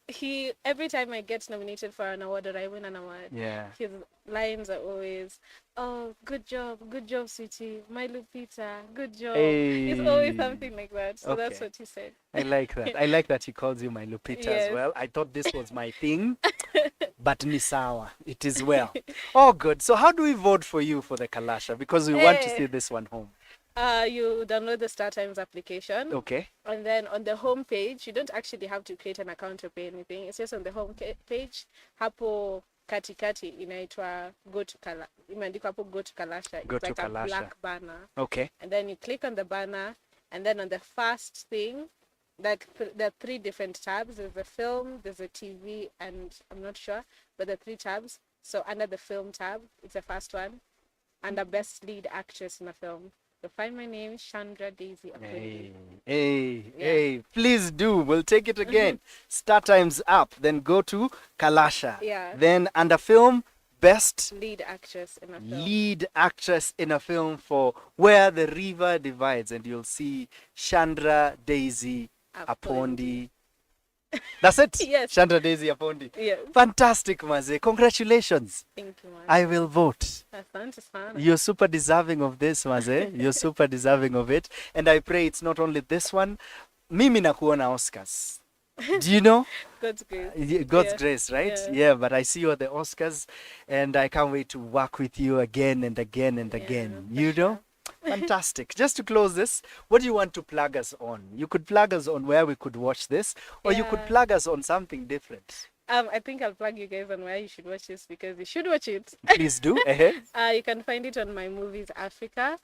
He every time I get nominated for an award or I win an award, Yeah. his lines are always, "Oh, good job, sweetie. My Lupita, good job." Hey. It's always something like that. So that's Okay. what he said. I like that. I like that he calls you my Lupita Yes. as well. I thought this was my thing, but Nisawa, it is well. Oh, good. So how do we vote for you for the Kalasha? Because we want to see this one home. You download the Star Times application. Okay. And then on the home page, you don't actually have to create an account or pay anything. It's just on the home page. Hapo katikati inaitwa imeandikwa hapo go to Kalasha. Go it's to like Kalasha. a black banner. Okay. And then you click on the banner, and then on the first thing, like there are 3 different tabs. There's a film, there's a TV, and I'm not sure, but there are 3 tabs. So under the film tab, it's the first one, under best lead actress in a film. You'll find my name, Chandra Daisy. Hey, please do. We'll take it again. Star Times app, then go to Kalasha. Yeah. Then under film, best lead actress in a film. Lead actress in a film for Where the River Divides, and you'll see Chandra Daisy Apondi. That's it? Yes. Chandra Daisy Apondi. Yes. Fantastic, Maze. Congratulations. Thank you, Maze. I will vote. Asante sana. You're super deserving of this, Maze. You're super deserving of it. And I pray it's not only this one. Mimi nakuona Oscars. Do you know? God's grace. God's grace, right? Yeah, but I see you at the Oscars, and I can't wait to work with you again and again and again. You know? Fantastic. Just to close this, what do you want to plug us on? You could plug us on where we could watch this, or you could plug us on something different. I think I'll plug you guys on where you should watch this, because you should watch it. Please do. You can find it on My Movies Africa.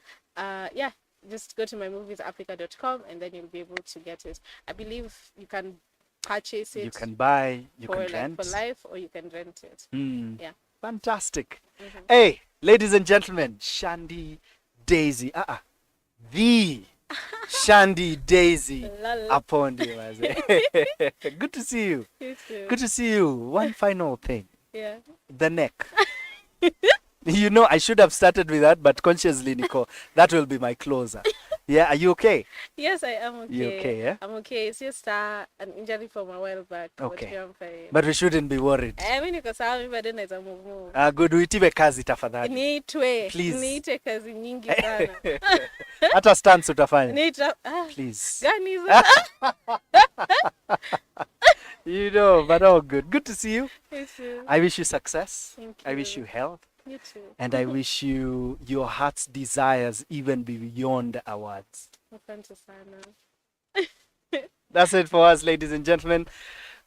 Just go to mymoviesafrica.com and then you'll be able to get it. I believe you can purchase it. You can buy, you for, can rent. for life, or you can rent it. Yeah. Fantastic. Hey, ladies and gentlemen, Shandy Daisy. The Shandy Daisy Apondi. Good to see you. You too. Good to see you. One final thing. Yeah. The neck. You know, I should have started with that, but consciously, Nico, that will be my closer. Yeah, are you okay? Yes, I am okay. You okay, yeah? I'm okay. It's just an injury from a while back. Okay. But I'm fine. But we shouldn't be worried. Mimi niko sawa, mimi bado naweza move. Good, uitiwe kazi tafadhali. Niitwe. Please. Niite kazi nyingi sana. Hata stunts utafanya. Please. Gani hizo? You know, but all good. Good to see you. You too. I wish you success. Thank I wish you health. You too. And I wish you your heart's desires even beyond awards. Asante sana. That's it for us, ladies and gentlemen.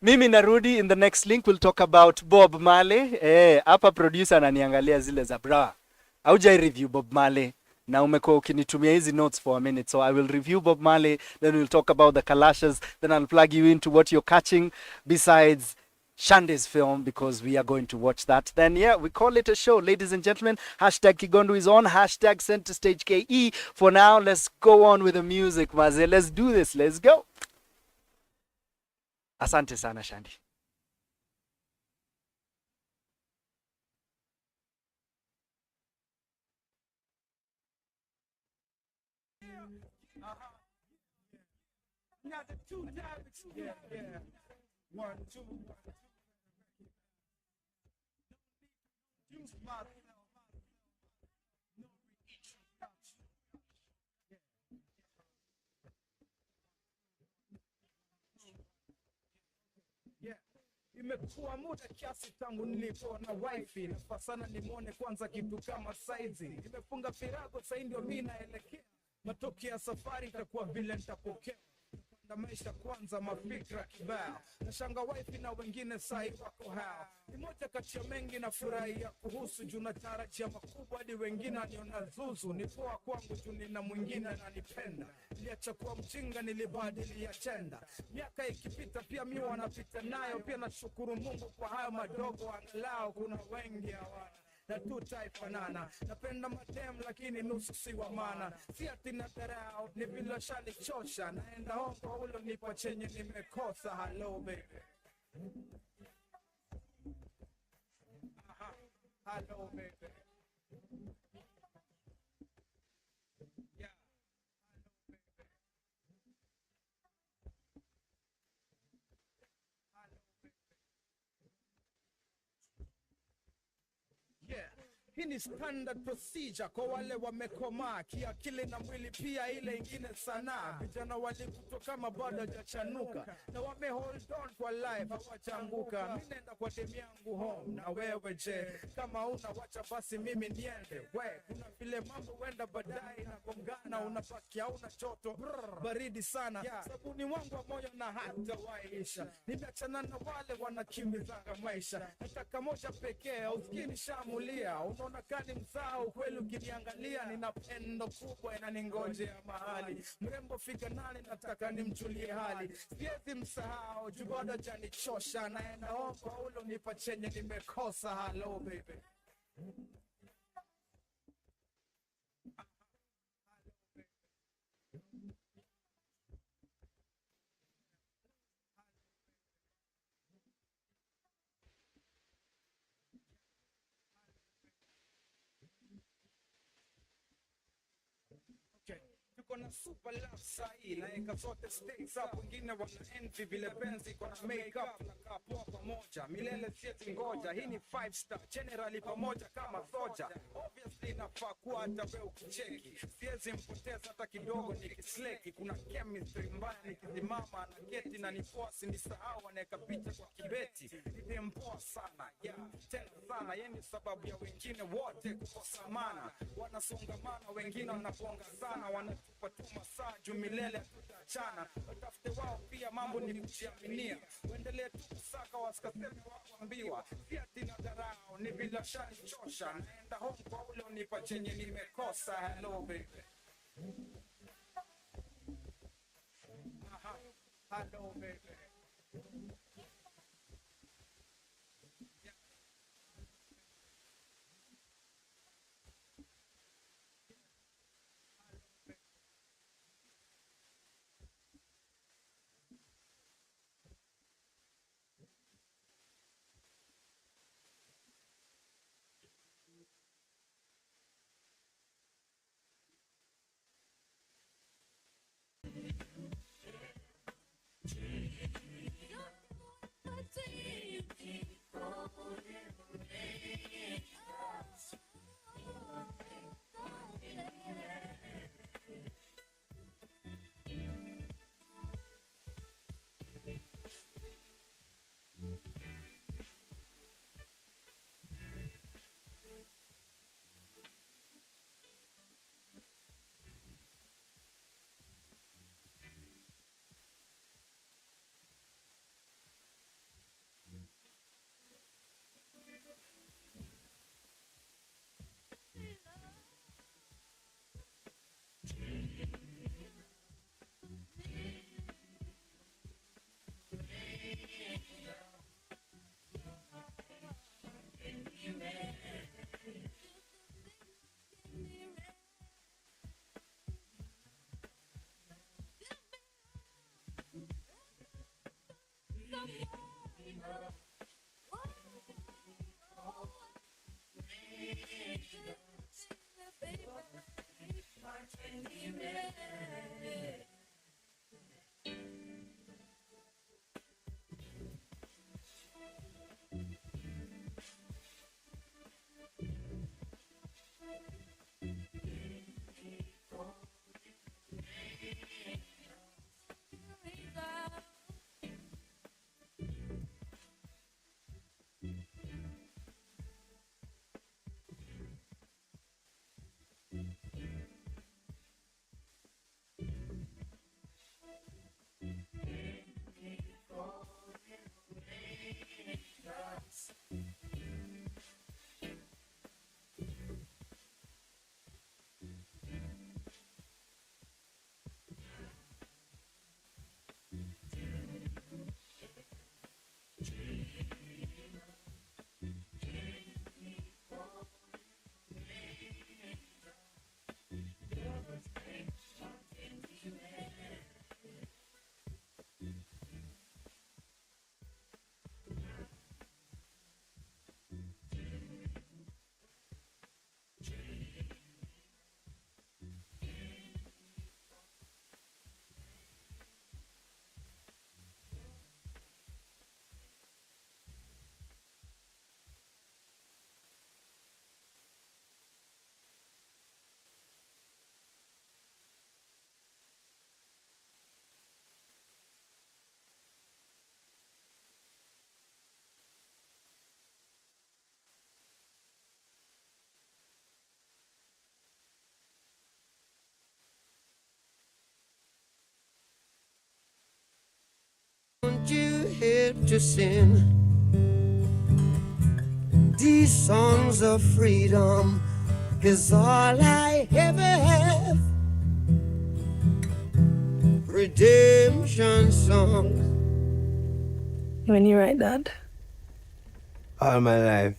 Mimi narudi. In the next link we'll talk about Bob Marley. Hapa producer ananiangalia zile za bra. Haujai review Bob Marley. Na umekuwa ukinitumia hizi notes for a minute. So I will review Bob Marley, then we'll talk about the Kalashas, then I'll plug you into what you're catching besides Shandy's film, because we are going to watch that. Then, yeah, we call it a show. Ladies and gentlemen, hashtag Kigondu is on, hashtag Center Stage KE. For now, let's go on with the music, Maze. Let's do this. Let's go. Asante sana, Shandy. Now the 2 diamonds. Yeah. 1, 2, 1, 2. Use my imekuwa muda kiasi tangu nilipoona wifi, na sana nimwone kwanza kitu kama saizi. Nimefunga virago sasa ndio mimi naelekea, matokeo ya safari itakuwa vile nitapokea. na maisha kwanza mafikra kibao na shanga wifi na wengine sai wako hao ni moja kati ya mengi na furahia kuhusu juu na tarajia makubwa hadi wengine aniona zuzu ni poa kwangu juu nina mwingine ananipenda niliacha kuwa mjinga nilibadilia chenda miaka ikipita pia mi wanapita nayo pia nashukuru Mungu kwa hayo madogo angalau kuna wengi hawana na tutaifanana napenda madem lakini nusu si wa maana si ati na dharau ni bila shani chosha naenda hongo ulo nipa chenye nimekosa hello baby aha hello baby yeah hello baby hello baby yeah hii ni standard procedure kwa wale wamekomaa kiakili na mwili pia ile ingine sanaa vijana walikuto kama bado hajachanuka na wame hold on kwa life hawajaanguka mi nenda kwa demi yangu home na wewe je kama una wacha basi mimi niende we kuna vile mambo wenda baadaye inagongana unabaki hauna joto baridi sana sabuni wangu wa moyo na hata waisha nimeachana na wale wanakimbizanga maisha nataka moja pekee usikini shamulia unaona kani msao kweli ukiniangalia nina pendo kubwa inaningoje mahali mrembo fika nani nataka nimjulie hali siwezi msahau jubada janichosha naenda hongo ulo nipa chenye nimekosa hello baby Okay. Tuko na super love sahi naeka zote stakes up wengine wana envy vile benzi kona makeup na kapoa pamoja milele sieti ngoja hii ni 5 star generally pamoja kama soja obviously nafaa kuwa hata wewe ukicheki siwezi mpoteza hata kidogo nikisleki kuna chemistry mbaya nikisimama na geti na nifosi nisahau anaeka picha kwa kibeti ni mpoa sana yeah tena sana yeni sababu ya wengine wote kukosa maana wanasongamana wengine wanaponga sana wanatupa tu masaa juu milele hatutaachana watafute wao pia mambo ni kujiaminia uendelee tu kusaka wasikaseme wakuambiwa si ati na dharau ni bila shani chosha naenda home kwa ule unipa chenye nimekosa hello baby aha hello baby scared to sin. These songs of freedom is all I ever have. Redemption songs. When you write that? All my life.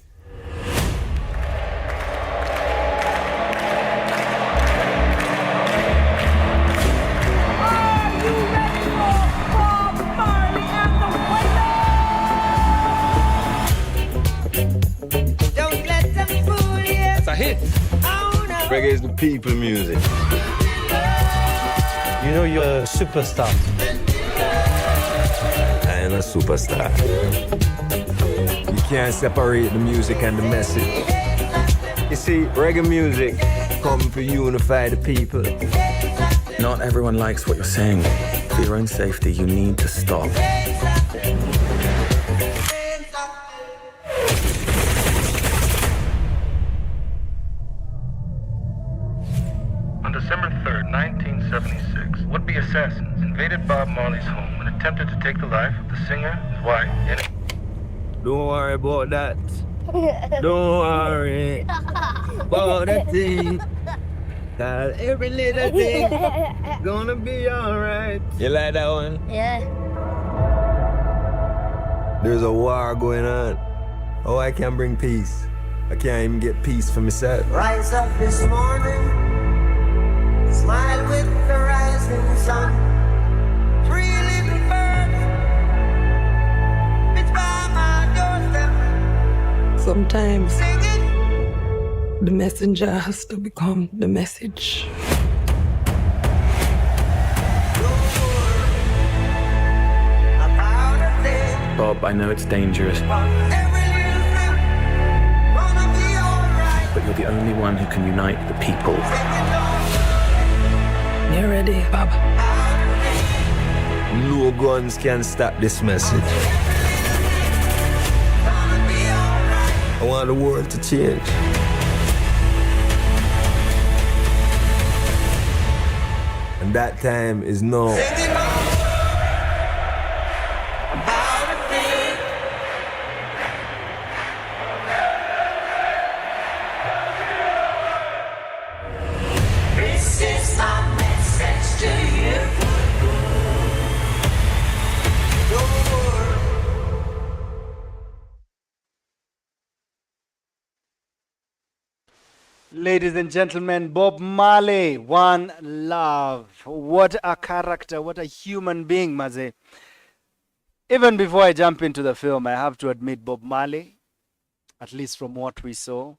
It's a hit. Reggae is the people music. You know you're a superstar. I am a superstar. You can't separate the music and the message. You see, reggae music come to unify the people. Not everyone likes what you're saying. For your own safety, you need to stop. On December 3rd, 1976, would-be assassins invaded Bob Marley's home and attempted to take the life of the singer, his wife, and... Don't worry about that. Don't worry about a thing. Cause every little thing gonna be alright. You like that one? Yeah. There's a war going on. Oh, I can't bring peace. I can't even get peace for myself. Rise up this morning, smile with the rising sun. Three little birds, it's by my doorstep. Sometimes Singing, the messenger has to become the message. Bob, I know it's dangerous, but you're the only one who can unite the people. You ready, Bob? No guns can stop this message. I want the world to change. And that time is now. this is my message to you. Don't worry. Ladies and gentlemen, Bob Marley, One Love. What a character, what a human being, Maze. Even before I jump into the film, I have to admit Bob Marley, at least from what we saw,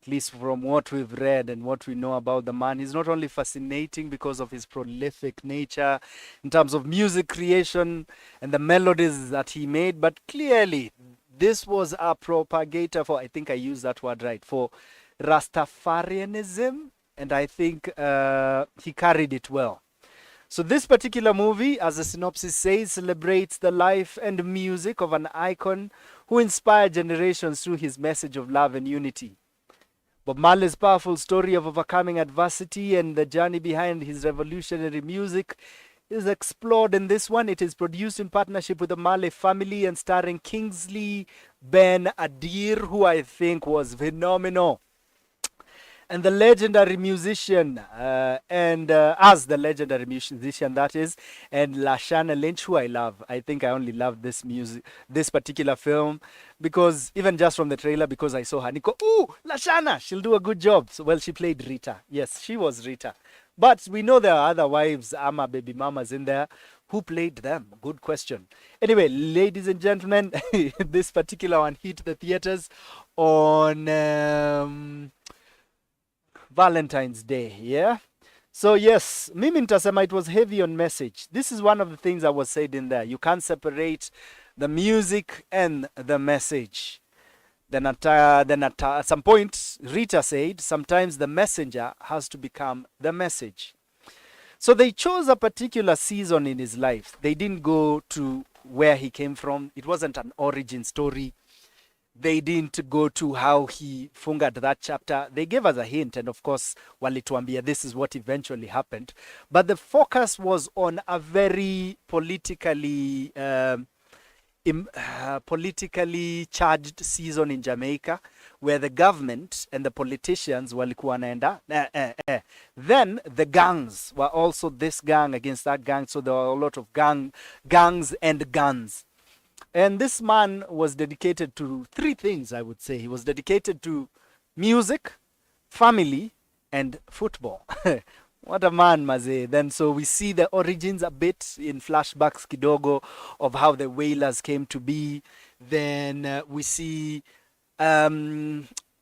at least from what we've read and what we know about the man, he's not only fascinating because of his prolific nature in terms of music creation and the melodies that he made, but clearly this was a propagator for, I think I used that word right, for Rastafarianism, and I think he carried it well. So this particular movie, as the synopsis says, celebrates the life and music of an icon who inspired generations through his message of love and unity. Bob Marley's powerful story of overcoming adversity and the journey behind his revolutionary music is explored in this one. It is produced in partnership with the Marley family and starring Kingsley Ben Adir, who I think was phenomenal. And the legendary musician, as the legendary musician that is, and Lashana Lynch, who I love. I think I only love this particular film, because even just from the trailer, because I saw her, Nico, ooh, Lashana, she'll do a good job. So, well, she played Rita. Yes, she was Rita. But we know there are other wives, Ama baby mamas in there. Who played them? Good question. Anyway, ladies and gentlemen, this particular one hit the theaters on Valentine's Day, yeah? So yes, mimi nitasema it was heavy on message. This is one of the things that was said in there. You can't separate the music and the message. Then at some point, Rita said, sometimes the messenger has to become the message. So they chose a particular season in his life. They didn't go to where he came from. It wasn't an origin story. They didn't go to how he fungered that chapter. They gave us a hint, and of course, walituambia, this is what eventually happened. But the focus was on a very politically politically charged season in Jamaica, where the government and the politicians walikuwa wanaenda. Then the gangs were also this gang against that gang, so there were a lot of gangs and guns. And this man was dedicated to three things, I would say. He was dedicated to music, family, and football. What a man, Maze. Then so we see the origins a bit in flashbacks kidogo of how the Wailers came to be. Then we see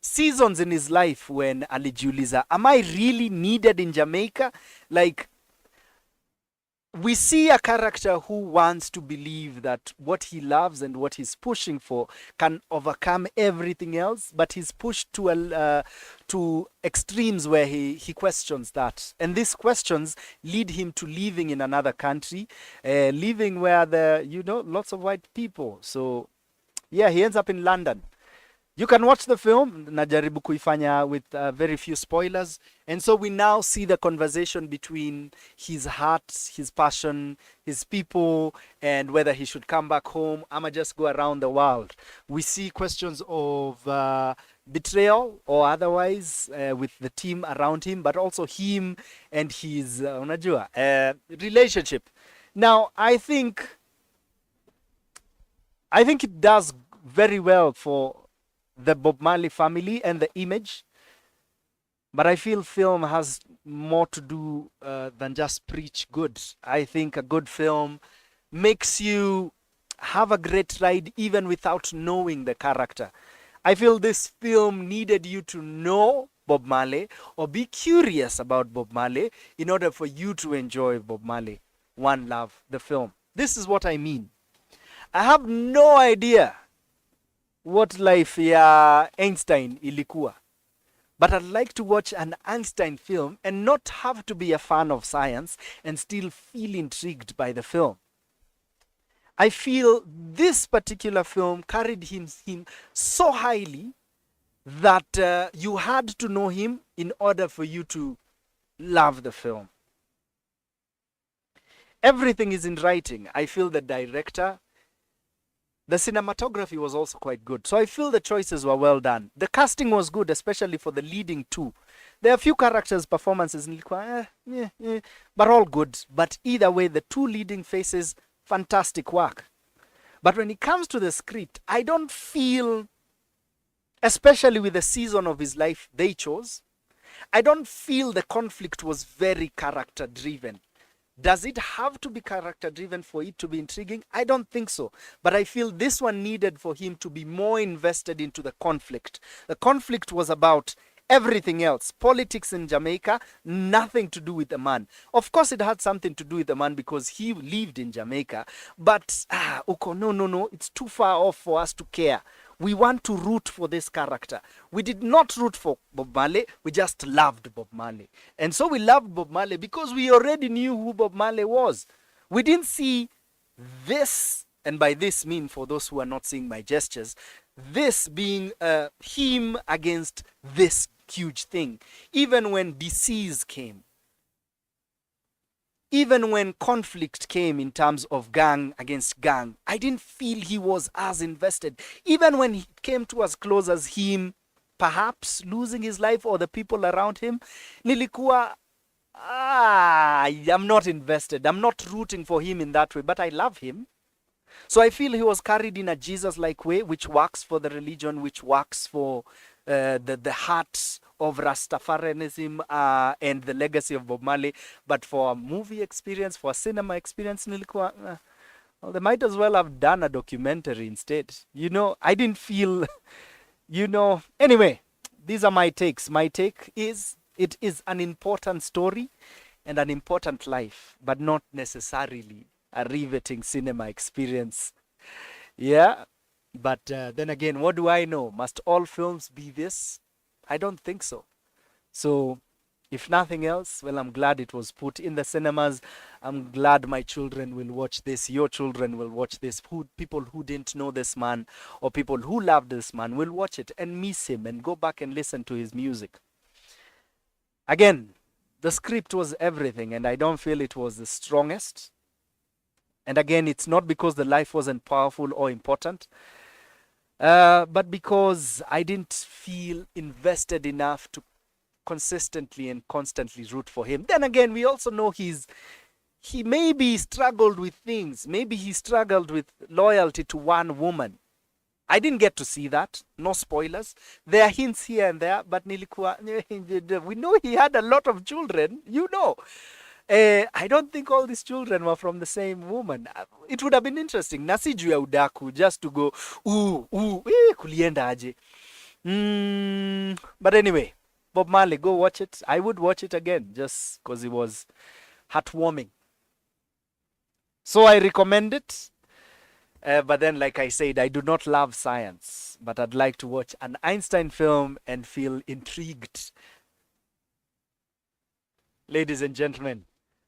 seasons in his life when alijiuliza, am I really needed in Jamaica? Like, we see a character who wants to believe that what he loves and what he's pushing for can overcome everything else, but he's pushed to extremes where he questions that. And these questions lead him to living in another country, living where lots of white people. So yeah, he ends up in London. You can watch the film, najaribu kuifanya with very few spoilers. And so we now see the conversation between his heart, his passion, his people, and whether he should come back home, ama just go around the world. We see questions of betrayal or otherwise with the team around him, but also him and his relationship. Now, I think it does very well for the Bob Marley family and the image, but I feel film has more to do than just preach good. I think a good film makes you have a great ride even without knowing the character. I feel this film needed you to know Bob Marley or be curious about Bob Marley in order for you to enjoy Bob Marley, One Love, the film. This is what I mean. I have no idea what life ya Einstein ilikuwa. But I'd like to watch an Einstein film and not have to be a fan of science and still feel intrigued by the film. I feel this particular film carried him so highly that you had to know him in order for you to love the film. Everything is in writing. I feel the director, the cinematography was also quite good. So I feel the choices were well done. The casting was good, especially for the leading two. There are a few characters' performances, but all good. But either way, the two leading faces, fantastic work. But when it comes to the script, I don't feel, especially with the season of his life they chose, I don't feel the conflict was very character-driven. Does it have to be character-driven for it to be intriguing? I don't think so. But I feel this one needed for him to be more invested into the conflict. The conflict was about everything else. Politics in Jamaica, nothing to do with the man. Of course, it had something to do with the man because he lived in Jamaica. But, no, it's too far off for us to care. We want to root for this character. We did not root for Bob Marley. We just loved Bob Marley. And so we loved Bob Marley because we already knew who Bob Marley was. We didn't see this, and by this mean, for those who are not seeing my gestures, this being him against this huge thing. Even when disease came, even when conflict came in terms of gang against gang, I didn't feel he was as invested. Even when it came to as close as him perhaps losing his life or the people around him, nilikuwa, I'm not invested. I'm not rooting for him in that way, but I love him. So I feel he was carried in a Jesus-like way, which works for the religion, which works for the heart of Rastafarianism and the legacy of Bob Marley. But for a movie experience, for a cinema experience, nilikuwa, well, they might as well have done a documentary instead. I didn't feel, Anyway, these are my takes. My take is, it is an important story and an important life, but not necessarily a riveting cinema experience. Yeah. But then again, what do I know? Must all films be this? I don't think so. So, if nothing else, well, I'm glad it was put in the cinemas. I'm glad my children will watch this. Your children will watch this. People who didn't know this man or people who loved this man will watch it and miss him and go back and listen to his music. Again, the script was everything, and I don't feel it was the strongest. And again, it's not because the life wasn't powerful or important, but because I didn't feel invested enough to consistently and constantly root for him. Then again, we also know he maybe struggled with things. Maybe he struggled with loyalty to one woman. I didn't get to see that. No spoilers. There are hints here and there, but we know he had a lot of children, you know. I don't think all these children were from the same woman. It would have been interesting. Nasiju ya udaku, just to go, kulienda aje. But anyway, Bob Marley, go watch it. I would watch it again just because it was heartwarming. So I recommend it. But then, like I said, I do not love science, but I'd like to watch an Einstein film and feel intrigued. Ladies and gentlemen,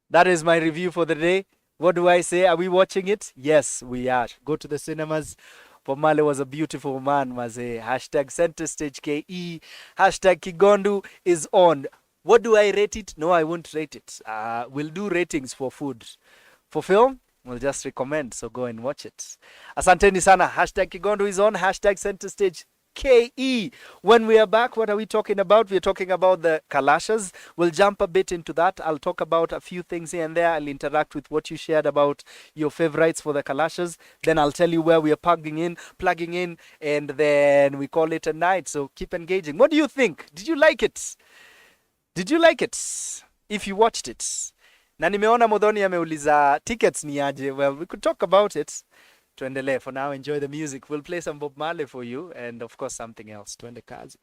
that is my review for the day. What do I say? Are we watching it? Yes, we are. Go to the cinemas. Bob Marley was a beautiful man, Maze. Hashtag Center Stage KE. Hashtag Kigondu is on. What do I rate it? No, I won't rate it. We'll do ratings for food. For film, we'll just recommend. So go and watch it. Asanteni sana. Hashtag Kigondu is on. Hashtag Center Stage KE. When we are back, what are we talking about? We're talking about the Kalashas. We'll jump a bit into that. I'll talk about a few things here and there. I'll interact with what you shared about your favorites for the Kalashas. Then I'll tell you where we are plugging in, and then we call it a night. So keep engaging. What do you think? Did you like it? Did you like it? If you watched it. Na nimeona Modhoni ameuliza tickets ni aje. Well, we could talk about it. Tuendelee. For now, enjoy the music. We'll play some Bob Marley for you and, of course, something else. Tuende kazi.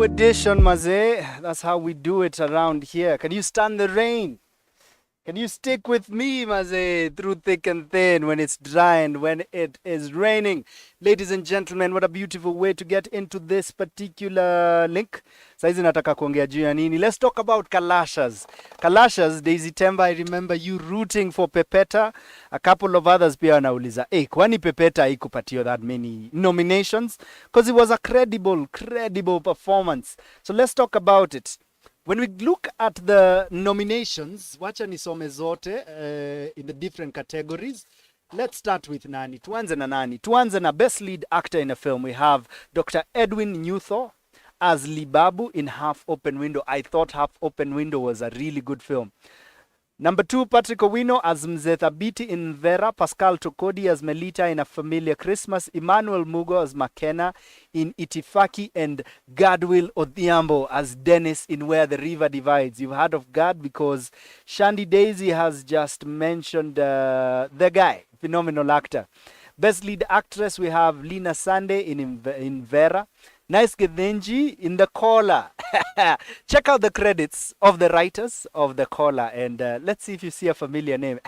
edition, Maze. That's how we do it around here. Can you stand the rain? Can you stick with me, Maze, through thick and thin when it's dry and when it is raining? Ladies and gentlemen, what a beautiful way to get into this particular link. Saizi nataka kuongea juu ya nini? Let's talk about Kalashas. Kalashas, Daisy Temba, I remember you rooting for Pepeta. A couple of others pia wanauliza, kwani Pepeta haikupatiwa that many nominations? Because it was a credible performance. So let's talk about it. When we look at the nominations, wacha nisome zote in the different categories. Let's start with nani. Tuanze na nani. Tuanze na best lead actor in a film. We have Dr. Edwin Newthorpe as Libabu in Half Open Window. I thought Half Open Window was a really good film. Number 2, Patrick Owino as Mzee Thabiti in Vera, Pascal Tokodi as Melita in A Familiar Christmas, Emmanuel Mugo as Makena in Itifaki, and Gadwill Odhiambo as Dennis in Where the River Divides. You've heard of Gad because Shandy Daisy has just mentioned the guy, phenomenal actor. Best lead actress, we have Lina Sande in Vera, Nice Gethenji in The Caller. Check out the credits of the writers of The Caller and let's see if you see a familiar name.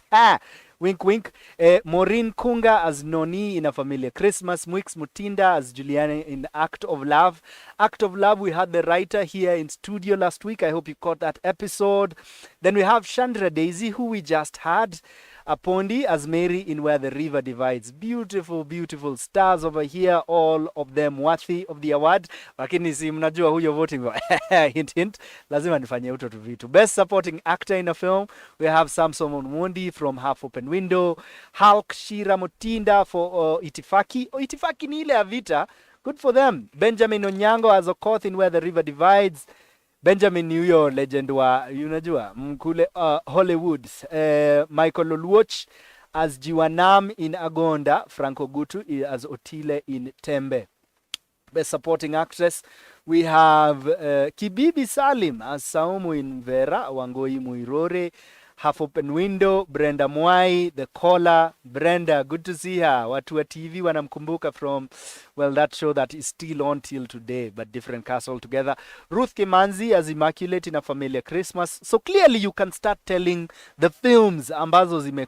Wink, wink. Maureen Kunga as Noni in A Familiar Christmas. Mwix Mutinda as Juliana in Act of Love. Act of Love, we had the writer here in studio last week. I hope you caught that episode. Then we have Chandra Daisy, who we just had. Apondi as Mary in Where the River Divides. Beautiful, beautiful stars over here. All of them worthy of the award. Lakini si mnajua who you're voting for. Hint, hint. Lazima nifanye uto tu vitu. Best supporting actor in a film. We have Samson Omondi from Half Open Window. Hulk Shira Mutinda for Itifaki. Itifaki ni ile ya vita. Good for them. Benjamin Onyango as Okoth in Where the River Divides. Benjamin huyo legend wa unajua mkule Hollywood. Michael Oluoch as Jiwanam in Agonda, Franco Gutu as Otile in Tembe. Best supporting actress, we have Kibibi Salim as Saumu in Vera, Wangoi Muirore. Half Open Window, Brenda Mwai, The Caller. Brenda, good to see her. Watu wa TV wanamkumbuka from, well, that show that is still on till today, but different cast altogether. Ruth Kimanzi as Immaculate in A Familiar Christmas. So clearly you can start telling the films ambazo zime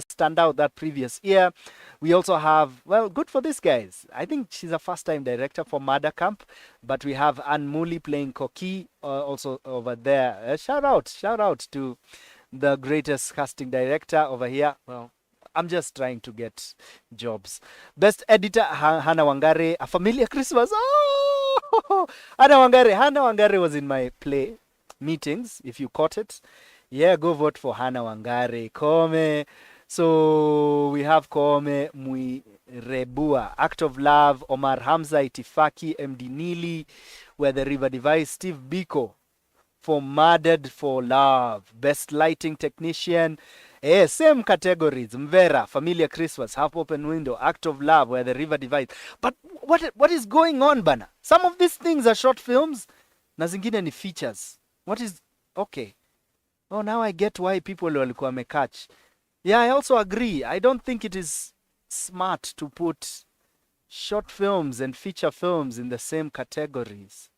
stand out that previous year. We also have, well, good for these guys. I think she's a first-time director for Mada Camp, but we have Anne Muli playing Koki also over there. Shout out to the greatest casting director over here. Well, I'm just trying to get jobs. Best editor, Hannah Wangare, A Familiar Christmas. Oh, Hannah Wangare was in my play meetings, if you caught it. Yeah, go vote for Hannah Wangare. Kome. So we have Kome Muirebua, Act of Love, Omar Hamza, Itifaki, MD Nili, Where the River Divides, Steve Biko for Murdered for Love. Best lighting technician, same categories. Mvera, Familiar Christmas, Half Open Window, Act of Love, Where the River Divides. But what is going on, bana? Some of these things are short films, na zingine ni features. What is okay? Oh, now I get why people walikuwa wamecatch. Yeah, I also agree. I don't think it is smart to put short films and feature films in the same categories.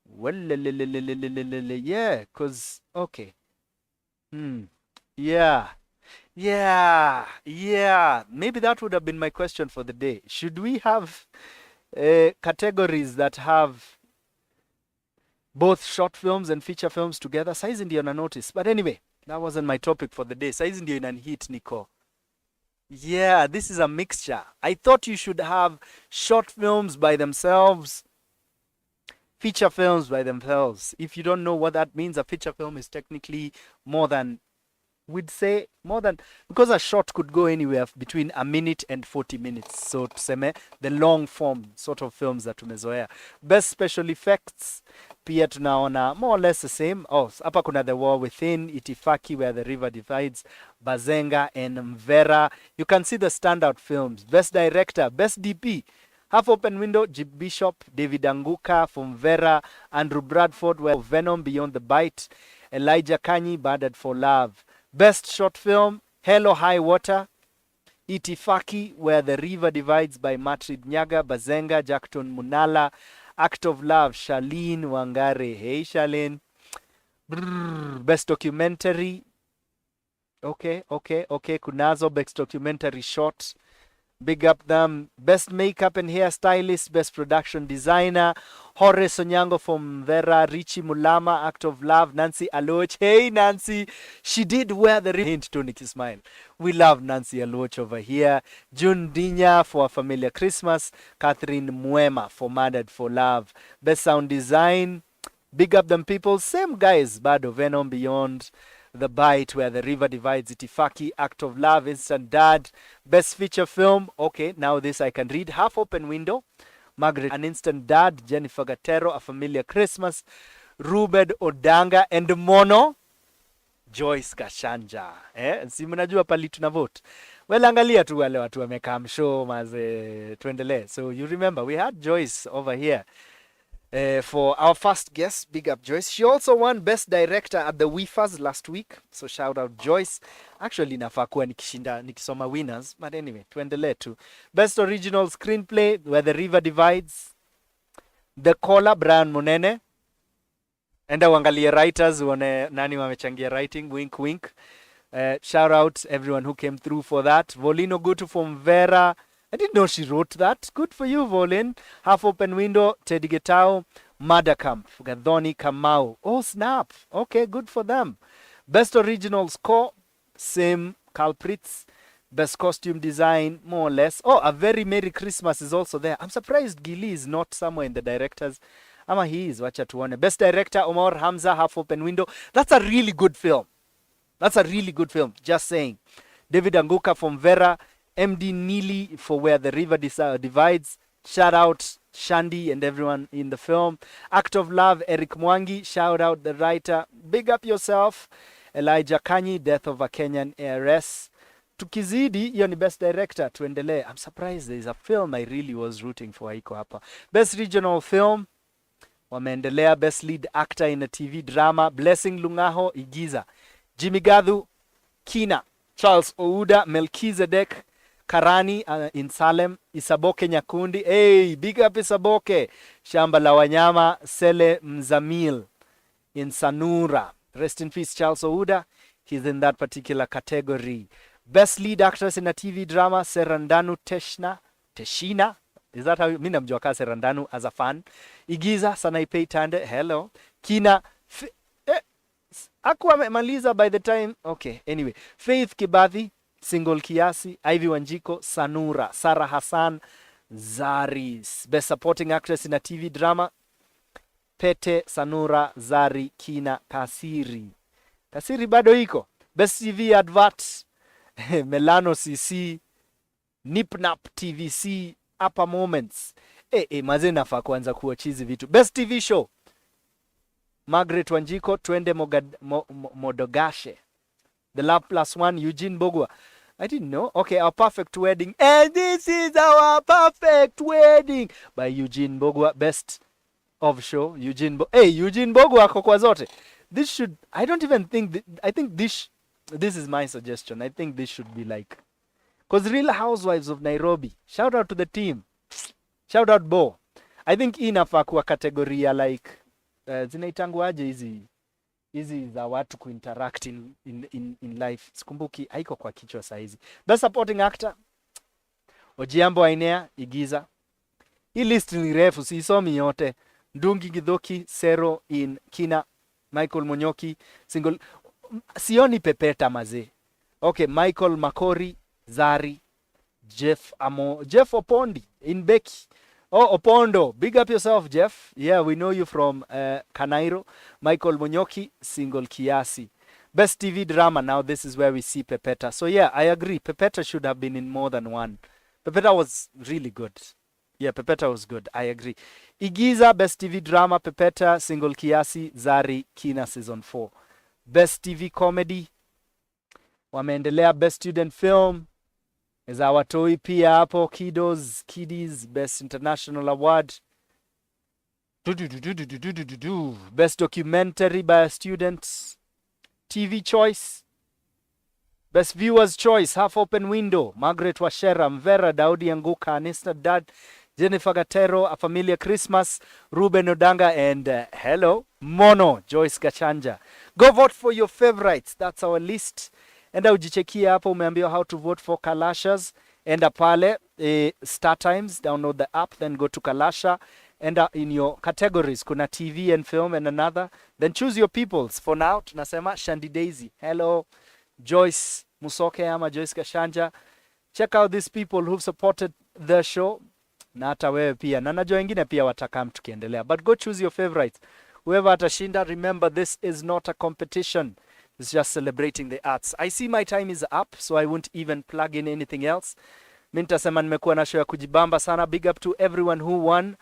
Well, yeah, because, okay. Yeah. Maybe that would have been my question for the day. Should we have categories that have both short films and feature films together? Saizi ndio na notice. But anyway, that wasn't my topic for the day. Saizi ndio inanihit Nico. Yeah, this is a mixture. I thought you should have short films by themselves, feature films by themselves. If you don't know what that means, a feature film is technically more than, we'd say, more than, because a short could go anywhere between a minute and 40 minutes. So tuseme, the long form sort of films that tumezoea. Best special effects, pia tunaona more or less the same. Oh, hapa kuna The War Within, Itifaki, Where the River Divides, Bazenga, and Mvera. You can see the standout films. Best director, best DP, Half Open Window, Jib Bishop, David Anguka from Vera, Andrew Bradford, where Venom, Beyond the Bite, Elijah Kanyi, Murdered for Love. Best short film, Hell or High Water, Itifaki, Where the River Divides by Matrid Nyaga, Bazenga, Jackton Munala, Act of Love, Charlene Wangare. Hey, Charlene. Best documentary. Okay. Kunazo, best documentary short. Big up them. Best makeup and hairstylist, best production designer. Horace Onyango from Vera, Richie Mulama, Act of Love, Nancy Aloch. Hey, Nancy. She did wear the hint to Nikki Smile. We love Nancy Aloch over here. June Dinya for A Familiar Christmas. Catherine Muema for Murdered for Love. Best sound design. Big up them people. Same guys, Bado, Venom, Beyond the Bite, Where the River Divides, Itifaki, Act of Love, Instant Dad. Best feature film. Okay, now this I can read. Half Open Window. Margaret, An Instant Dad. Jennifer Gatero, A Familiar Christmas. Ruben Odanga and Mono. Joyce Kashanja. Si mnajua pali tuna vote. Well, angalia tu wale watu wamekam show maze tuendelee. So you remember we had Joyce over here for our first guest. Big up Joyce. She also won Best Director at the WIFAs last week. So shout out Joyce. Actually nafaa kuwa nikisoma winners, but anyway, tuendelee tu. Best Original Screenplay, Where the River Divides. The Caller, Brian Munene. Enda uangalie writers uone nani wamechangia writing, wink wink. Shout out everyone who came through for that. Volino Gutu from Vera. I didn't know she wrote that. Good for you, Volin. Half Open Window, Teddy Getao, Madacamp, Gadhoni Kamau. Oh, snap. Okay, good for them. Best Original Score, same culprits. Best Costume Design, more or less. Oh, A Very Merry Christmas is also there. I'm surprised Gili is not somewhere in the directors. Ama he is, wacha tuone. Best Director, Omar Hamza, Half Open Window. That's a really good film. Just saying. David Anguka from Vera. MD Neely for Where the River Divides. Shout out Shandy and everyone in the film. Act of Love, Eric Mwangi. Shout out the writer. Big up yourself. Elijah Kanyi, Death of a Kenyan Heiress. Tukizidi, hiyo ni Best Director. Tuendelee. I'm surprised there is a film I really was rooting for. Haiko hapa. Best Regional Film. Wameendelea. Best Lead Actor in a TV Drama. Blessing Lungaho, Igiza. Jimmy Gadhu, Kina. Charles Ouda, Melchizedek Karani in Salem. Isaboke Nyakundi. Hey, big up Isaboke. Shamba la Wanyama, Sele Mzamil in Sanura. Rest in peace, Charles Ouda. He's in that particular category. Best Lead Actress in a TV Drama, Serandanu Teshina. Is that how you... Mina mjua Serandanu as a fan. Igiza, Sanaipei Tande. Hello. Kina... Aku amemaliza by the time. Okay, anyway. Faith Kibathi, Single Kiasi, Ivy Wanjiko, Sanura, Sarah Hassan, Zaris. Best Supporting Actress in a TV Drama, Pete, Sanura, Zari, Kina, Kasiri. Kasiri bado iko. Best TV Advert, Melano CC, Nipnap TVC, Upper Moments. Maze nafaa kuanza kuachizi vitu. Best TV Show, Margaret Wanjiko, Twende Modogashe. The Love Plus One, Eugene Bogwa. I didn't know. Okay, Our Perfect Wedding. And this is Our Perfect Wedding by Eugene Bogwa. Best of Show, Eugene Bogwa ako kwa zote. This should, I don't even think, I think this is my suggestion. I think this should be like, because Real Housewives of Nairobi. Shout out to the team. Shout out Bo. I think inafaa kuwa kategoria like, zinaitanguaje hizi za watu kuinteract in life. Sikumbuki, haiko kwa kichwa saizi. Best Supporting Actor, Ojiambo Ainea, Igiza. Hii list ni refu, siisomi yote. Ndungi Githoki, Sero in Kina, Michael Monyoki, Single. Sioni Pepeta maze. Okay, Michael Makori, Zari, Jeff Opondi in Becky. Oh, Opondo. Big up yourself, Jeff. Yeah, we know you from Kanairo. Michael Monyoki, Single Kiasi. Best TV Drama. Now this is where we see Pepeta. So yeah, I agree. Pepeta should have been in more than one. Pepeta was really good. Yeah, Pepeta was good. I agree. Igiza, Best TV Drama, Pepeta, Single Kiasi, Zari, Kina Season 4. Best TV Comedy. Wameendelea. Best Student Film. Za watoi pia hapo. Kiddies, Best International Award. Best Documentary by a Student. TV Choice. Best Viewers Choice, Half Open Window, Margaret Washera, Mvera, Daudi Anguka, Anista Dad, Jennifer Gatero, A Familiar Christmas, Ruben Odanga, and hello, Mono, Joyce Gachanja. Go vote for your favorites. That's our list. Enda ujichekia hapo, umeambiwa how to vote for Kalashas. Enda pale, Star Times, download the app, then go to Kalasha. Enda in your categories, kuna TV and film and another. Then choose your peoples. For now, tunasema Shandy Daisy. Hello, Joyce Musoke ama Joyce Gachanja. Check out these people who've supported the show. Na hata wewe pia. Na najua wengine pia watakam tukiendelea. But go choose your favorites. Whoever atashinda, remember this is not a competition. It's just celebrating the arts. I see my time is up, so I won't even plug in anything else. Mimi nitasema nimekuwa na show ya kujibamba sana. Big up to everyone who won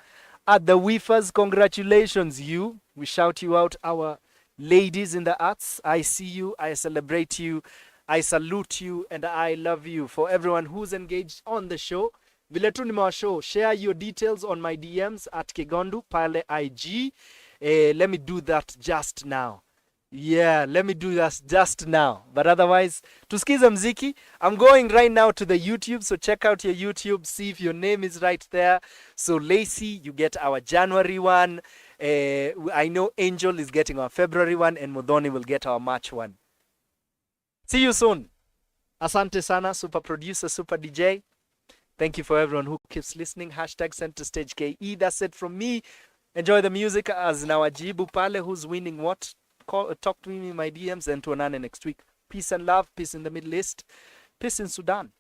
at the WIFAs. Congratulations you. We shout you out, our ladies in the arts. I see you, I celebrate you, I salute you, and I love you. For everyone who's engaged on the show, vile tu nimewashow, share your details on my DMs at Kigondu pale IG. Let me do that just now. Yeah, let me do that just now. But otherwise, tusikize mziki. I'm going right now to the YouTube, so check out your YouTube, see if your name is right there. So Lacey, you get our January one. I know Angel is getting our February one, and Modoni will get our March one. See you soon. Asante sana, super producer, super DJ. Thank you for everyone who keeps listening. Hashtag Center Stage KE. That's it from me. Enjoy the music as nawajibu pale who's winning what. Talk to me in my DMs and tuonane next week. Peace and love. Peace in the Middle East. Peace in Sudan.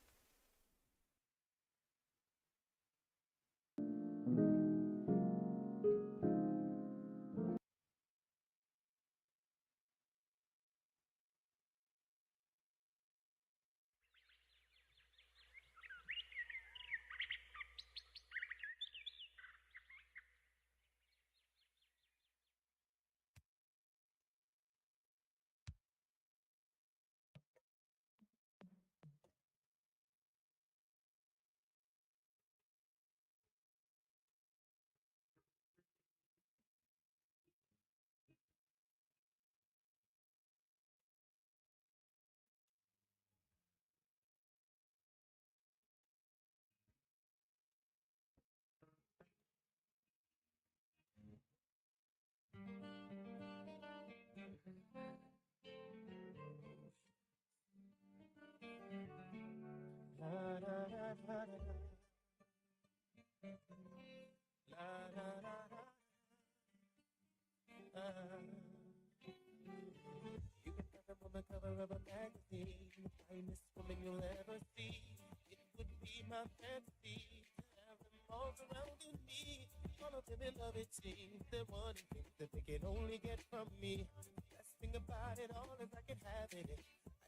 You can find them on the cover of a magazine, the finest woman you'll ever see. It would be my fantasy to have them all surrounding me. All of them in love, it seems. They're wanting things that they can only get from me. Best thing about it all is I can have it.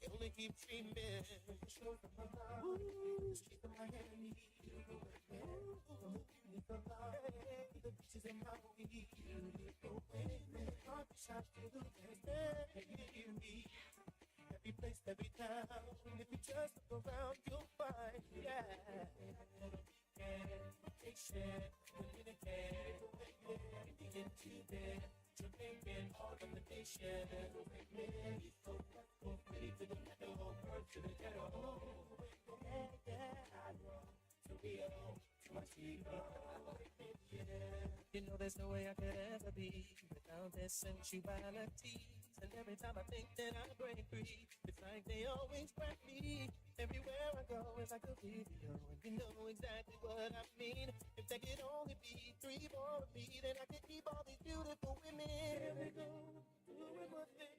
I only keep dreaming. Ooh, streets of Miami. Ooh, beautiful love. The beaches in Maui. Beautiful women. Coffee shops to the west. Hear me. Every place, every town. If you just look around, you'll find. Yeah. Vacation. Dominican. Indian, Cuban. Jamaican. All of the nation. Ready to the meadow, bird to the ghetto. Yeah, I know. To Rio, to my Chico. You know there's no way I could ever be without their sensuality. And every time I think that I break free, it's like they always grab me. Everywhere I go is like a video, and you know exactly what I mean. If there could only be 3 more of me, then I could keep all these beautiful women. Here we go, doing what they